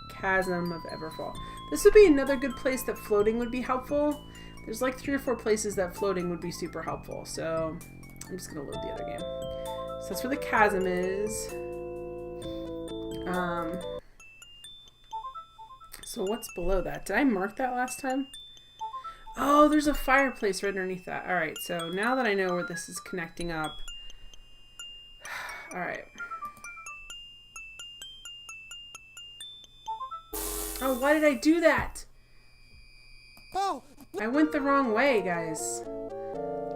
Chasm of Everfall. This would be another good place that floating would be helpful. There's like 3 or 4 places that floating would be super helpful. So I'm just going to load the other game. So that's where the chasm is. So what's below that? Did I mark that last time? Oh, there's a fireplace right underneath that. Alright, so now that I know where this is connecting up. Alright. Oh, why did I do that?
Oh!
I went the wrong way, guys.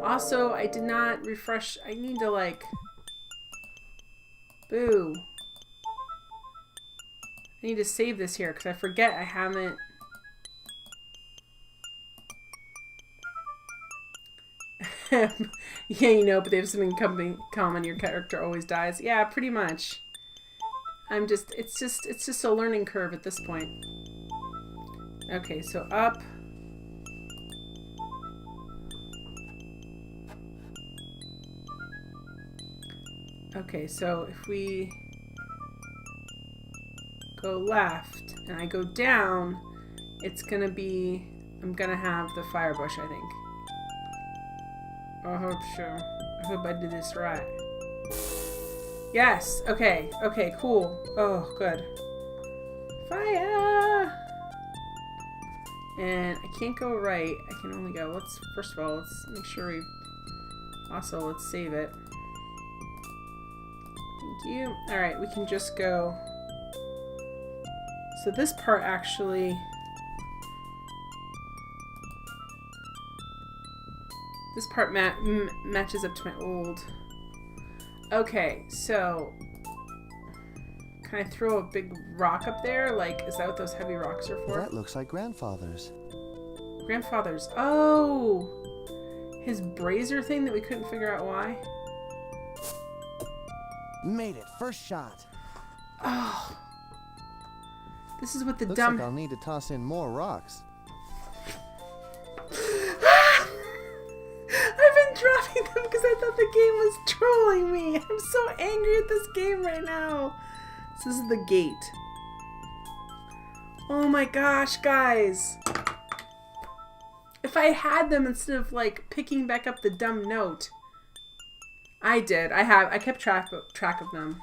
Also, I did not refresh. I need to, like... Boo. I need to save this here, because I forget I haven't... Yeah, you know, but they have something common. Your character always dies. Yeah, pretty much. It's just a learning curve at this point. Okay, so up. Okay, so if we go left and I go down, it's gonna be, I'm gonna have the fire bush, I think. I hope so. I I hope I did this right. Yes. Okay. Okay, cool. Oh, good. Fire! And I can't go right. I can only go... First of all, let's make sure we... Also, let's save it. Thank you. Alright, we can just go... So this part actually... This part matches up to my old... Okay, so... Can I throw a big rock up there? Like, is that what those heavy rocks are for?
That looks like grandfather's.
Grandfather's. Oh! His brazier thing that we couldn't figure out why?
Made it. First shot.
Oh! This is what the
Looks
dumb...
like I'll need to toss in more rocks.
I've been dropping them because I thought the game was trolling me. I'm so angry at this game right now. So this is the gate. Oh my gosh, guys. If I had them instead of like picking back up the dumb note. I did. I kept track of them.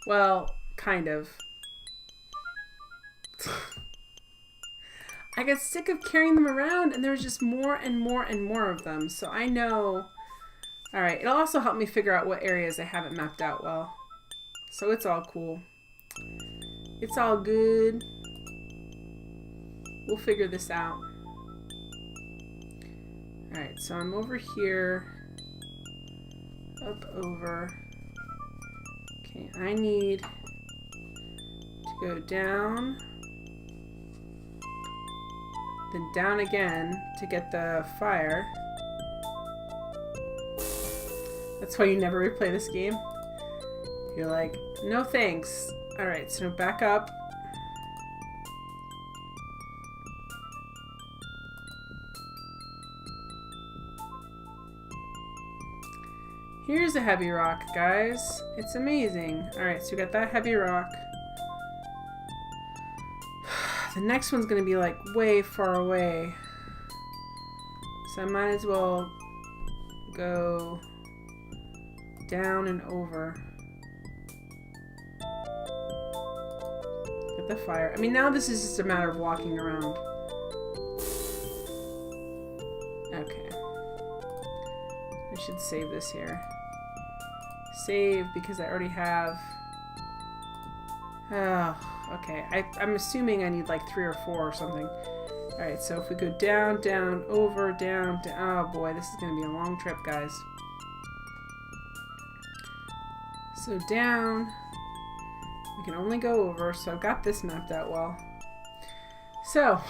Well, kind of. I got sick of carrying them around and there was just more and more and more of them. So I know. Alright, it'll also help me figure out what areas I haven't mapped out well. So it's all cool. It's all good. We'll figure this out. Alright, so I'm over here. Up, over. Okay, I need to go down. Then down again to get the fire. That's why you never replay this game. You're like, no thanks. Alright, so back up. Here's a heavy rock, guys. It's amazing. Alright, so we got that heavy rock. The next one's gonna be like way far away. So I might as well go down and over. Get the fire. I mean, now this is just a matter of walking around. Okay. I should save this here. Save because I already have... Oh, okay. I'm assuming I need like 3 or 4 or something. Alright, so if we go down, down, over, down, down... Oh boy, this is going to be a long trip, guys. So down... We can only go over, so I've got this mapped out well. So...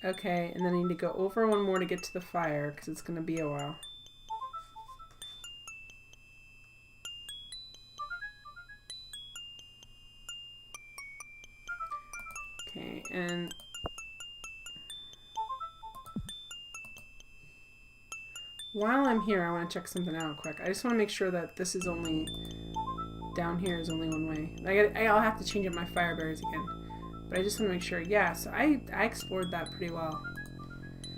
Okay, and then I need to go over one more to get to the fire, because it's going to be a while. Okay, and... While I'm here, I want to check something out quick. I just want to make sure that this is only... Down here is only one way. I'll have to change up my fire berries again. But I just want to make sure. Yeah, so I explored that pretty well.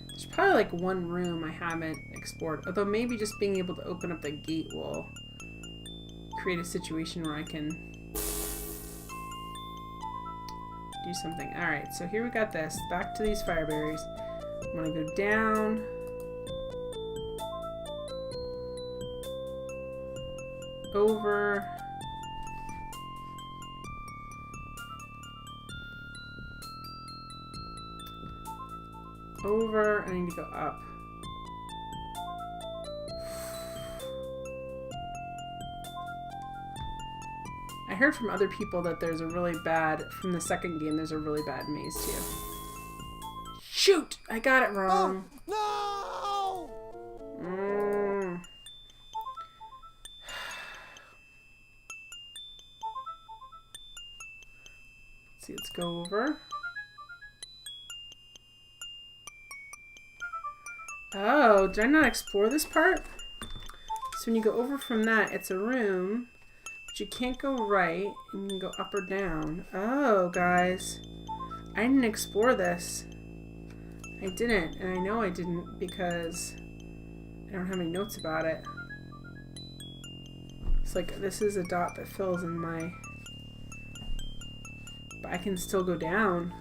There's probably like one room I haven't explored. Although maybe just being able to open up the gate will create a situation where I can do something. Alright, so here we got this. Back to these fire berries. I'm going to go down. Over. Over, I need to go up. I heard from other people that there's a really bad, from the second game, there's a really bad maze too. Shoot! I got it wrong.
No!
Let's see, let's go over. Oh, did I not explore this part? So when you go over from that, it's a room, but you can't go right, and you can go up or down. Oh, guys. I didn't explore this. I didn't, and I know I didn't because I don't have any notes about it. It's like this is a dot that fills in my... But I can still go down.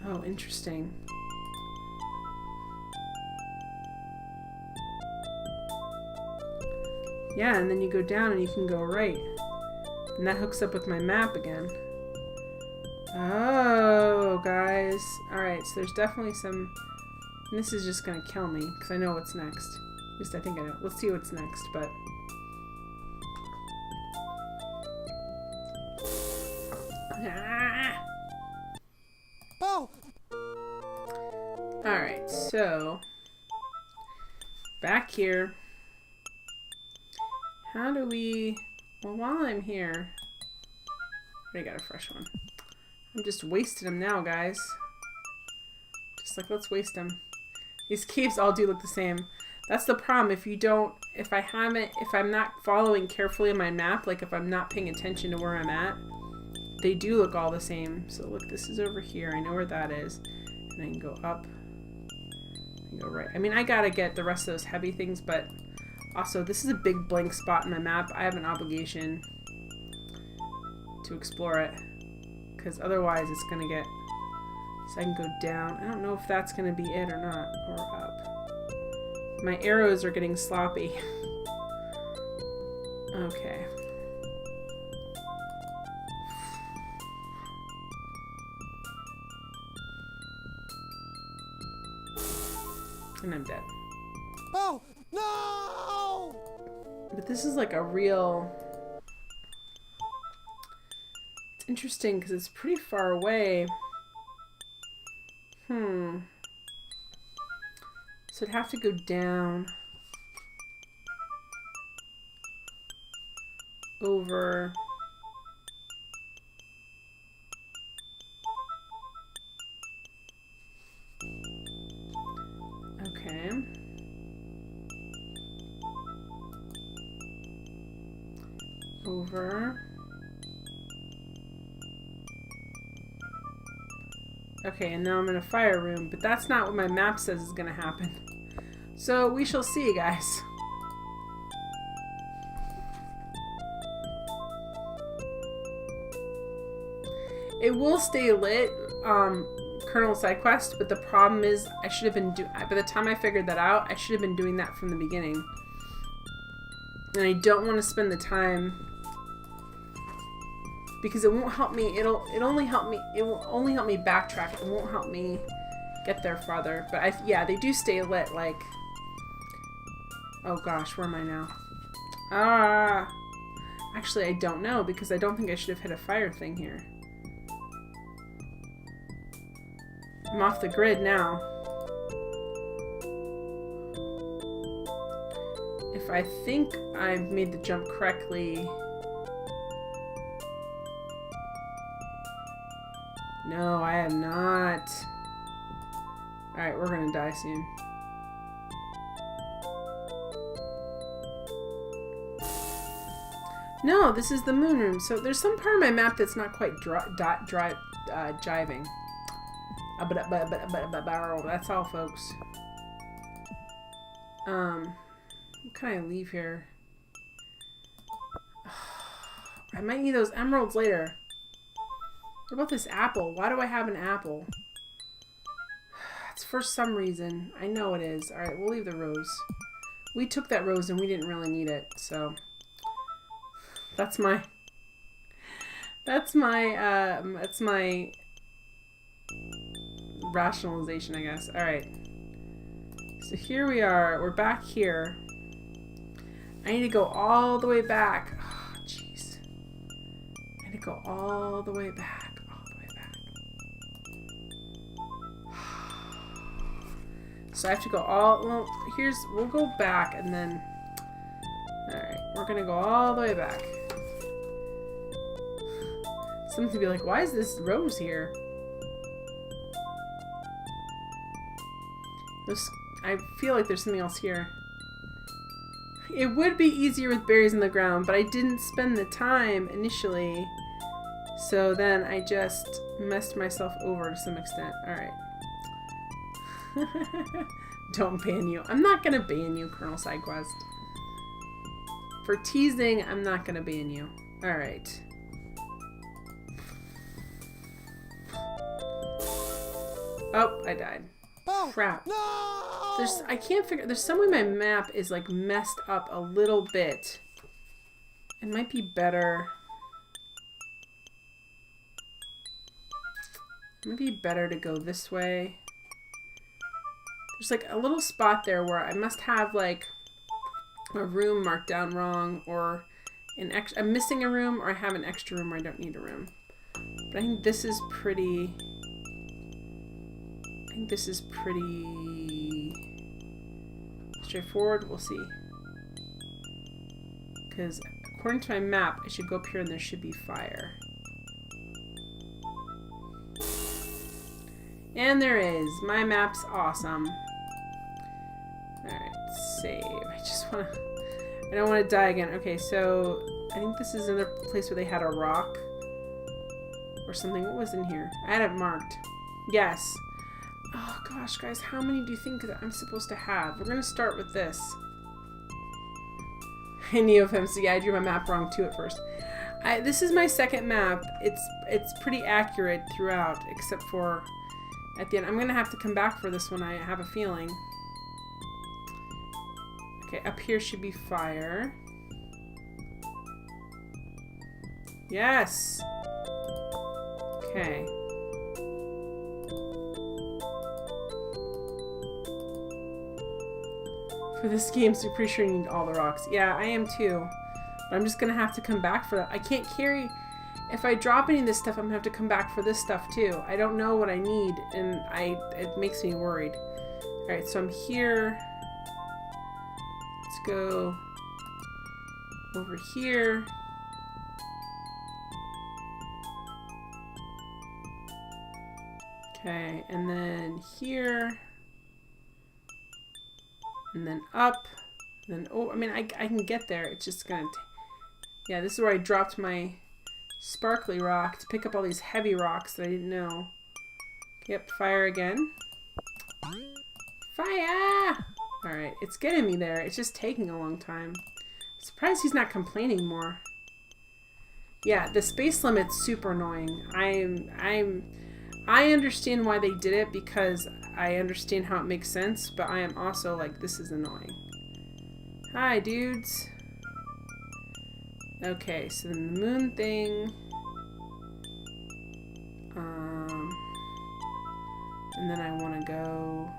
Oh, interesting. Yeah, and then you go down and you can go right. And that hooks up with my map again. Oh, guys. Alright, so there's definitely some... And this is just gonna kill me, because I know what's next. At least I think I know. Let's see what's next, but... Ah!
Oh!
Alright, so... Back here... How do we... Well, while I'm here... I already got a fresh one. I'm just wasting them now, guys. Just like, let's waste them. These caves all do look the same. That's the problem. If you don't... If I'm not following carefully on my map, like if I'm not paying attention to where I'm at, they do look all the same. So look, this is over here. I know where that is. And I can go up. I can go right. I mean, I gotta get the rest of those heavy things, but... Also, this is a big blank spot in my map. I have an obligation to explore it, because otherwise it's gonna get... So I can go down. I don't know if that's gonna be it or not, or up. My arrows are getting sloppy. Okay. And I'm dead.
Oh! No!
But this is like a real... It's interesting because it's pretty far away. So I'd have to go down. Over... Okay. Over. Okay, and now I'm in a fire room, but that's not what my map says is gonna happen. So we shall see, guys. It will stay lit, Colonel Side Quest, but the problem is I should have been by the time I figured that out, I should have been doing that from the beginning. And I don't want to spend the time because it won't help me. It will only help me backtrack. It won't help me get there farther. But yeah, they do stay lit. Like, oh gosh, where am I now? Actually, I don't know because I don't think I should have hit a fire thing here. I'm off the grid now. If I think I've made the jump correctly... No, I have not. Alright, we're gonna die soon. No, this is the moon room. So there's some part of my map that's not quite jiving. That's all, folks. What can I leave here? I might need those emeralds later. What about this apple? Why do I have an apple? It's for some reason. I know it is. Alright, we'll leave the rose. We took that rose and we didn't really need it, so... That's my rationalization, I guess. Alright. So here we are. We're back here. I need to go all the way back. Oh, jeez. I need to go all the way back. All the way back. So I have to go all... Well, we'll go back and then... Alright, we're gonna go all the way back. Someone to be like, why is this rose here? I feel like there's something else here. It would be easier with berries in the ground, but I didn't spend the time initially. So then I just messed myself over to some extent. Alright. Don't ban you. I'm not gonna ban you, Colonel Sidequest. For teasing, I'm not gonna ban you. Alright. Oh, I died. Crap. I can't figure, there's some way my map is like messed up a little bit. It might be better. It might be better to go this way. There's like a little spot there where I must have like a room marked down wrong, or I'm missing a room, or I have an extra room where I don't need a room. But I think this is pretty straightforward. We'll see. Because according to my map, I should go up here and there should be fire. And there is. My map's awesome. Alright, save. I don't want to die again. Okay, so I think this is another place where they had a rock or something. What was in here? I had it marked. Yes. Oh gosh, guys, how many do you think that I'm supposed to have? We're gonna start with this. Neofem, so yeah, I drew my map wrong too at first. This is my second map. It's pretty accurate throughout, except for at the end. I'm gonna have to come back for this one, I have a feeling. Okay, up here should be fire. Yes! Okay. For this game, so you're pretty sure you need all the rocks. Yeah, I am too. But I'm just gonna have to come back for that. I can't carry... If I drop any of this stuff, I'm gonna have to come back for this stuff too. I don't know what I need, and it makes me worried. Alright, so I'm here. Let's go over here. Okay, and then here. And then up. And then, oh, I mean, I can get there. It's just gonna... Yeah, this is where I dropped my sparkly rock to pick up all these heavy rocks that I didn't know. Yep, fire again. Fire! Alright, it's getting me there. It's just taking a long time. I'm surprised he's not complaining more. Yeah, the space limit's super annoying. I understand why they did it because I understand how it makes sense, but I am also like, this is annoying. Hi, dudes. Okay, so the moon thing. And then I want to go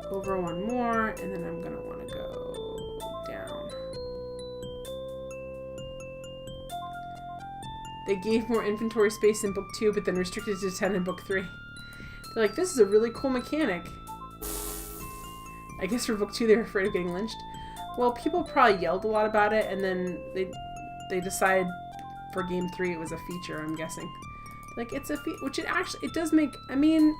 over one more, and then I'm going to want to go down. They gave more inventory space in book 2, but then restricted to 10 in book 3. They're like, this is a really cool mechanic. I guess for book 2 they were afraid of getting lynched. Well, people probably yelled a lot about it, and then they decided for game 3 it was a feature, I'm guessing. Like, it's a which it does make, I mean,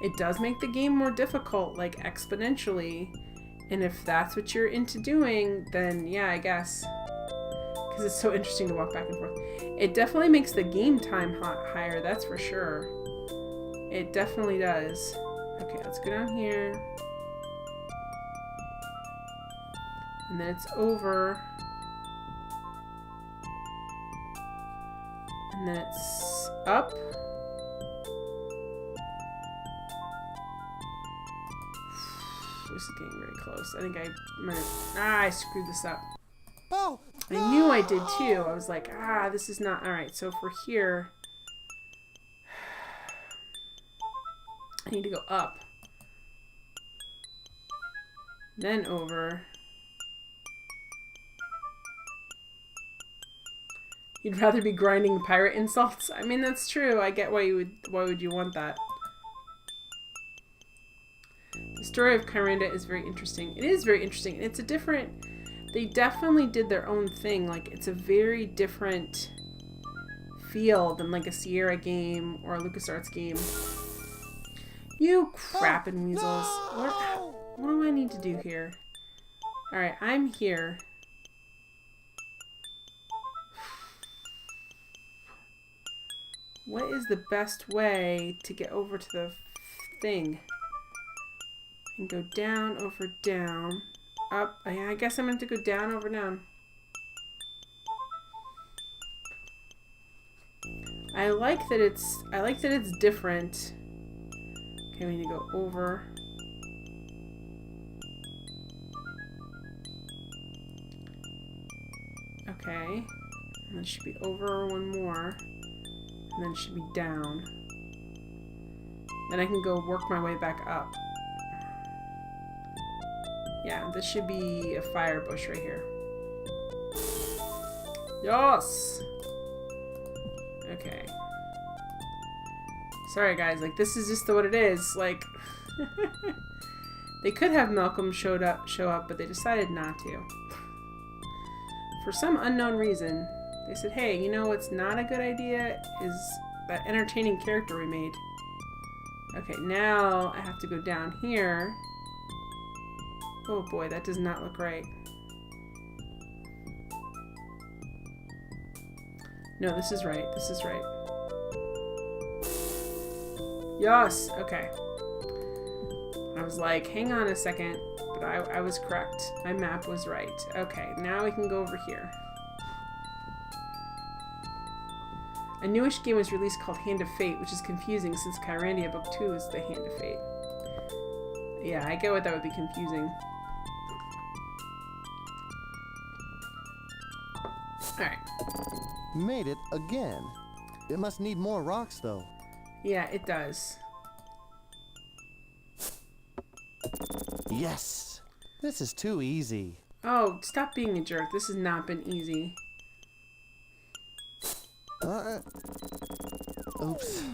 it does make the game more difficult, like, exponentially. And if that's what you're into doing, then yeah, I guess. Because it's so interesting to walk back and forth. It definitely makes the game time higher, that's for sure. It definitely does. Okay, let's go down here. And then it's over. And then it's up. This is getting very close. I think I screwed this up.
Oh,
I knew I did too. I was like, this is not... Alright, so for here... I need to go up. Then over. You'd rather be grinding pirate insults? I mean, that's true. I get why would you want that. The story of Kyrandia is very interesting. It is very interesting. And it's a different... They definitely did their own thing. Like, it's a very different feel than like a Sierra game or a LucasArts game. You crappin' weasels. What do I need to do here? Alright, I'm here. What is the best way to get over to the thing. And go down, over, down, up. I guess I'm meant to go down, over, down. I like that it's different. Okay, we need to go over. Okay. And then it should be over one more. And then it should be down. Then I can go work my way back up. Yeah, this should be a fire bush right here. Yes! Okay. Sorry guys, like this is just what it is. Like they could have Malcolm show up, but they decided not to. For some unknown reason, they said, hey, you know what's not a good idea is that entertaining character we made. Okay, now I have to go down here. Oh boy, that does not look right. No, this is right. This is right. Yes! Okay. I was like, hang on a second. But I was correct. My map was right. Okay, now we can go over here. A newish game was released called Hand of Fate, which is confusing since Kyrandia Book 2 is the Hand of Fate. Yeah, I get what that would be confusing. Alright.
Made it again. It must need more rocks, though.
Yeah, it does.
Yes! This is too easy.
Oh, stop being a jerk. This has not been easy.
Oops.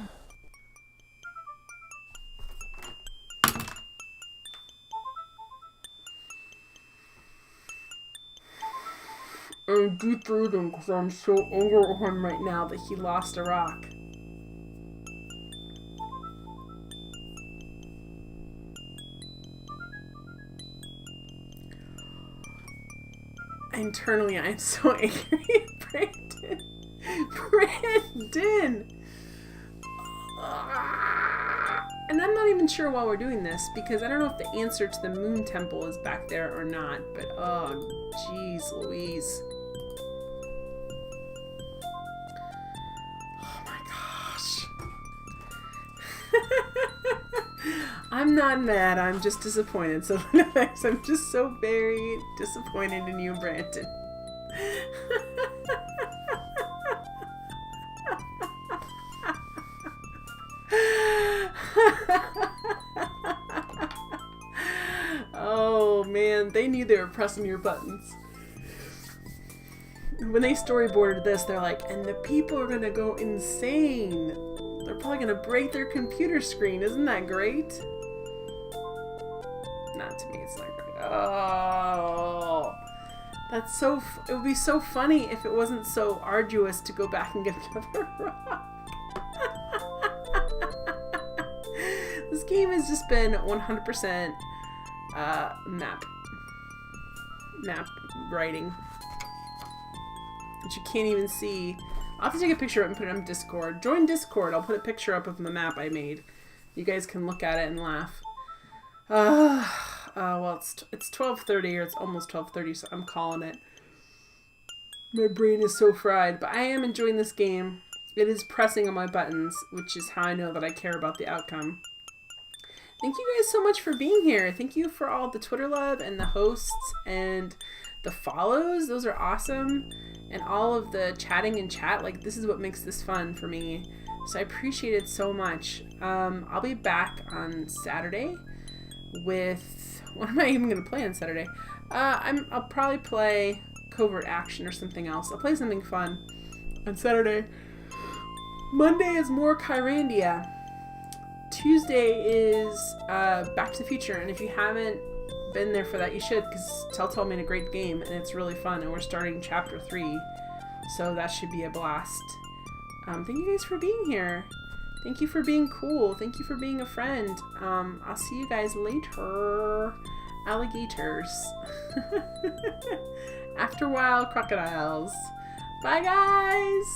I'm deep breathing because I'm so angry at him right now that he lost a rock. Internally, I'm so angry at Brandon. Brandon! And I'm not even sure why we're doing this, because I don't know if the answer to the moon temple is back there or not, but oh, jeez Louise. Oh my gosh. I'm not mad, I'm just disappointed. So I'm just so very disappointed in you, Brandon. Oh man, they knew they were pressing your buttons. When they storyboarded this, they're like, and the people are gonna go insane. They're probably gonna break their computer screen. Isn't that great? Not to me, it's not great. Oh, that's so. It would be so funny if it wasn't so arduous to go back and get another rock. This game has just been 100% map writing, which you can't even see. I'll have to take a picture of it and put it on Discord. Join Discord. I'll put a picture up of the map I made. You guys can look at it and laugh. Well, it's 12:30, or it's almost 12:30, so I'm calling it. My brain is so fried, but I am enjoying this game. It is pressing on my buttons, which is how I know that I care about the outcome. Thank you guys so much for being here. Thank you for all the Twitter love and the hosts and the follows. Those are awesome. And all of the chatting in chat. Like, this is what makes this fun for me. So I appreciate it so much. I'll be back on Saturday with... What am I even going to play on Saturday? I'll probably play Covert Action or something else. I'll play something fun on Saturday. Monday is more Kyrandia. Tuesday is Back to the Future, and if you haven't been there for that, you should, because Telltale made a great game, and it's really fun, and we're starting Chapter 3, so that should be a blast. Thank you guys for being here. Thank you for being cool. Thank you for being a friend. I'll see you guys later. Alligators. After a while, crocodiles. Bye, guys!